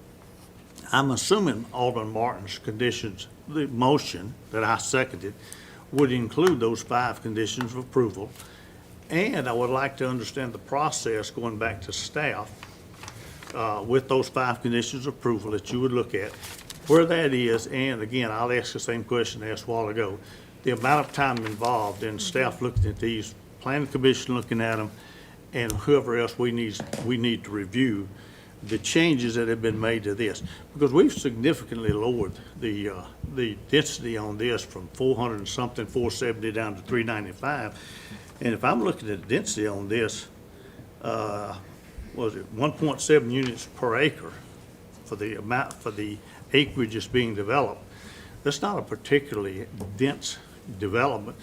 I'm assuming Alderman Martin's conditions, the motion that I seconded, would include those 5 conditions of approval. And I would like to understand the process going back to staff with those 5 conditions of approval that you would look at, where that is, and again, I'll ask the same question I asked a while ago. The amount of time involved in staff looking at these, planning commission looking at them, and whoever else we need to review the changes that have been made to this. Because we've significantly lowered the density on this from 400 and something, 470 down to 395. And if I'm looking at the density on this, was it 1.7 units per acre for the acreage that's being developed? That's not a particularly dense development.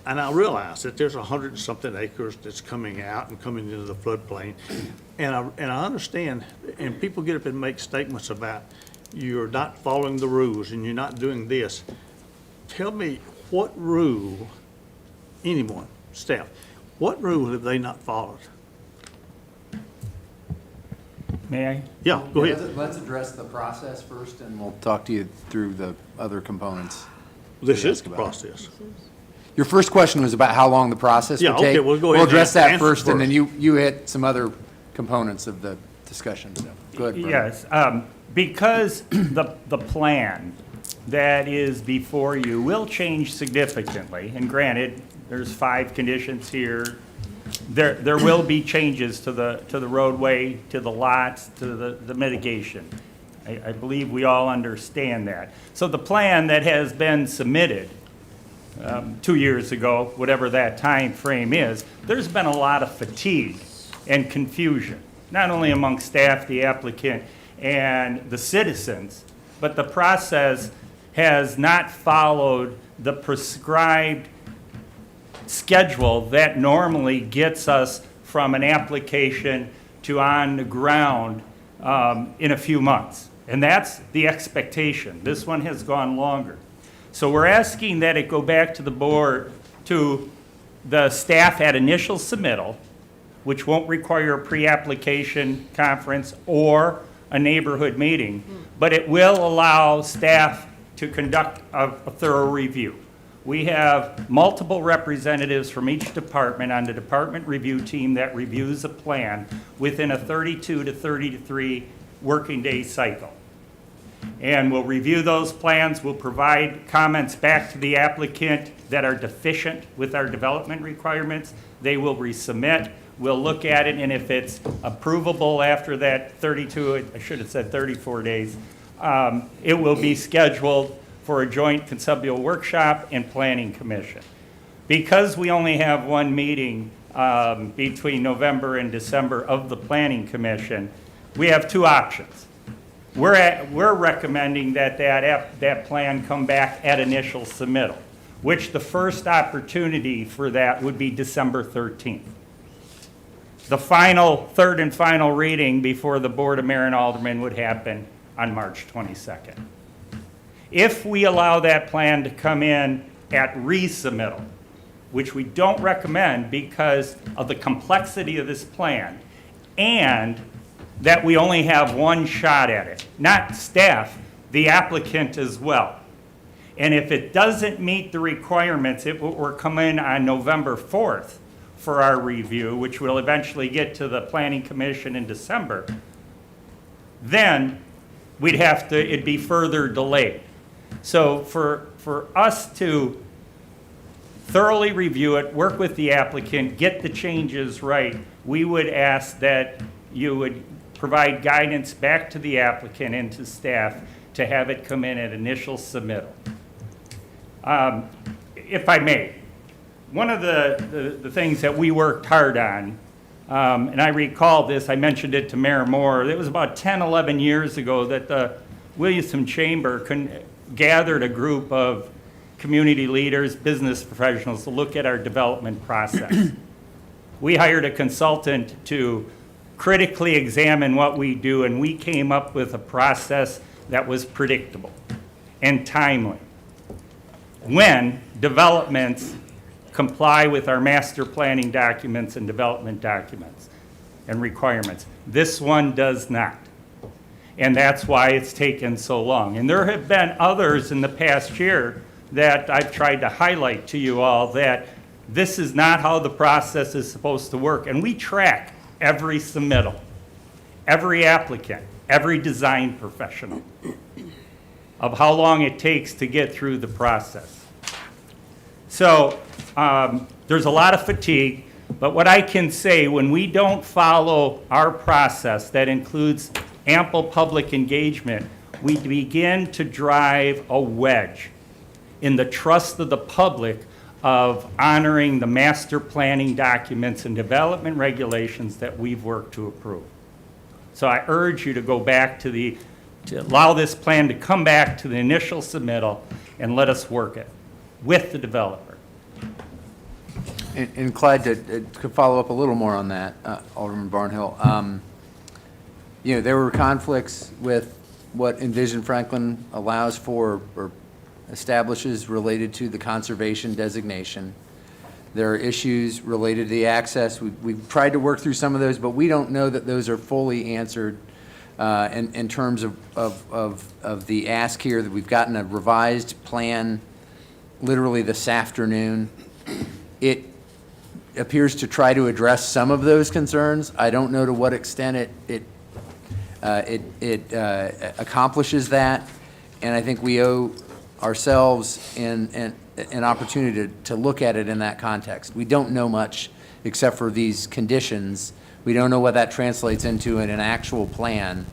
And I realize that there's 100 and something acres that's coming out and coming into the floodplain. And I understand, and people get up and make statements about you're not following the rules and you're not doing this. Tell me what rule, anyone, staff, what rule have they not followed? May I? Yeah, go ahead. Let's address the process first, and we'll talk to you through the other components. This is the process. Your first question was about how long the process would take. Yeah, okay, we'll go ahead. We'll address that answer first, and then you hit some other components of the discussion. So, go ahead, Vernon. Yes, because the plan that is before you will change significantly, and granted, there's 5 conditions here. There will be changes to the roadway, to the lots, to the mitigation. I believe we all understand that. So the plan that has been submitted 2 years ago, whatever that time frame is, there's been a lot of fatigue and confusion, not only among staff, the applicant, and the citizens, but the process has not followed the prescribed schedule that normally gets us from an application to on the ground in a few months. And that's the expectation. This one has gone longer. So we're asking that it go back to the board, to the staff at initial submittal, which won't require a pre-application conference or a neighborhood meeting, but it will allow staff to conduct a thorough review. We have multiple representatives from each department on the department review team that reviews a plan within a 32 to 33 working day cycle. And we'll review those plans, we'll provide comments back to the applicant that are deficient with our development requirements. They will resubmit, we'll look at it, and if it's approvable after that 32, I should have said 34 days, it will be scheduled for a joint conceptual workshop and planning commission. Because we only have one meeting between November and December of the planning commission, we have 2 options. We're recommending that plan come back at initial submittal, which the first opportunity for that would be December 13th. The third and final reading before the Board of Mayor and Aldermen would happen on March 22nd. If we allow that plan to come in at resubmittal, which we don't recommend because of the complexity of this plan, and that we only have one shot at it, not staff, the applicant as well. And if it doesn't meet the requirements, it will come in on November 4th for our review, which will eventually get to the Planning Commission in December, then it'd be further delayed. So for us to thoroughly review it, work with the applicant, get the changes right, we would ask that you would provide guidance back to the applicant and to staff to have it come in at initial submittal. If I may, one of the things that we worked hard on And I recall this, I mentioned it to Mayor Moore, it was about 10, 11 years ago that the Williamson Chamber gathered a group of community leaders, business professionals to look at our development process. We hired a consultant to critically examine what we do, and we came up with a process that was predictable and timely. When developments comply with our master planning documents and development documents and requirements. This one does not. And that's why it's taken so long. And there have been others in the past year that I've tried to highlight to you all that this is not how the process is supposed to work. And we track every submittal, every applicant, every design professional of how long it takes to get through the process. So there's a lot of fatigue, but what I can say, when we don't follow our process that includes ample public engagement, we begin to drive a wedge in the trust of the public of honoring the master planning documents and development regulations that we've worked to approve. So I urge you to go back to allow this plan to come back to the initial submittal and let us work it with the developer. And Clyde, to follow up a little more on that, Alderman Barnhill, there were conflicts with what Envision Franklin allows for or establishes related to the conservation designation. There are issues related to the access. We've tried to work through some of those, but we don't know that those are fully answered in terms of the ask here. That we've gotten a revised plan literally this afternoon. It appears to try to address some of those concerns. I don't know to what extent it accomplishes that, and I think we owe ourselves an opportunity to look at it in that context. We don't know much except for these conditions. We don't know what that translates into in an actual plan.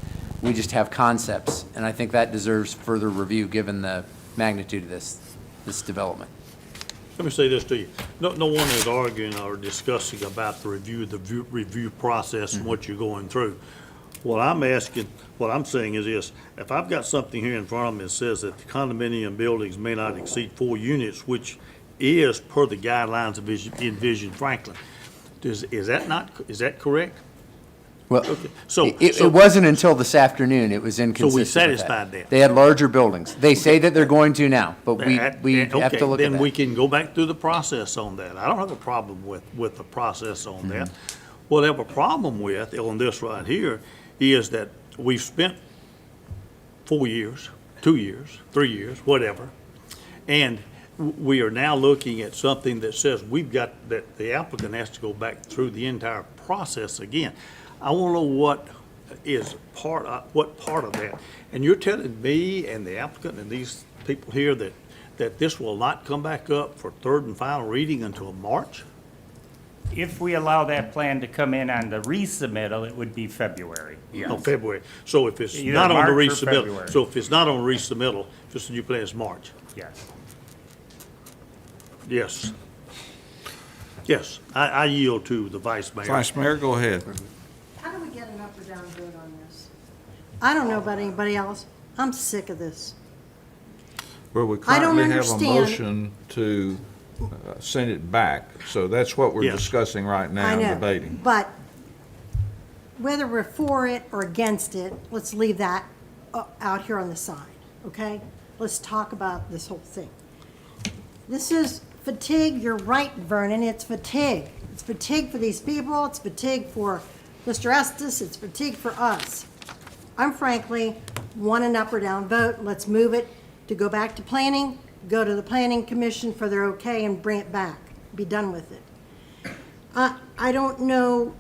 We just have concepts, and I think that deserves further review given the magnitude of this development. Let me say this to you. No one is arguing or discussing about the review process and what you're going through. What I'm saying is this: if I've got something here in front of me that says that the condominium buildings may not exceed 4 units, which is per the guidelines of Envision Franklin, is that correct? Well, okay. So it wasn't until this afternoon it was inconsistent. So we with satisfied that. They had larger buildings. They say that they're going to now, but we have to look at that. Then we can go back through the process on that. I don't have a problem with the process on that. What I have a problem with on this right here is that we've spent 4 years, 2 years, 3 years, whatever, and we are now looking at something that says that the applicant has to go back through the entire process again. I want to know what part of that. And you're telling me and the applicant and these people here that this will not come back up for third and final reading until March? If we allow that plan to come in on the resubmittal, it would be February. Oh, February. So if it's Either not on the March or resubmittal, February. so if it's not on the resubmittal, just the new plan is March. Yes. Yes. Yes, I yield to the Vice Mayor. Vice Mayor, go ahead. How do we get an up or down vote on this? I don't know about anybody else. I'm sick of this. Well, we I don't currently have a understand. motion to send it back, so that's what we're Yes. discussing right now I and know, debating. but whether we're for it or against it, let's leave that out here on the side, okay? Let's talk about this whole thing. This is fatigue. You're right, Vernon. It's fatigue. It's fatigue for these people. It's fatigue for Mr. Estes. It's fatigue for us. I'm frankly want an up or down vote. Let's move it to go back to planning, go to the planning commission for their okay and bring it back. Be done with it. I don't know,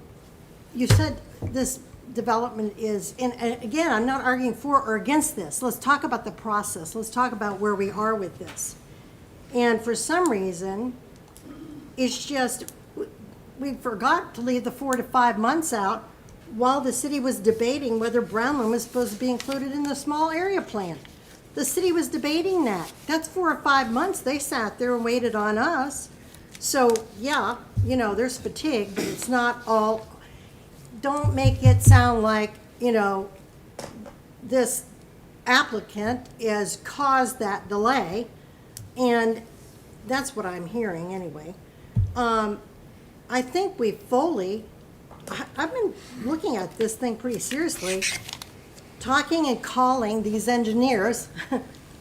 you said this development is, and again, I'm not arguing for or against this. Let's talk about the process. Let's talk about where we are with this. And for some reason, it's just, we forgot to leave the 4 to 5 months out while the city was debating whether Brownland was supposed to be included in the small area plan. The city was debating that. That's 4 or 5 months. They sat there and waited on us. So, yeah, there's fatigue, but it's not all, don't make it sound like, this applicant has caused that delay, and that's what I'm hearing anyway. I think we fully, I've been looking at this thing pretty seriously, talking and calling these engineers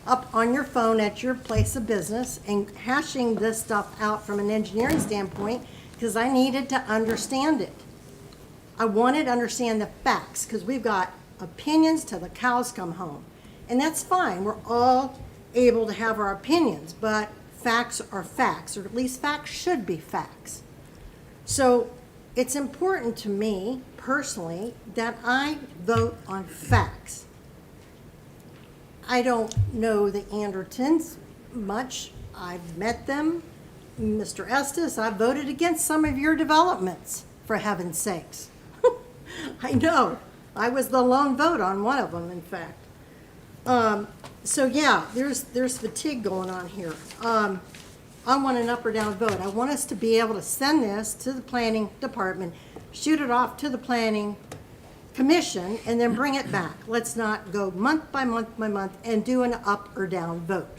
up on your phone at your place of business and hashing this stuff out from an engineering standpoint, because I needed to understand it. I wanted to understand the facts, because we've got opinions till the cows come home. And that's fine, we're all able to have our opinions, but facts are facts, or at least facts should be facts. So it's important to me personally that I vote on facts. I don't know the Andertons much. I've met them. Mr. Estes, I voted against some of your developments, for heaven's sakes. I know. I was the lone vote on one of them, in fact. So yeah, there's fatigue going on here. I want an up or down vote. I want us to be able to send this to the planning department, shoot it off to the planning commission, and then bring it back. Let's not go month by month by month and do an up or down vote.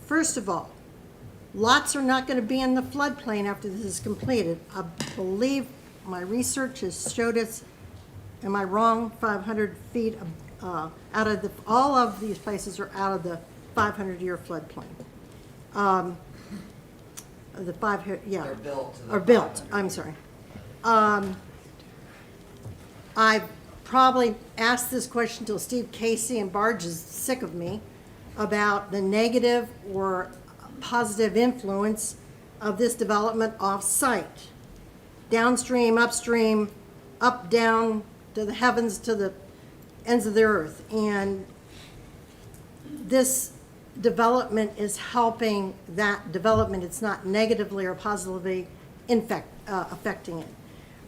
First of all, lots are not going to be in the floodplain after this is completed. I believe my research has showed us, am I wrong, 500 feet out of the, all of these places are out of the 500-year floodplain. The yeah. They're built. Or built, I'm sorry. I've probably asked this question till Steve Casey and Barge is sick of me about the negative or positive influence of this development off-site. Downstream, upstream, up, down, to the heavens, to the ends of the earth. And this development is helping that development. It's not negatively or positively affecting it.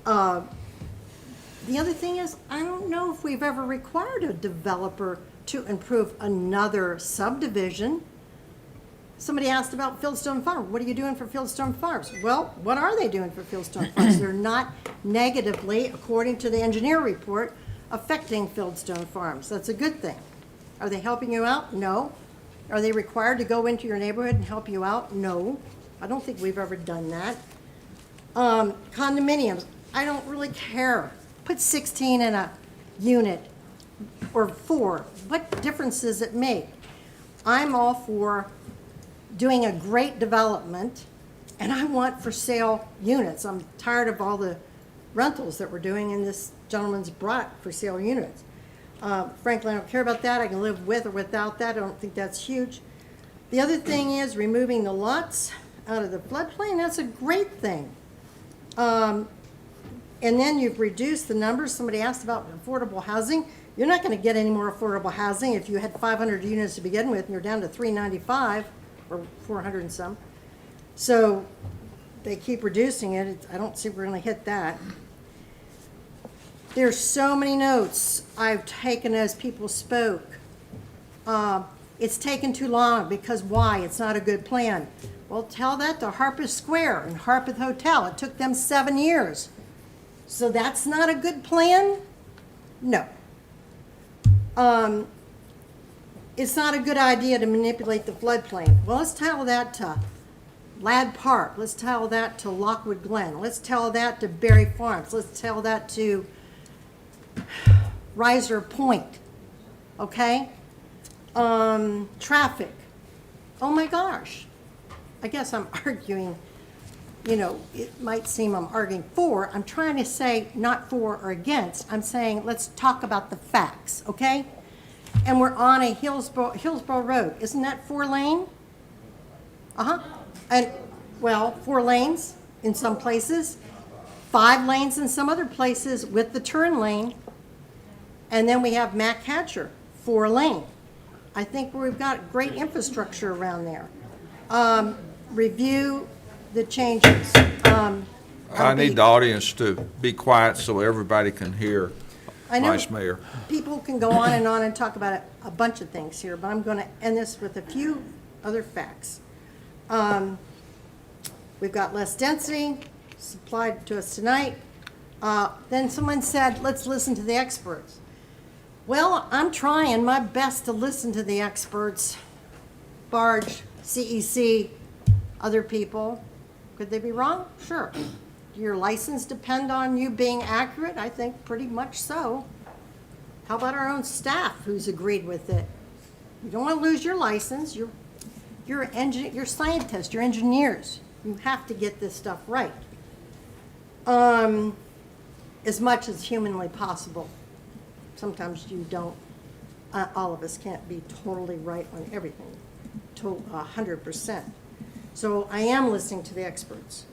The other thing is, I don't know if we've ever required a developer to improve another subdivision. Somebody asked about Fieldstone Farm. What are you doing for Fieldstone Farms? Well, what are they doing for Fieldstone Farms? They're not negatively, according to the engineer report, affecting Fieldstone Farms. That's a good thing. Are they helping you out? No. Are they required to go into your neighborhood and help you out? No. I don't think we've ever done that. Condominiums, I don't really care. Put 16 in a unit or 4. What difference does it make? I'm all for doing a great development, and I want for sale units. I'm tired of all the rentals that we're doing, and this gentleman's brought for sale units. Frankly, I don't care about that. I can live with or without that. I don't think that's huge. The other thing is removing the lots out of the floodplain. That's a great thing. And then you've reduced the numbers. Somebody asked about affordable housing. You're not going to get any more affordable housing if you had 500 units to begin with and you're down to 395 or 400 and some. So they keep reducing it. I don't see we're going to hit that. There's so many notes I've taken as people spoke. It's taken too long because why? It's not a good plan. Well, tell that to Harpeth Square and Harpeth Hotel. It took them 7 years. So that's not a good plan? No. It's not a good idea to manipulate the floodplain. Well, let's tell that to Ladd Park. Let's tell that to Lockwood Glen. Let's tell that to Berry Farms. Let's tell that to Riser Point. Okay? Traffic. Oh my gosh. I guess I'm arguing, it might seem I'm arguing for. I'm trying to say not for or against. I'm saying let's talk about the facts, okay? And we're on a Hillsborough Road. Isn't that 4-lane? Uh-huh. And, well, 4 lanes in some places, 5 lanes in some other places with the turn lane. And then we have Mac Hatcher, 4-lane. I think we've got great infrastructure around there. Review the changes. I need the audience to be quiet so everybody can hear Vice Mayor. People can go on and talk about a bunch of things here, but I'm going to end this with a few other facts. We've got less density supplied to us tonight. Then someone said, let's listen to the experts. Well, I'm trying my best to listen to the experts. Barge, CEC, other people. Could they be wrong? Sure. Do your license depend on you being accurate? I think pretty much so. How about our own staff who's agreed with it? You don't want to lose your license. You're scientists, you're engineers. You have to get this stuff right. As much as humanly possible. Sometimes you don't, all of us can't be totally right on everything, 100%. So I am listening to the experts.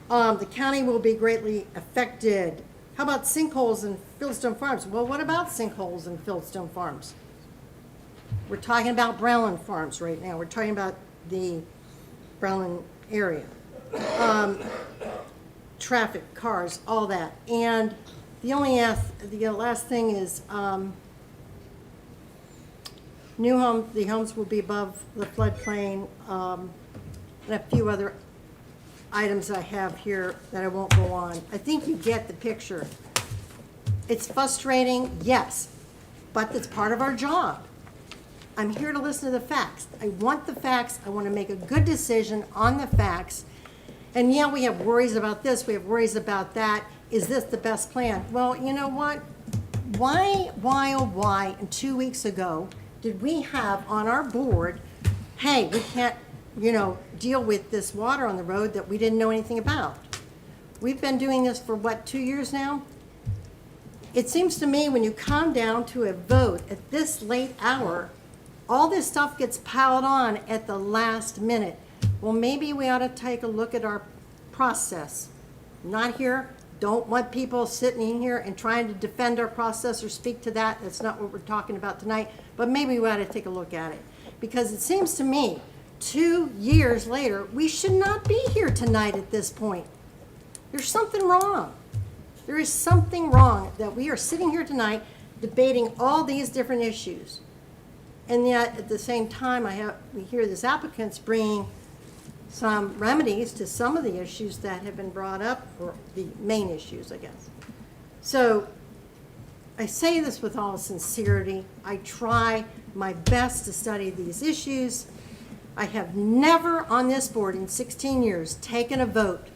The county will be greatly affected. How about sinkholes in Fieldstone Farms? Well, what about sinkholes in Fieldstone Farms? We're talking about Brownland Farms right now. We're talking about the Brownland area. Traffic, cars, all that. And the last thing is, the homes will be above the floodplain, and a few other items I have here that I won't go on. I think you get the picture. It's frustrating, yes, but it's part of our job. I'm here to listen to the facts. I want the facts. I want to make a good decision on the facts. And yeah, we have worries about this, we have worries about that. Is this the best plan? Well, you know what? Why, and 2 weeks ago, did we have on our board, hey, we can't, deal with this water on the road that we didn't know anything about? We've been doing this for, 2 years now? It seems to me when you come down to a vote at this late hour, all this stuff gets piled on at the last minute. Well, maybe we ought to take a look at our process. Not here, don't want people sitting in here and trying to defend our process or speak to that. That's not what we're talking about tonight, but maybe we ought to take a look at it. Because it seems to me, 2 years later, we should not be here tonight at this point. There's something wrong. There is something wrong that we are sitting here tonight debating all these different issues. And yet, at the same time, we hear this applicant's bringing some remedies to some of the issues that have been brought up, or the main issues, I guess. So, I say this with all sincerity. I try my best to study these issues. I have never on this board in 16 years taken a vote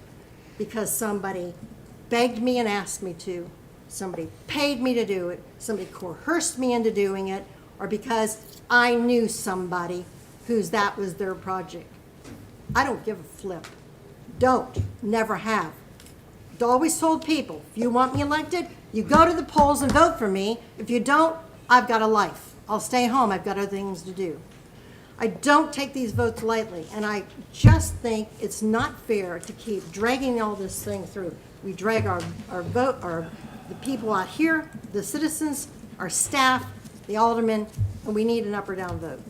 because somebody begged me and asked me to, somebody paid me to do it, somebody coerced me into doing it, or because I knew somebody that was their project. I don't give a flip. Don't. Never have. Always told people, if you want me elected, you go to the polls and vote for me. If you don't, I've got a life. I'll stay home. I've got other things to do. I don't take these votes lightly, and I just think it's not fair to keep dragging all this thing through. We drag our the people out here, the citizens, our staff, the aldermen, and we need an up or down vote.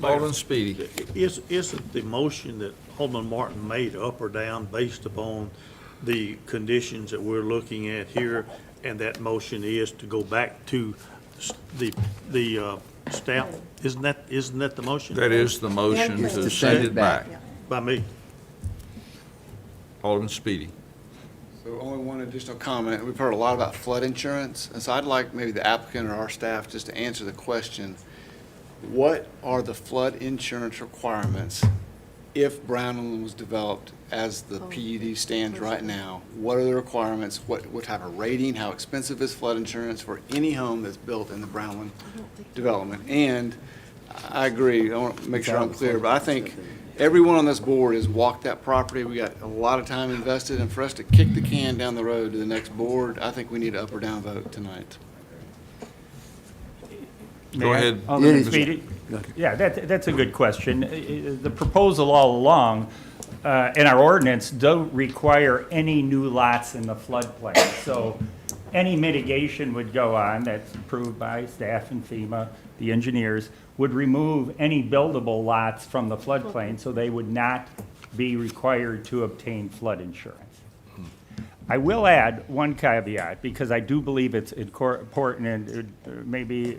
Alderman Speedy. Isn't the motion that Alderman Martin made up or down based upon the conditions that we're looking at here? And that motion is to go back to the staff? Isn't that the motion? That is the motion It's to to send send it it back. back. By me. Alderman Speedy. So only one additional comment. We've heard a lot about flood insurance, and so I'd like maybe the applicant or our staff just to answer the question, what are the flood insurance requirements if Brownland was developed as the PUD stands right now? What are the requirements? What type of rating? How expensive is flood insurance for any home that's built in the Brownland development? And I agree, I want to make sure I'm clear, but I think everyone on this board has walked that property. We got a lot of time invested, and for us to kick the can down the road to the next board, I think we need an up or down vote tonight. Go ahead. Alderman Speedy? Yeah, that's a good question. The proposal all along in our ordinance don't require any new lots in the floodplain. So any mitigation would go on that's approved by staff and FEMA, the engineers, would remove any buildable lots from the floodplain, so they would not be required to obtain flood insurance. I will add one caveat, because I do believe it's important, and maybe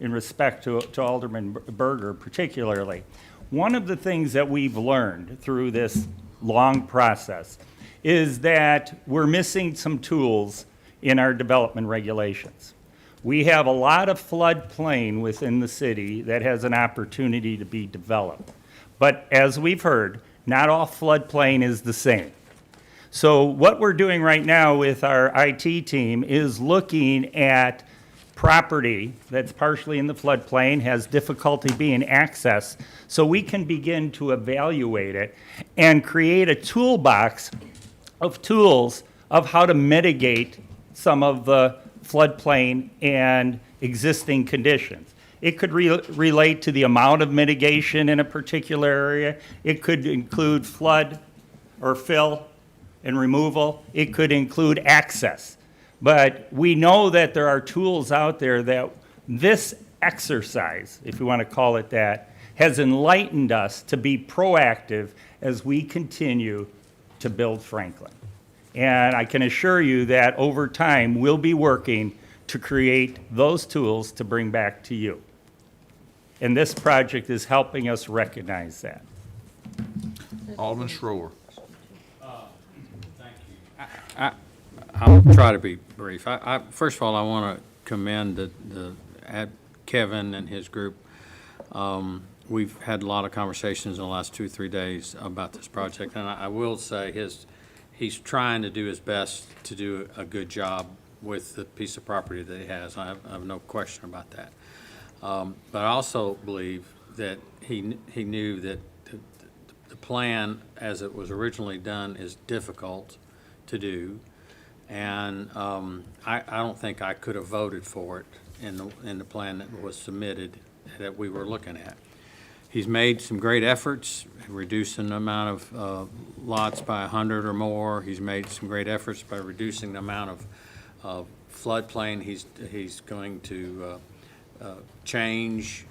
in respect to Alderman Berger particularly. One of the things that we've learned through this long process is that we're missing some tools in our development regulations. We have a lot of floodplain within the city that has an opportunity to be developed. But as we've heard, not all floodplain is the same. So what we're doing right now with our IT team is looking at property that's partially in the floodplain, has difficulty being accessed, so we can begin to evaluate it and create a toolbox of tools of how to mitigate some of the floodplain and existing conditions. It could relate to the amount of mitigation in a particular area. It could include flood or fill and removal. It could include access. But we know that there are tools out there that this exercise, if you want to call it that, has enlightened us to be proactive as we continue to build Franklin. And I can assure you that over time, we'll be working to create those tools to bring back to you. And this project is helping us recognize that. Alderman Schroer. I'll try to be brief. First of all, I want to commend Kevin and his group. We've had a lot of conversations in the last 2 or 3 days about this project, and I will say he's trying to do his best to do a good job with the piece of property that he has. I have no question about that. But I also believe that he knew that the plan, as it was originally done, is difficult to do. And I don't think I could have voted for it in the plan that was submitted that we were looking at. He's made some great efforts, reducing the amount of lots by 100 or more. He's made some great efforts by reducing the amount of floodplain he's going to change.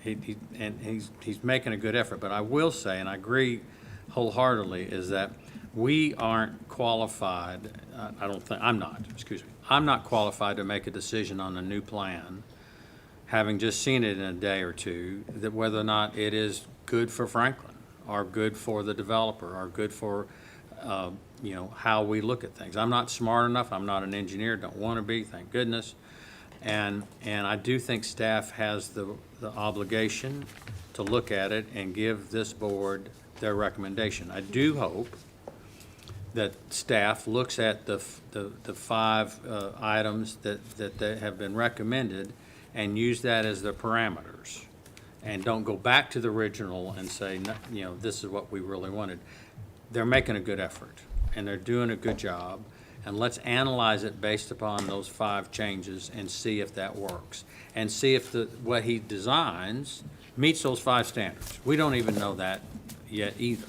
He's making a good effort. But I will say, and I agree wholeheartedly, is that we aren't qualified, I'm not qualified to make a decision on a new plan, having just seen it in a day or two, that whether or not it is good for Franklin, or good for the developer, or good for, how we look at things. I'm not smart enough, I'm not an engineer, don't want to be, thank goodness. And I do think staff has the obligation to look at it and give this board their recommendation. I do hope that staff looks at the 5 items that they have been recommended and use that as their parameters, and don't go back to the original and say, this is what we really wanted. They're making a good effort, and they're doing a good job, and let's analyze it based upon those 5 changes and see if that works, and see if what he designs meets those 5 standards. We don't even know that yet either.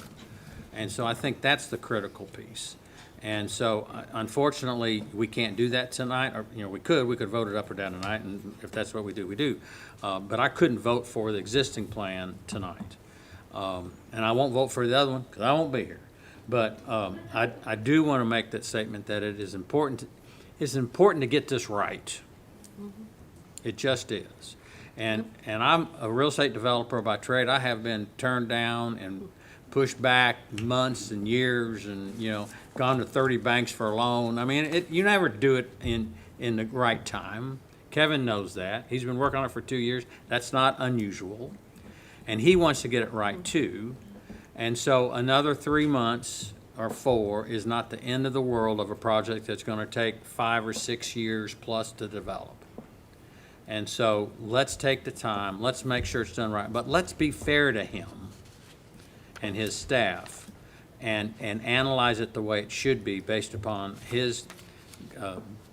And so I think that's the critical piece. And so unfortunately, we can't do that tonight, or, we could vote it up or down tonight, and if that's what we do, we do. But I couldn't vote for the existing plan tonight. And I won't vote for the other one, because I won't be here. But I do want to make that statement that it is important, it's important to get this right. It just is. And I'm a real estate developer by trade. I have been turned down and pushed back months and years, and gone to 30 banks for a loan. I mean, you never do it in the right time. Kevin knows that. He's been working on it for 2 years. That's not unusual, and he wants to get it right too. And so another 3 months or 4 is not the end of the world of a project that's going to take 5 or 6 years plus to develop. And so let's take the time. Let's make sure it's done right. But let's be fair to him and his staff, and analyze it the way it should be based upon his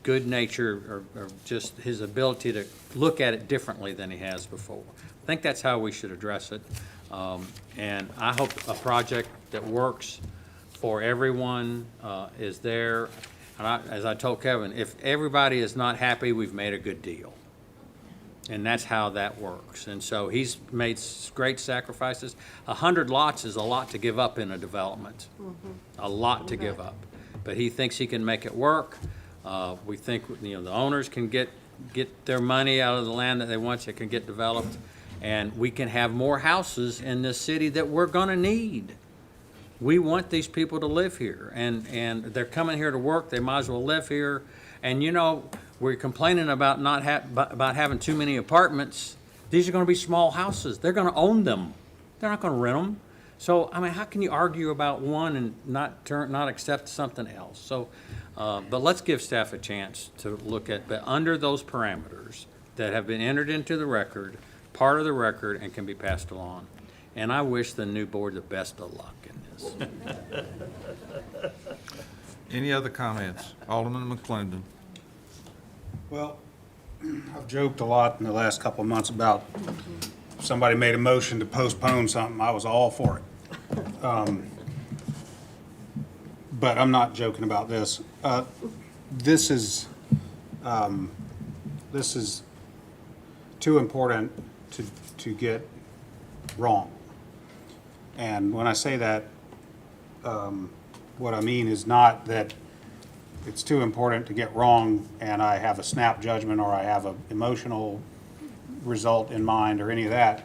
good nature, or just his ability to look at it differently than he has before. I think that's how we should address it. And I hope a project that works for everyone is there. And as I told Kevin, if everybody is not happy, we've made a good deal. And that's how that works. And so he's made great sacrifices. 100 lots is a lot to give up in a development. A lot to give up. But he thinks he can make it work. We think the owners can get their money out of the land that they want, so it can get developed. And we can have more houses in this city that we're going to need. We want these people to live here, and they're coming here to work, they might as well live here. And you know, we're complaining about about having too many apartments. These are gonna be small houses, they're gonna own them, they're not gonna rent them. So, I mean, how can you argue about one and not accept something else? So, but let's give staff a chance to look at, but under those parameters that have been entered into the record, part of the record, and can be passed along. And I wish the new board the best of luck in this. Any other comments? Alderman McClendon. Well, I've joked a lot in the last couple of months about if somebody made a motion to postpone something, I was all for it. But I'm not joking about this. This is too important to get wrong. And when I say that, what I mean is not that it's too important to get wrong and I have a snap judgment or I have an emotional result in mind or any of that.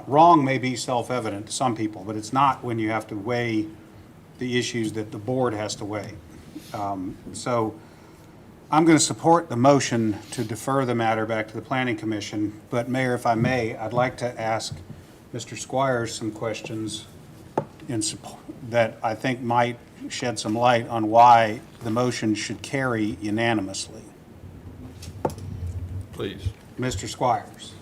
Wrong may be self-evident to some people, but it's not when you have to weigh the issues that the board has to weigh. So I'm going to support the motion to defer the matter back to the Planning Commission, but Mayor, if I may, I'd like to ask Mr. Squires some questions in support that I think might shed some light on why the motion should carry unanimously. Please. Mr. Squires.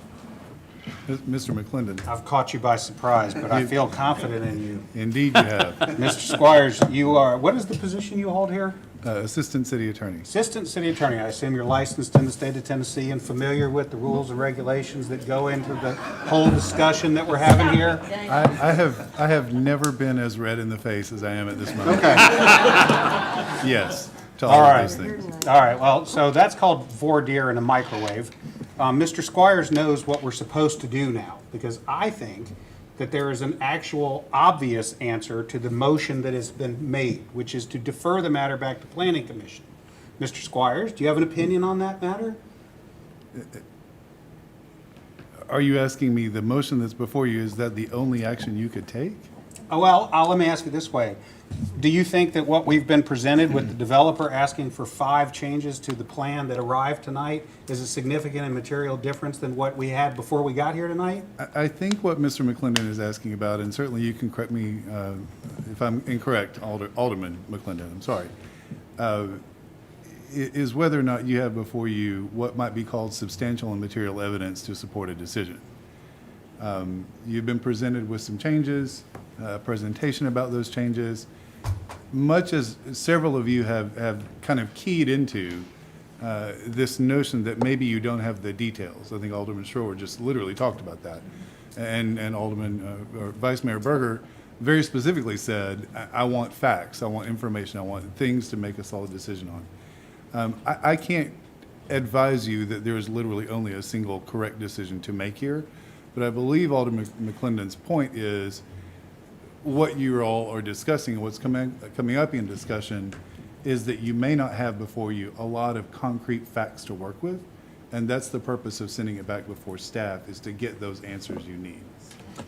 Mr. McClendon. I've caught you by surprise, but I feel confident in you. Indeed you have. Mr. Squires, you are, what is the position you hold here? Assistant City Attorney. Assistant City Attorney. I assume you're licensed in the state of Tennessee and familiar with the rules and regulations that go into the whole discussion that we're having here? I have never been as red in the face as I am at this moment. Okay. Yes, to All all right. of those things. All right, well, so that's called voir dire in a microwave. Mr. Squires knows what we're supposed to do now, because I think that there is an actual obvious answer to the motion that has been made, which is to defer the matter back to Planning Commission. Mr. Squires, do you have an opinion on that matter? Are you asking me, the motion that's before you, is that the only action you could take? Oh, well, let me ask it this way. Do you think that what we've been presented with the developer asking for 5 changes to the plan that arrived tonight is a significant and material difference than what we had before we got here tonight? I think what Mr. McClendon is asking about, and certainly you can correct me if I'm incorrect, Alderman McClendon, I'm sorry, is whether or not you have before you what might be called substantial and material evidence to support a decision. You've been presented with some changes, a presentation about those changes. Much as several of you have kind of keyed into this notion that maybe you don't have the details. I think Alderman Schroer just literally talked about that. And Alderman, or Vice Mayor Berger very specifically said, I want facts, I want information, I want things to make a solid decision on. I can't advise you that there is literally only a single correct decision to make here, but I believe Alderman McClendon's point is what you all are discussing, what's coming up in discussion, is that you may not have before you a lot of concrete facts to work with, and that's the purpose of sending it back before staff, is to get those answers you need.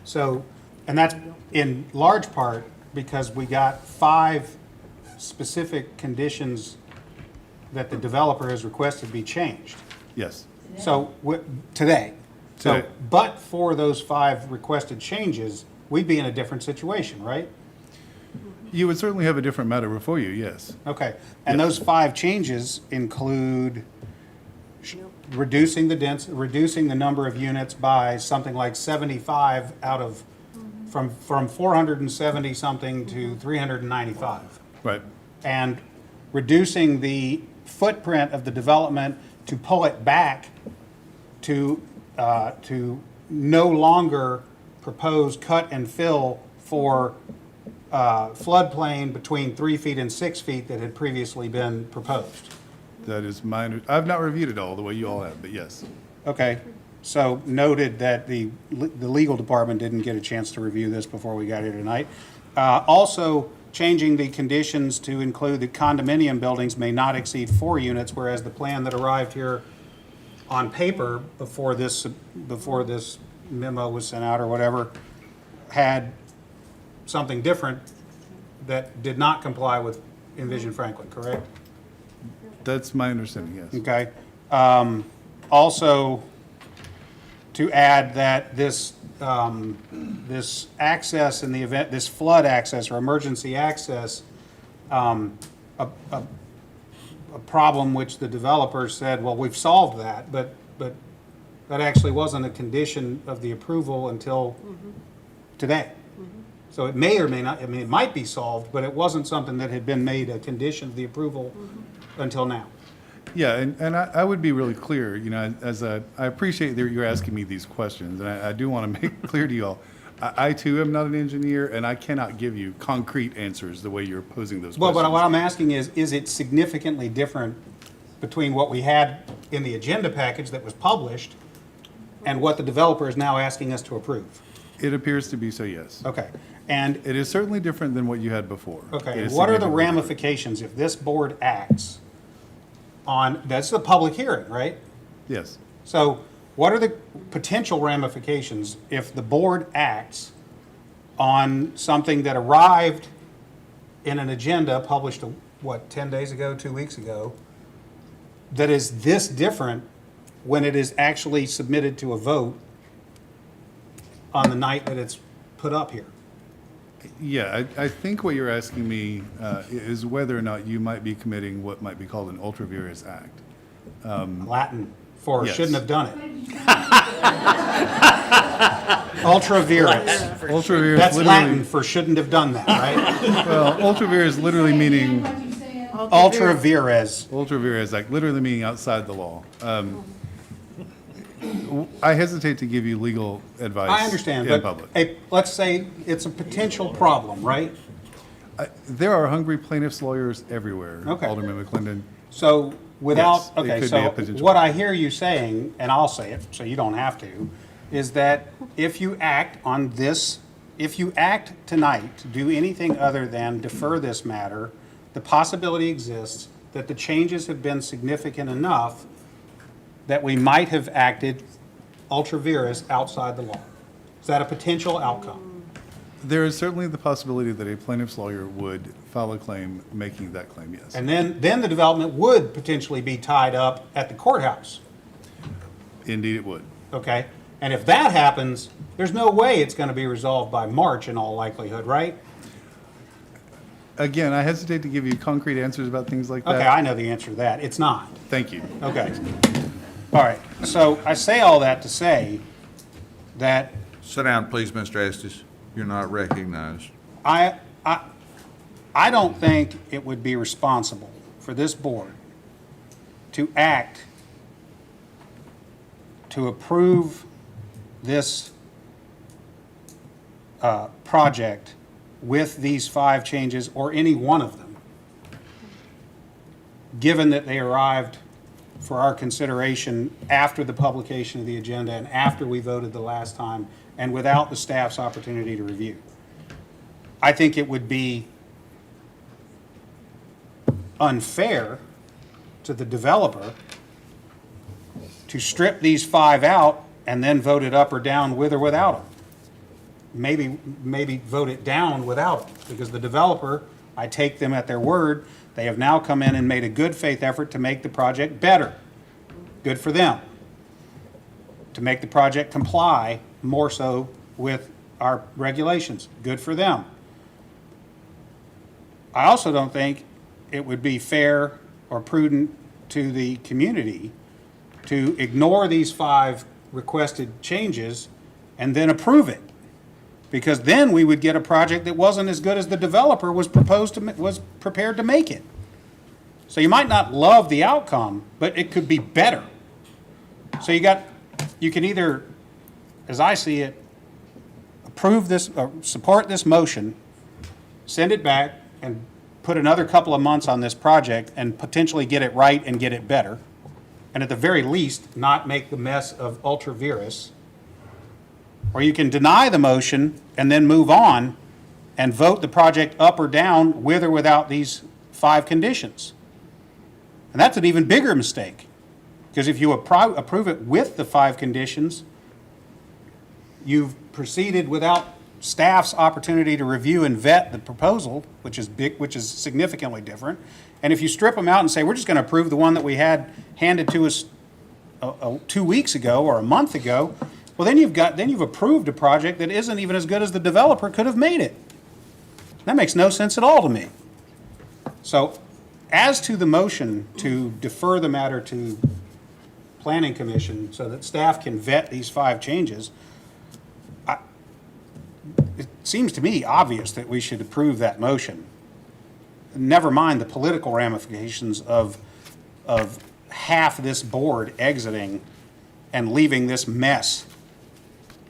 So, and that's in large part because we got 5 specific conditions that the developer has requested be changed. Yes. So, today. So, Today. but for those 5 requested changes, we'd be in a different situation, right? You would certainly have a different matter before you, yes. Okay, and those 5 changes include reducing the number of units by something like 75 out of, from 470 something to 395. Right. And reducing the footprint of the development to pull it back to no longer propose cut and fill for floodplain between 3 feet and 6 feet that had previously been proposed. That is my, I've not reviewed it all the way you all have, but yes. Okay, so noted that the legal department didn't get a chance to review this before we got here tonight. Also, changing the conditions to include that condominium buildings may not exceed 4 units, whereas the plan that arrived here on paper before this memo was sent out or whatever had something different that did not comply with Envision Franklin, correct? That's my understanding, yes. Okay. Also, to add that this, this access in the event, this flood access or emergency access, a problem which the developer said, well, we've solved that, but that actually wasn't a condition of the approval until today. So it may or may not, I mean, it might be solved, but it wasn't something that had been made a condition of the approval until now. Yeah, and I would be really clear, you know, I appreciate that you're asking me these questions, and I do want to make clear to you all, I too am not an engineer, and I cannot give you concrete answers the way you're posing those Well, questions. but what I'm asking is it significantly different between what we had in the agenda package that was published and what the developer is now asking us to approve? It appears to be so, yes. Okay, and, It is certainly different than what you had before. okay, It and is what are the significantly different. ramifications if this board acts on, that's a public hearing, right? Yes. So what are the potential ramifications if the board acts on something that arrived in an agenda published, what, 10 days ago, 2 weeks ago, that is this different when it is actually submitted to a vote on the night that it's put up here? Yeah, I think what you're asking me is whether or not you might be committing what might be called an ultra vires act. Latin for Yes. shouldn't have done it. Ultra vires. Ultra vires That's literally, Latin for shouldn't have done that, right? well, ultra vires literally meaning, Ultra vires. ultra vires act literally meaning outside the law. I hesitate to give you legal advice I understand, in but public. let's say it's a potential problem, right? There are hungry plaintiffs' lawyers everywhere, Okay. Alderman McClendon. So without, Yes, it okay, could be so a potential what I hear you saying, and I'll say it, so you don't have to, is that if you act on this, if you act tonight to do anything other than defer this matter, the possibility exists that the changes have been significant enough that we might have acted ultra vires outside the law. Is that a potential outcome? There is certainly the possibility that a plaintiff's lawyer would file a claim making that claim, yes. And then the development would potentially be tied up at the courthouse, Indeed, it would. okay? And if that happens, there's no way it's going to be resolved by March in all likelihood, right? Again, I hesitate to give you concrete answers about things like that. Okay, I know the answer to that. It's not. Thank you. Okay. All right. So I say all that to say that Sit down, please, Mr. Estes. You're not recognized. I don't think it would be responsible for this board to act to approve this project with these 5 changes or any one of them, given that they arrived for our consideration after the publication of the agenda and after we voted the last time and without the staff's opportunity to review. I think it would be unfair to the developer to strip these 5 out and then vote it up or down with or without them. Maybe vote it down without them, because the developer, I take them at their word, they have now come in and made a good faith effort to make the project better. Good for them. To make the project comply more so with our regulations. Good for them. I also don't think it would be fair or prudent to the community to ignore these 5 requested changes and then approve it. Because then we would get a project that wasn't as good as the developer was prepared to make it. So you might not love the outcome, but it could be better. So you can either, as I see it, approve this, or support this motion, send it back and put another couple of months on this project and potentially get it right and get it better. And at the very least, not make the mess of ultra vires. Or you can deny the motion and then move on and vote the project up or down with or without these 5 conditions. And that's an even bigger mistake. Because if you approve it with the 5 conditions, you've proceeded without staff's opportunity to review and vet the proposal, which is big, which is significantly different. And if you strip them out and say, we're just going to approve the one that we had handed to us 2 weeks ago or a month ago, well, then you've approved a project that isn't even as good as the developer could have made it. That makes no sense at all to me. So, as to the motion to defer the matter to Planning Commission so that staff can vet these 5 changes, it seems to me obvious that we should approve that motion. Never mind the political ramifications of half this board exiting and leaving this mess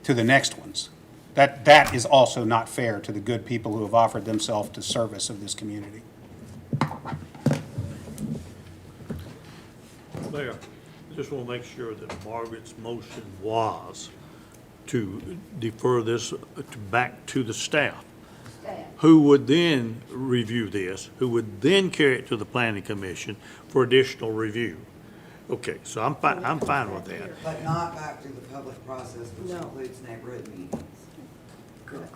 to the next ones. That is also not fair to the good people who have offered themselves to service of this community. Mayor, I just want to make sure that Margaret's motion was to defer this back to the staff, who would then review this, who would then carry it to the planning commission for additional review. Okay, so I'm fine with that. But not back to the public process, which includes neighborhood meetings.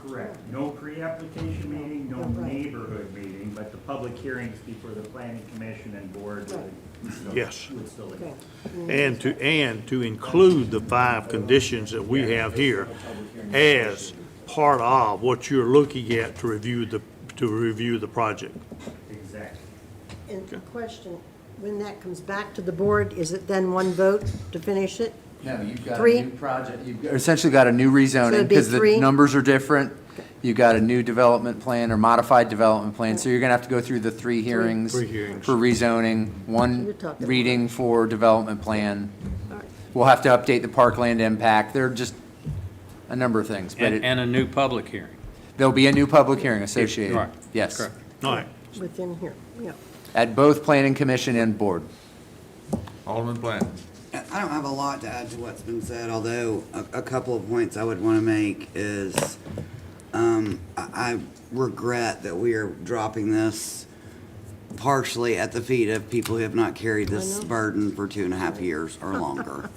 Correct. No pre-application meeting, no neighborhood meeting, but the public hearings before the planning commission and board Yes. would still exist. And to include the 5 conditions that we have here as part of what you're looking at to review the project. Exactly. And the question, when that comes back to the board, is it then one vote to finish it? No, you've got a 3? new project, you've essentially got a new So rezoning, it'd be because the 3? numbers are different. You've got a new development plan or modified development plan, so you're gonna have to go through the 3 hearings Three hearings. for rezoning, You're 1 talking reading for development plan. All right. We'll have to update the parkland impact, there are just a number of things, but And a new public hearing. there'll be a new public hearing associated. Right. Yes, Correct. All right. Within here, yeah. at both planning commission and board. Alderman Bland. I don't have a lot to add to what's been said, although a couple of points I would want to make is, I regret that we are dropping this partially at the feet of people who have not carried this burden for 2.5 years or longer.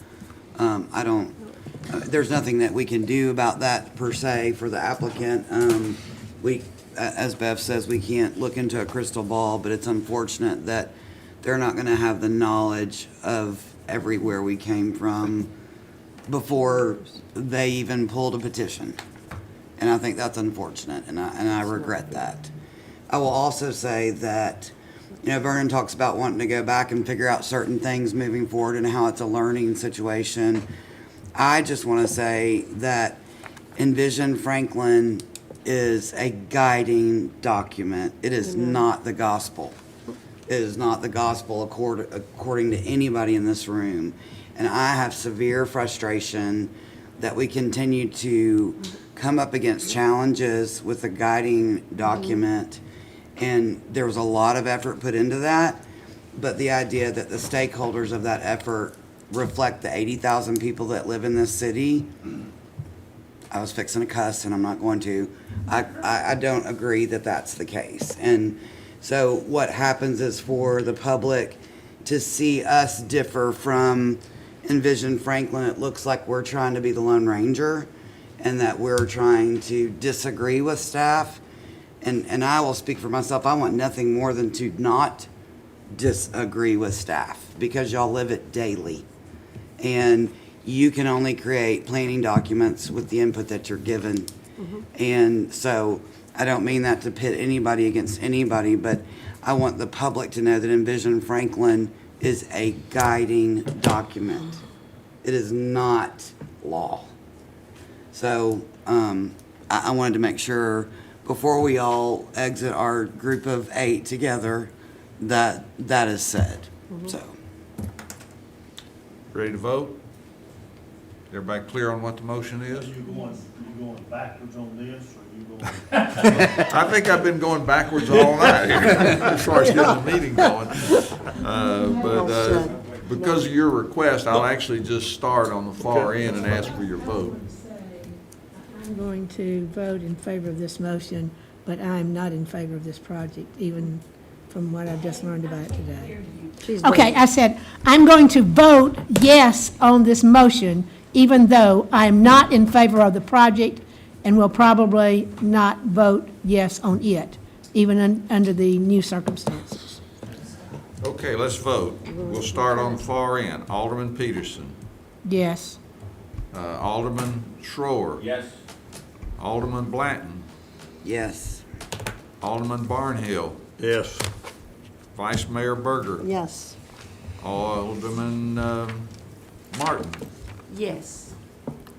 There's nothing that we can do about that per se for the applicant. As Bev says, we can't look into a crystal ball, but it's unfortunate that they're not going to have the knowledge of everywhere we came from before they even pulled a petition. And I think that's unfortunate, and I regret that. I will also say that, Vernon talks about wanting to go back and figure out certain things moving forward and how it's a learning situation. I just want to say that Envision Franklin is a guiding document. It is not the gospel. It is not the gospel according to anybody in this room. And I have severe frustration that we continue to come up against challenges with a guiding document. And there was a lot of effort put into that. But the idea that the stakeholders of that effort reflect the 80,000 people that live in this city, I was fixing to cuss and I'm not going to. I don't agree that that's the case. And so what happens is for the public to see us differ from Envision Franklin, it looks like we're trying to be the Lone Ranger and that we're trying to disagree with staff. And I will speak for myself. I want nothing more than to not disagree with staff because y'all live it daily. And you can only create planning documents with the input that you're given. And so I don't mean that to pit anybody against anybody, but I want the public to know that Envision Franklin is a guiding document. It is not law. So I wanted to make sure before we all exit our group of 8 together that that is said. So. Ready to vote? Everybody clear on what the motion is? You going backwards on this, or you going? I think I've been going backwards all night here, as far as getting the meeting going. But because of your request, I'll actually just start on the far end and ask for your vote. I'm going to vote in favor of this motion, but I'm not in favor of this project, even from what I've just learned about today. Okay, I said, I'm going to vote yes on this motion, even though I'm not in favor of the project, and we'll probably not vote yes on it, even under the new circumstances. Okay, let's vote. We'll start on the far end. Alderman Peterson. Yes. Alderman Schroer. Yes. Alderman Blanton. Yes. Alderman Barnhill. Yes. Vice Mayor Berger. Yes. Alderman Martin. Yes.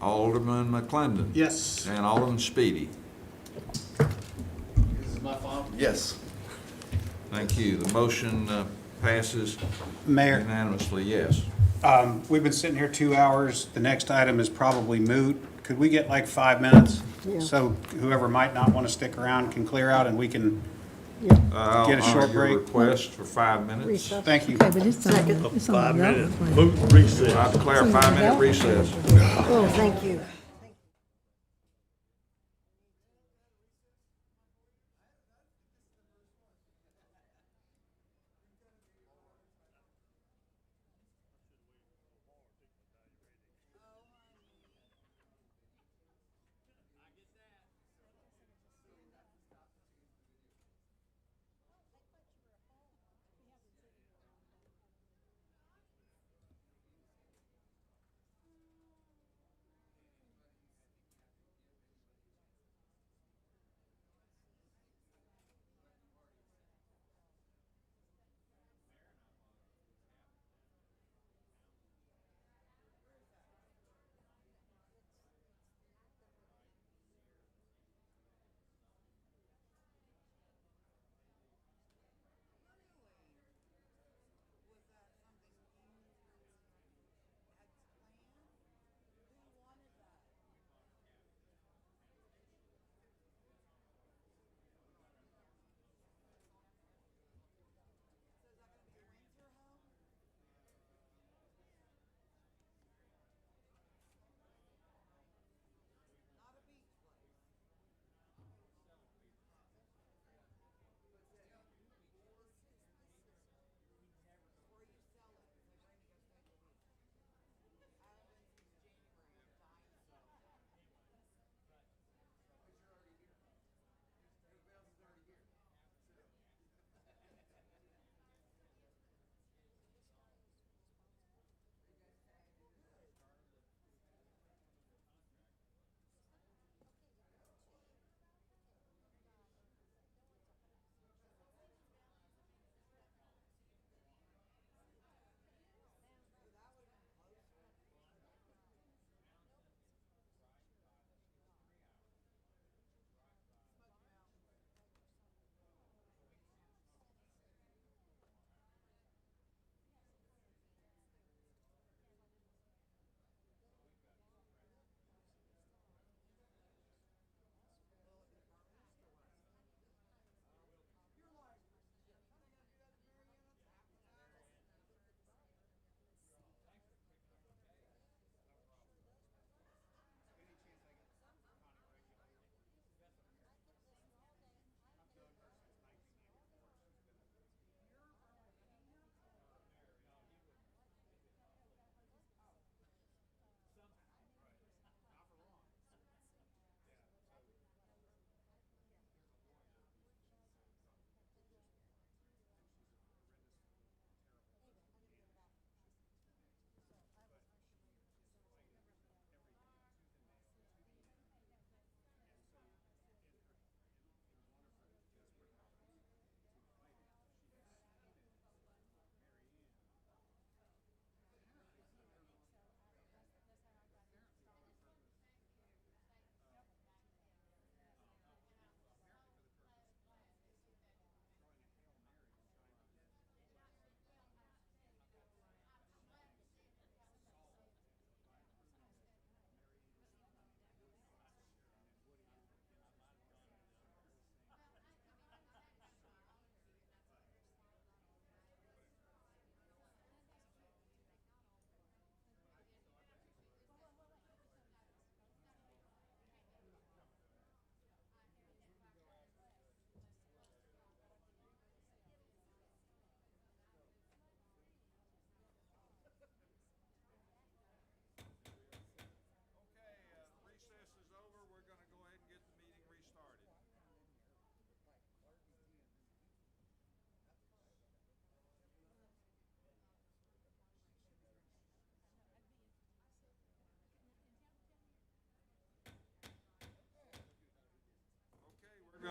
Alderman McClendon. Yes. And Alderman Speedy. Yes. Thank you. The motion passes Mayor, unanimously, yes. we've been sitting here 2 hours. The next item is probably moot. Could we get like 5 minutes? Yeah. So whoever might not want to stick around can clear out and we can I'll get a short honor your break. request for 5 minutes. Recess. Thank you. Okay, but it's on, it's on the 5 minute development plan. moot recess. I declare a 5-minute recess. Oh, thank you.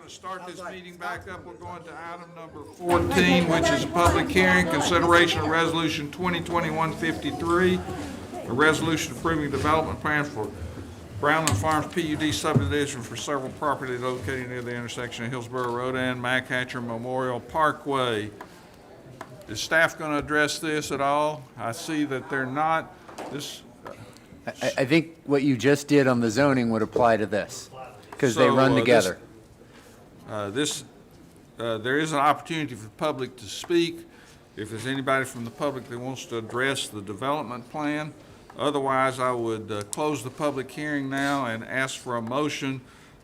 to start this meeting back up. We're going to item number 14, which is a public hearing, consideration of resolution 2021-53, a resolution approving development plan for Brownland Farms PUD subdivision for several property located near the intersection of Hillsborough Road and MacHatcher Memorial Parkway. Is staff going to address this at all? I see that they're not. This. I think what you just did on the zoning would apply to this, because they run together. There is an opportunity for the public to speak if there's anybody from the public that wants to address the development plan. Otherwise, I would close the public hearing now and ask for a motion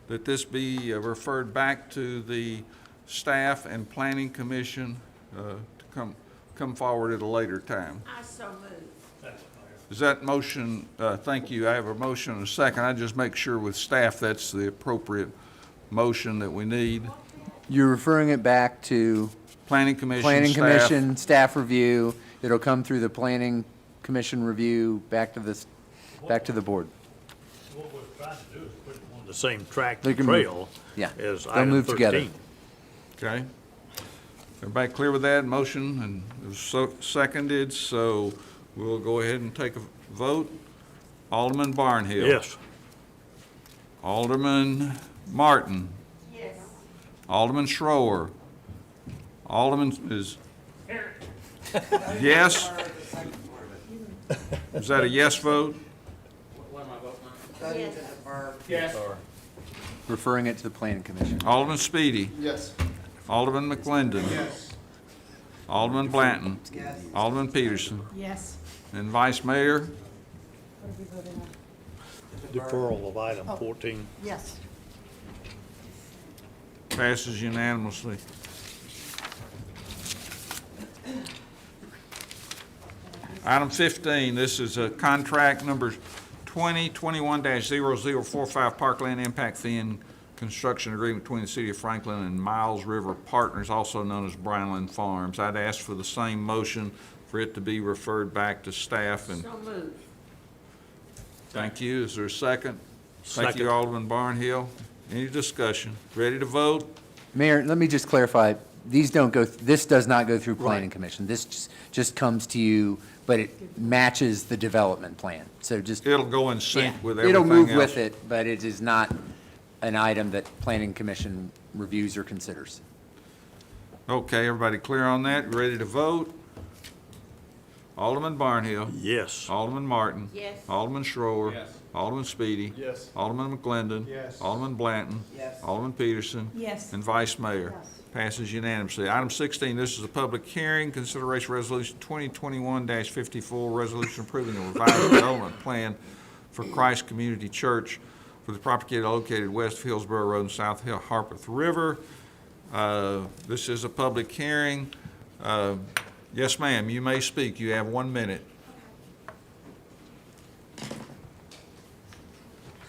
that this be referred back to the staff and planning commission to come forward at a later time. I so move. Is that motion, thank you, I have a motion and a second. I just make sure with staff that's the appropriate motion that we need. You're referring it back to Planning Commission, Planning staff. Commission, staff review. It'll come through the Planning Commission review, back to the board. What we're trying to do is put it on the same track They and can trail move. Yeah. as They'll item move together. 13. Okay. Everybody clear with that motion? And it was so seconded, so we'll go ahead and take a vote. Alderman Barnhill. Yes. Alderman Martin. Yes. Alderman Schroer. Alderman is. Yes? Is that a yes vote? What am I voting on? Yes. Referring it to the Planning Commission. Alderman Speedy. Yes. Alderman McClendon. Yes. Alderman Blanton. Alderman Peterson. Yes. And Vice Mayor. Deferral of item 14. Yes. Passes unanimously. Item 15, this is a contract number 2021-0045 Parkland Impact Fee and Construction Agreement between the City of Franklin and Miles River Partners, also known as Brownland Farms. I'd ask for the same motion for it to be referred back to staff. And So move. thank you. Is there a second? Thank Second. you, Alderman Barnhill. Any discussion? Ready to vote? Mayor, let me just clarify, this does not go through Planning Commission. This just comes to you, but it matches the development plan. So just. It'll go in sync with everything It'll move else. with it, but it is not an item that Planning Commission reviews or considers. Okay, everybody clear on that? Ready to vote? Alderman Barnhill. Yes. Alderman Martin. Yes. Alderman Schroer. Yes. Alderman Speedy. Yes. Alderman McClendon. Yes. Alderman Blanton. Yes. Alderman Peterson. Yes. And Vice Mayor. Passes unanimously. Item 16, this is a public hearing, consideration resolution 2021-54, resolution approving a revised development plan for Christ Community Church for the property located west of Hillsborough Road and south of Harpeth River. This is a public hearing. Yes, ma'am, you may speak. You have 1 minute.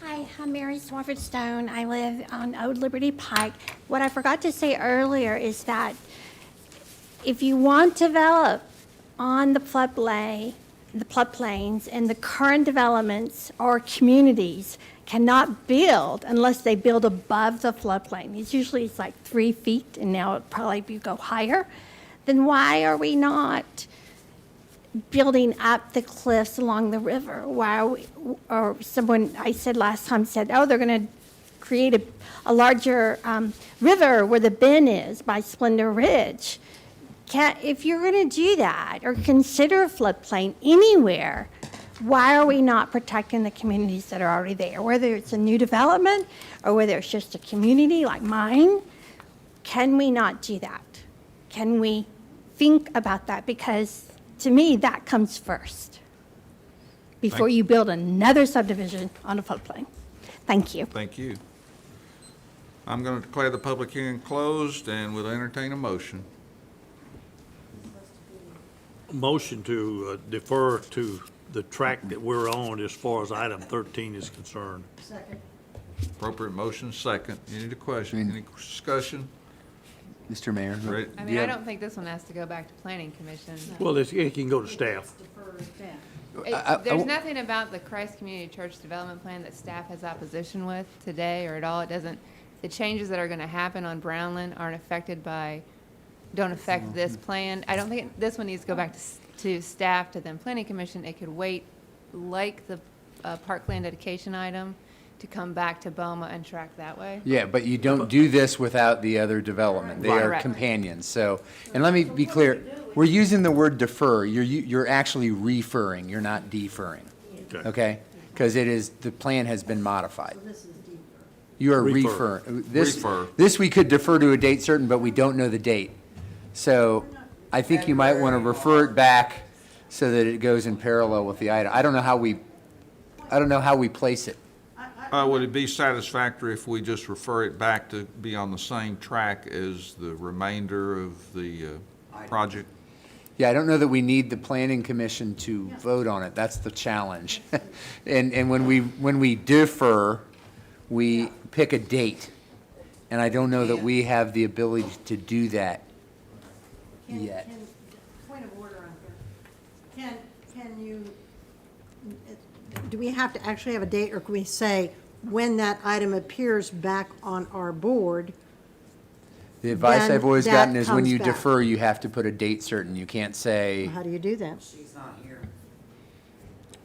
Hi, I'm Mary Swafford Stone. I live on Old Liberty Pike. What I forgot to say earlier is that if you want to develop on the floodplains and the current developments or communities cannot build unless they build above the floodplain. It's like 3 feet, and now it'll probably go higher. Then why are we not building up the cliffs along the river? Why are we, or someone I said last time said, oh, they're going to create a larger river where the bend is by Splendor Ridge. If you're going to do that or consider a floodplain anywhere, why are we not protecting the communities that are already there? Whether it's a new development or whether it's just a community like mine, can we not do that? Can we think about that? Because to me, that comes first before you build another subdivision on a floodplain. Thank you. Thank you. I'm going to declare the public hearing closed, and we'll entertain a motion. Motion to defer to the track that we're on as far as item 13 is concerned. Second. Appropriate motion, second. Any question, any discussion? Mr. Mayor? Ready? I mean, I don't think this one has to go back to planning commission. Well, it can go to staff. There's nothing about the Christ Community Church Development Plan that staff has opposition with today or at all. It doesn't, the changes that are gonna happen on Brownland aren't affected by, don't affect this plan. I don't think this one needs to go back to staff, to then planning commission. It could wait, like the parkland dedication item, to come back to BOMA and track that way. Yeah, but you don't do this without the other development. They are Correct. companions, so, and let me be clear, we're using the word defer. You're actually referring, you're not deferring, okay? Because it is, the plan has been modified. You are Refer. referring. Refer. This we could defer to a date certain, but we don't know the date. So I think you might want to refer it back so that it goes in parallel with the item. I don't know how we place it. Would it be satisfactory if we just refer it back to be on the same track as the remainder of the project? Yeah, I don't know that we need the planning commission to vote on it. That's the challenge. And when we defer, we pick a date. And I don't know that we have the ability to do that yet. Point of order on here. Can you, do we have to actually have a date, or can we say when that item appears back on our board? The advice Then I've always that gotten is when comes you back. defer, you have to put a date certain. You can't say, How do you do that? She's not here.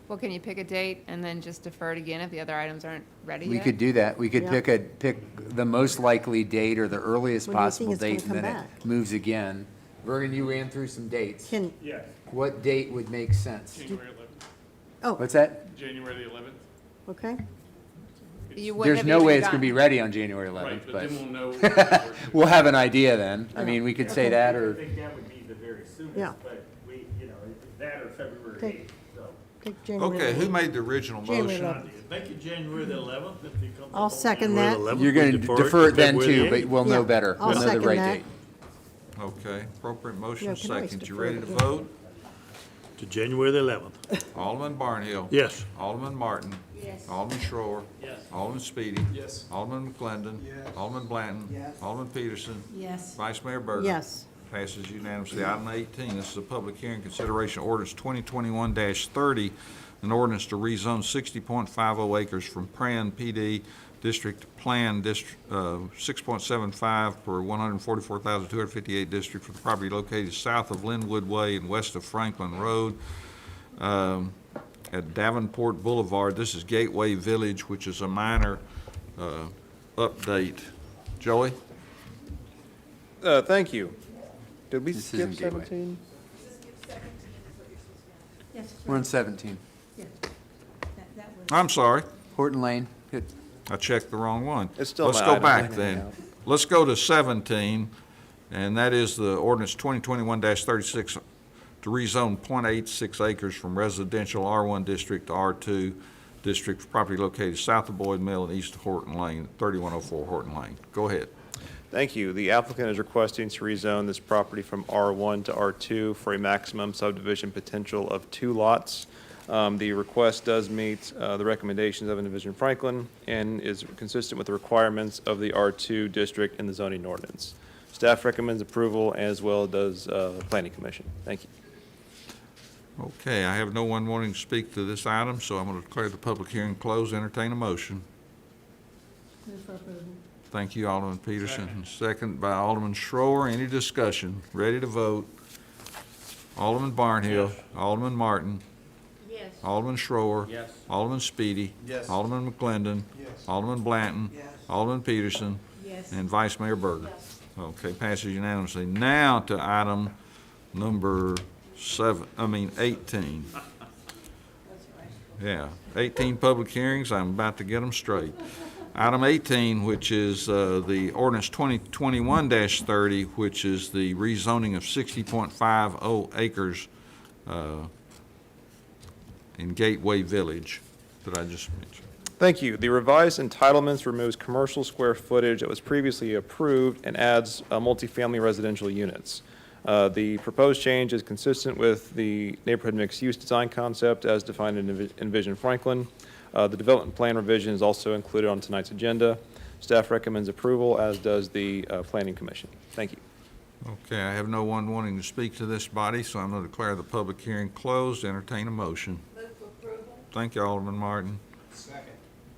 Well, can you pick a date and then just defer it again if the other items aren't ready yet? we could do that. We could Yeah. pick the most likely date or the earliest When do you possible think date, it's and gonna then come it moves again. Vernon, you ran through some dates. Can, Yes. What date would make sense? January 11th. oh, What's that? January the 11th. okay. You wouldn't There's have no even way it's going to gotten- be ready on January 11th, Right, but but then we'll know. we'll have an idea then. I mean, we could say that, I or, think that would be the very soonest, Yeah. but we, that or February Take- 8th, so. Take January. Okay, who made the original January motion? 11th. Make it January the 11th if it comes. I'll second that. you're going to defer it then too, but we'll know Yeah, better. I'll We'll know the second right that. date. Okay, appropriate motion, Yeah, can always second. You defer ready it to again. vote? To January the 11th. Alderman Barnhill. Yes. Alderman Martin. Yes. Alderman Schroer. Yes. Alderman Speedy. Yes. Alderman McClendon. Alderman Blanton. Yes. Alderman Peterson. Yes. Vice Mayor Berger. Yes. Passes unanimously. Item 18, this is a public hearing consideration ordinance 2021-30, an ordinance to rezone 60.50 acres from Pran PD District Plan District 6.75 per 144,258 district for the property located south of Linwood Way and west of Franklin Road at Davenport Boulevard. This is Gateway Village, which is a minor update. Joey? Thank you. Did we This skip isn't Gateway. 17? We're on 17. I'm sorry. Horton Lane. Good. I checked the wrong one. It's still Let's my go item. back Anyhow. then. Let's go to 17, and that is the ordinance 2021-36 to rezone .86 acres from residential R1 district to R2 district for property located south of Boyd Mill and east of Horton Lane, 3104 Horton Lane. Go ahead. Thank you. The applicant is requesting to rezone this property from R1 to R2 for a maximum subdivision potential of 2 lots. The request does meet the recommendations of Envision Franklin and is consistent with the requirements of the R2 district in the zoning ordinance. Staff recommends approval, as well does the Planning Commission. Thank you. Okay, I have no one wanting to speak to this item, so I'm going to declare the public hearing closed. Entertain a motion. Move for approval. Thank you, Alderman Peterson. Second by Alderman Schroer. Any discussion? Ready to vote? Alderman Barnhill. Alderman Martin. Yes. Alderman Schroer. Yes. Alderman Speedy. Yes. Alderman McClendon. Alderman Blanton. Alderman Peterson. Yes. And Vice Mayor Berger. Okay, passes unanimously. Now to item number 18. Yeah, 18 public hearings. I'm about to get them straight. Item 18, which is the ordinance 2021-30, which is the rezoning of 60.50 acres in Gateway Village that I just mentioned. Thank you. The revised entitlements removes commercial square footage that was previously approved and adds multifamily residential units. The proposed change is consistent with the neighborhood mixed-use design concept as defined in Envision Franklin. The development plan revision is also included on tonight's agenda. Staff recommends approval, as does the Planning Commission. Thank you. Okay, I have no one wanting to speak to this body, so I'm going to declare the public hearing closed. Entertain a motion. Move for approval. Thank you, Alderman Martin. Second.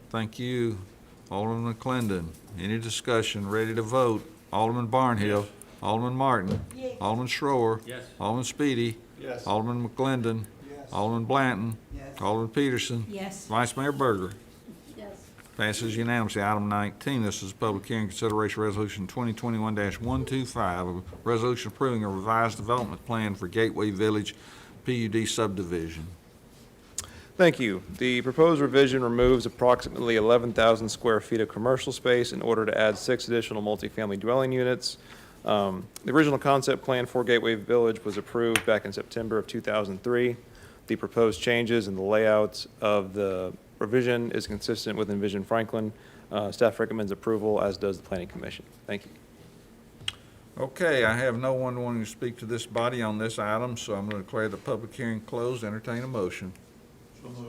Thank you, Alderman McClendon. Any discussion? Ready to vote? Alderman Barnhill. Alderman Martin. Alderman Schroer. Yes. Alderman Speedy. Yes. Alderman McClendon. Alderman Blanton. Alderman Peterson. Yes. Vice Mayor Berger. Yes. Passes unanimously. Item 19, this is a public hearing consideration resolution 2021-125, a resolution approving a revised development plan for Gateway Village PUD subdivision. Thank you. The proposed revision removes approximately 11,000 square feet of commercial space in order to add 6 additional multifamily dwelling units. The original concept plan for Gateway Village was approved back in September of 2003. The proposed changes in the layout of the revision is consistent with Envision Franklin. Staff recommends approval, as does the Planning Commission. Thank you. Okay, I have no one wanting to speak to this body on this item, so I'm going to declare the public hearing closed. Entertain a motion.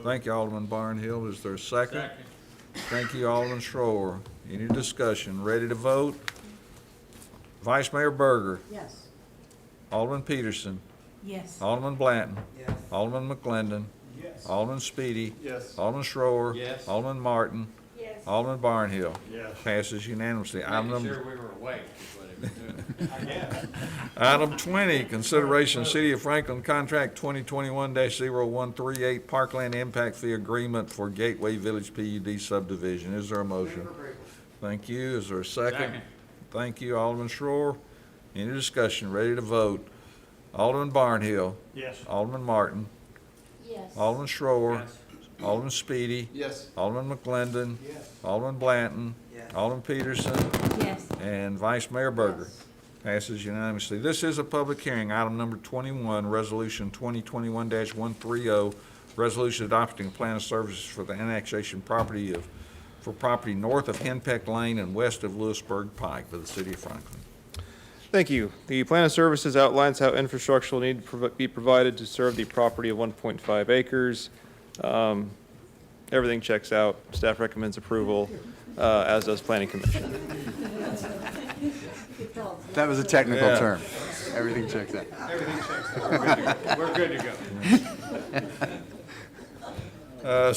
Thank you, Alderman Barnhill. Is there a second? Thank you, Alderman Schroer. Any discussion? Ready to vote? Vice Mayor Berger. Yes. Alderman Peterson. Yes. Alderman Blanton. Alderman McClendon. Alderman Speedy. Yes. Alderman Schroer. Yes. Alderman Martin. Yes. Alderman Barnhill. Yes. Passes unanimously. Item Making number- sure we were awake is what it was doing. Item 20, consideration City of Franklin Contract 2021-0138 Parkland Impact Fee Agreement for Gateway Village PUD subdivision. Is there a motion? Thank you. Is there a second? Second. Thank you, Alderman Schroer. Any discussion? Ready to vote? Alderman Barnhill. Yes. Alderman Martin. Yes. Alderman Schroer. Yes. Alderman Speedy. Yes. Alderman McClendon. Alderman Blanton. Alderman Peterson. Yes. And Vice Mayor Berger. Passes unanimously. This is a public hearing. Item number 21, Resolution 2021-130, resolution adopting a plan of services for the annexation for property north of Henpeck Lane and west of Lewisburg Pike for the City of Franklin. Thank you. The plan of services outlines how infrastructure will need to be provided to serve the property of 1.5 acres. Everything checks out. Staff recommends approval, as does Planning Commission. That was a technical Yeah. term. Everything checks out. We're good to go. I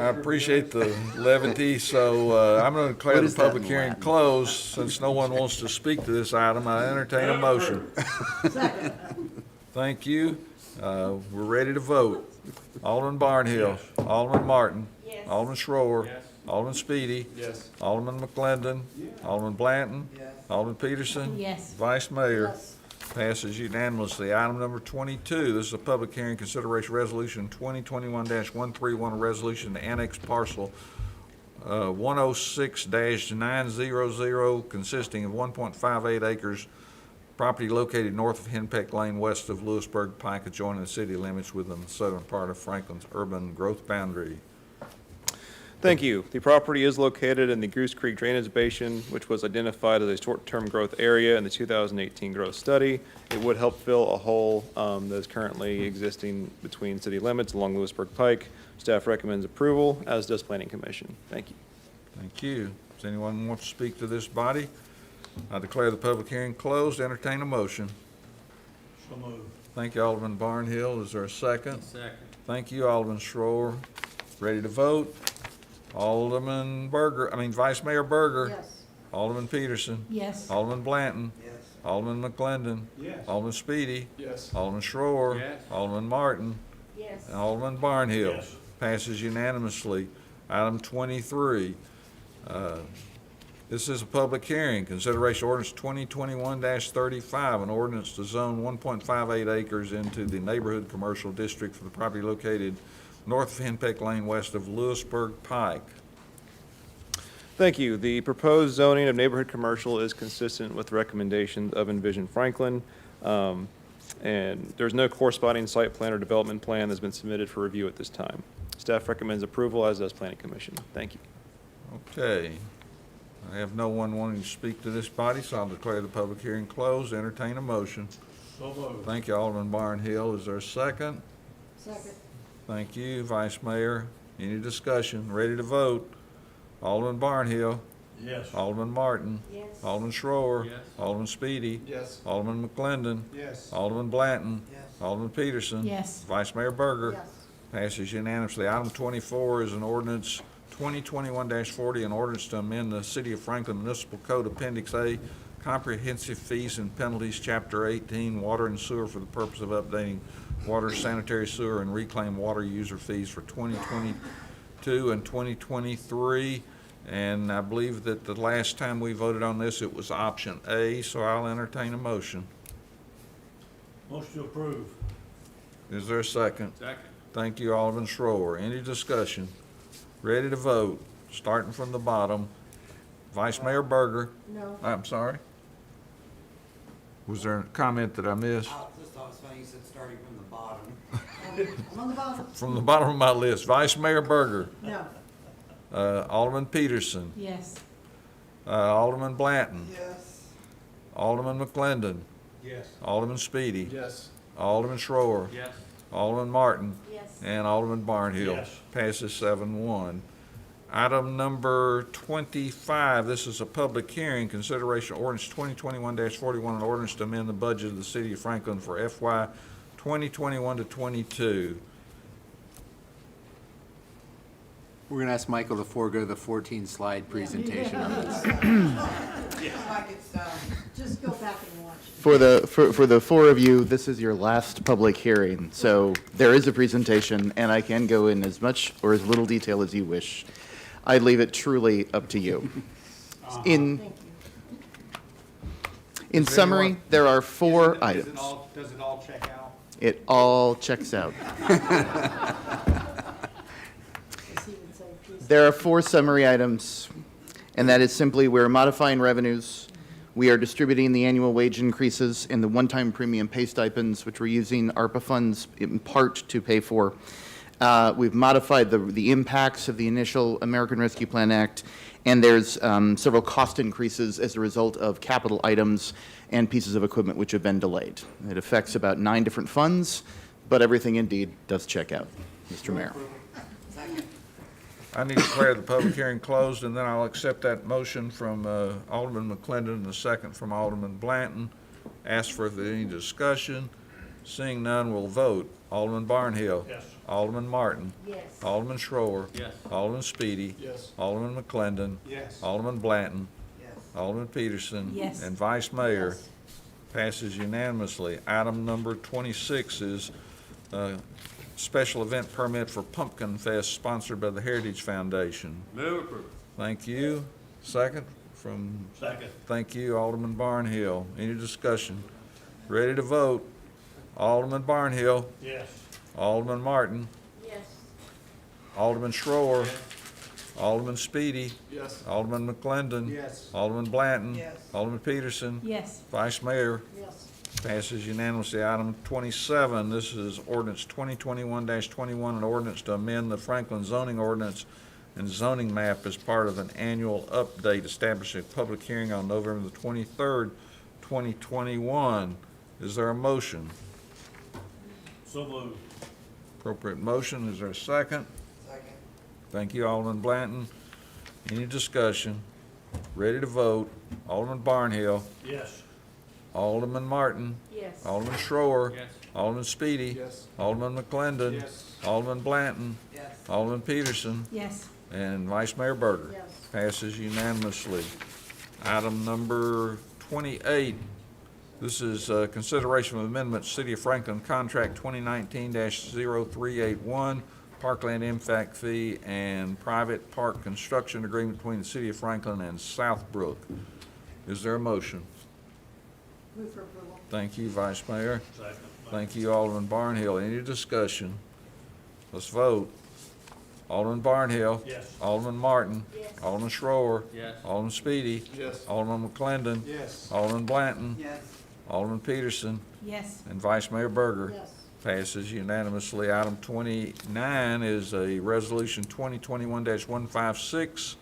appreciate the levity, so I'm going to declare What the is that public in hearing Latin? closed. Since no one wants to speak to this item, I entertain a motion. Thank you. We're ready to vote. Alderman Barnhill. Alderman Martin. Alderman Schroer. Alderman Speedy. Alderman McClendon. Alderman Blanton. Alderman Peterson. Yes. Vice Mayor. Passes unanimously. Item number 22, this is a public hearing consideration resolution 2021-131, a resolution to annex parcel 106-900 consisting of 1.58 acres, property located north of Henpeck Lane, west of Lewisburg Pike, adjoining the city limits within the southern part of Franklin's urban growth boundary. Thank you. The property is located in the Goose Creek Drainage Basin, which was identified as a short-term growth area in the 2018 growth study. It would help fill a hole that is currently existing between city limits along Lewisburg Pike. Staff recommends approval, as does Planning Commission. Thank you. Thank you. Does anyone want to speak to this body? I declare the public hearing closed. Entertain a motion. So moved. Thank you, Alderman Barnhill. Is there a second? Second. Thank you, Alderman Schroer. Ready to vote? Vice Mayor Berger. Yes. Alderman Peterson. Yes. Alderman Blanton. Alderman McClendon. Alderman Speedy. Alderman Schroer. Yes. Alderman Martin. Yes. And Alderman Barnhill. Yes. Passes unanimously. Item 23. This is a public hearing. Consideration ordinance 2021-35, an ordinance to zone 1.58 acres into the neighborhood commercial district for the property located north of Henpeck Lane, west of Lewisburg Pike. Thank you. The proposed zoning of neighborhood commercial is consistent with recommendations of Envision Franklin. And there's no corresponding site plan or development plan that's been submitted for review at this time. Staff recommends approval, as does Planning Commission. Thank you. Okay. I have no one wanting to speak to this body, so I'll declare the public hearing closed. Entertain a motion. So moved. Thank you, Alderman Barnhill. Is there a second? Second. Thank you, Vice Mayor. Any discussion? Ready to vote? Alderman Barnhill. Yes. Alderman Martin. Yes. Alderman Schroer. Yes. Alderman Speedy. Yes. Alderman McClendon. Yes. Alderman Blanton. Alderman Peterson. Yes. Vice Mayor Berger. Yes. Passes unanimously. Item 24 is an ordinance 2021-40, an ordinance to amend the City of Franklin Municipal Code Appendix A, Comprehensive Fees and Penalties, Chapter 18, Water and Sewer for the purpose of updating water, sanitary sewer, and reclaimed water user fees for 2022 and 2023. And I believe that the last time we voted on this, it was option A, so I'll entertain a motion. Motion to approve. Is there a second? Second. Thank you, Alderman Schroer. Any discussion? Ready to vote, starting from the bottom. Vice Mayor Berger. No. I'm sorry? Was there a comment that I missed? I just thought it was funny you said starting from the bottom. I'm on the bottom. From the bottom of my list, Vice Mayor Berger, No. Alderman Peterson, Yes. Alderman Blanton, Yes. Alderman McClendon, Yes. Alderman Speedy, Yes. Alderman Schroer, Yes. Alderman Martin, Yes. and Alderman Barnhill. Yes. Passes 7-1. Item number 25, this is a public hearing, consideration ordinance 2021-41, an ordinance to amend the budget of the City of Franklin for FY 2021 to 22. We're going to ask Michael to forego the 14-slide presentation on this. Just go back and watch it. For the four of you, this is your last public hearing, so there is a presentation, and I can go in as much or as little detail as you wish. I leave it truly up to you. In summary, there are four items. Does it all check out? It all checks out. There are four summary items, and that is simply we're modifying revenues, we are distributing the annual wage increases and the one-time premium pay stipends, which we're using ARPA funds in part to pay for. We've modified the impacts of the initial American Rescue Plan Act, and there's several cost increases as a result of capital items and pieces of equipment which have been delayed. It affects about 9 different funds, but everything indeed does check out, Mr. Mayor. I need to declare the public hearing closed, and then I'll accept that motion from Alderman McClendon and a second from Alderman Blanton. Ask for if there's any discussion. Seeing none, we'll vote. Alderman Barnhill. Yes. Alderman Martin. Yes. Alderman Schroer. Yes. Alderman Speedy. Yes. Alderman McClendon. Yes. Alderman Blanton. Yes. Alderman Peterson. Yes. And Vice Mayor. Passes unanimously. Item number 26 is special event permit for Pumpkin Fest sponsored by the Heritage Foundation. Move approval. Thank you. Second from, Second. thank you, Alderman Barnhill. Any discussion? Ready to vote? Alderman Barnhill. Yes. Alderman Martin. Yes. Alderman Schroer. Alderman Speedy. Yes. Alderman McClendon. Yes. Alderman Blanton. Yes. Alderman Peterson. Yes. Vice Mayor. Yes. Passes unanimously. Item 27, this is ordinance 2021-21, an ordinance to amend the Franklin zoning ordinance and zoning map as part of an annual update establishing a public hearing on November the 23rd, 2021. Is there a motion? So moved. Appropriate motion. Is there a second? Second. Thank you, Alderman Blanton. Any discussion? Ready to vote? Alderman Barnhill. Yes. Alderman Martin. Yes. Alderman Schroer. Yes. Alderman Speedy. Yes. Alderman McClendon. Yes. Alderman Blanton. Yes. Alderman Peterson. Yes. And Vice Mayor Berger. Yes. Passes unanimously. Item number 28, this is consideration of amendment, City of Franklin Contract 2019-0381, Parkland Impact Fee and Private Park Construction Agreement between the City of Franklin and Southbrook. Is there a motion? Move for approval. Thank you, Vice Mayor. Second. Thank you, Alderman Barnhill. Any discussion? Let's vote. Alderman Barnhill. Yes. Alderman Martin. Yes. Alderman Schroer. Yes. Alderman Speedy. Yes. Alderman McClendon. Yes. Alderman Blanton. Yes. Alderman Peterson. Yes. And Vice Mayor Berger. Yes. Passes unanimously. Item 29 is a resolution 2021-156,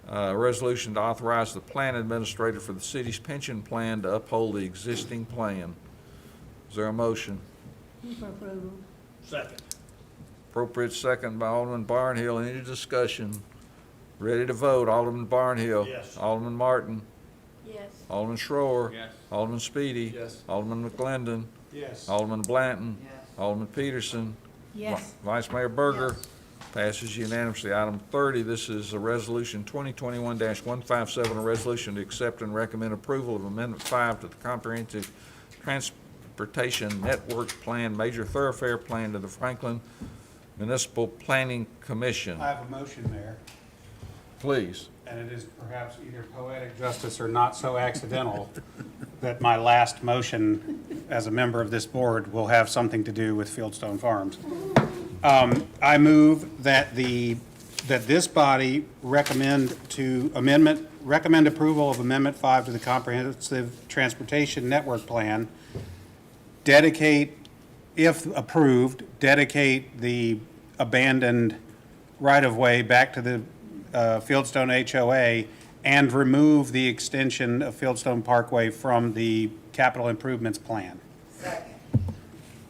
resolution to authorize the plan administrator for the city's pension plan to uphold the existing plan. Is there a motion? Move for approval. Second. Appropriate second by Alderman Barnhill. Any discussion? Ready to vote. Alderman Barnhill. Yes. Alderman Martin. Yes. Alderman Schroer. Yes. Alderman Speedy. Yes. Alderman McClendon. Yes. Alderman Blanton. Yes. Alderman Peterson. Yes. Vice Mayor Berger. Passes unanimously. Item 30, this is a resolution 2021-157, a resolution to accept and recommend approval of Amendment 5 to the Comprehensive Transportation Network Plan, Major Thoroughfare Plan to the Franklin Municipal Planning Commission. I have a motion, Mayor, Please. and it is perhaps either poetic justice or not so accidental that my last motion as a member of this board will have something to do with Fieldstone Farms. I move that that this body recommend approval of Amendment 5 to the Comprehensive Transportation Network Plan, dedicate, if approved, dedicate the abandoned right-of-way back to the Fieldstone HOA, and remove the extension of Fieldstone Parkway from the capital improvements plan.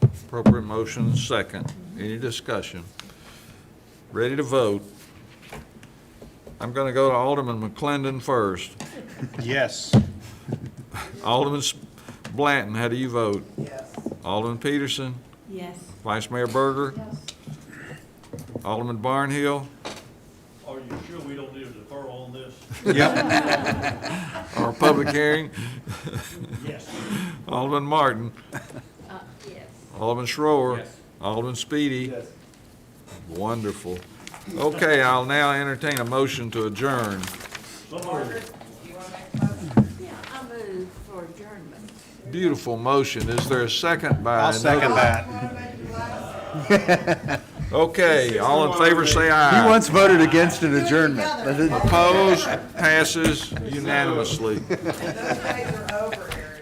Appropriate motion, second. Any discussion? Ready to vote? I'm going to go to Alderman McClendon first. Yes. Alderman Blanton, how do you vote? Yes. Alderman Peterson? Yes. Vice Mayor Berger? Yes. Alderman Barnhill? Are you sure we don't need a deferral on this? Yep. Our public hearing? Yes. Alderman Martin? Yes. Alderman Schroer? Yes. Alderman Speedy? Yes. Wonderful. Okay, I'll now entertain a motion to adjourn. Margaret, you want to make a motion? Yeah, I move for adjournment. Beautiful motion. Is there a second by? I'll second that. Okay, all in favor say aye. He once voted against an adjournment. Opposed? Passes unanimously. Those days are over, Eric.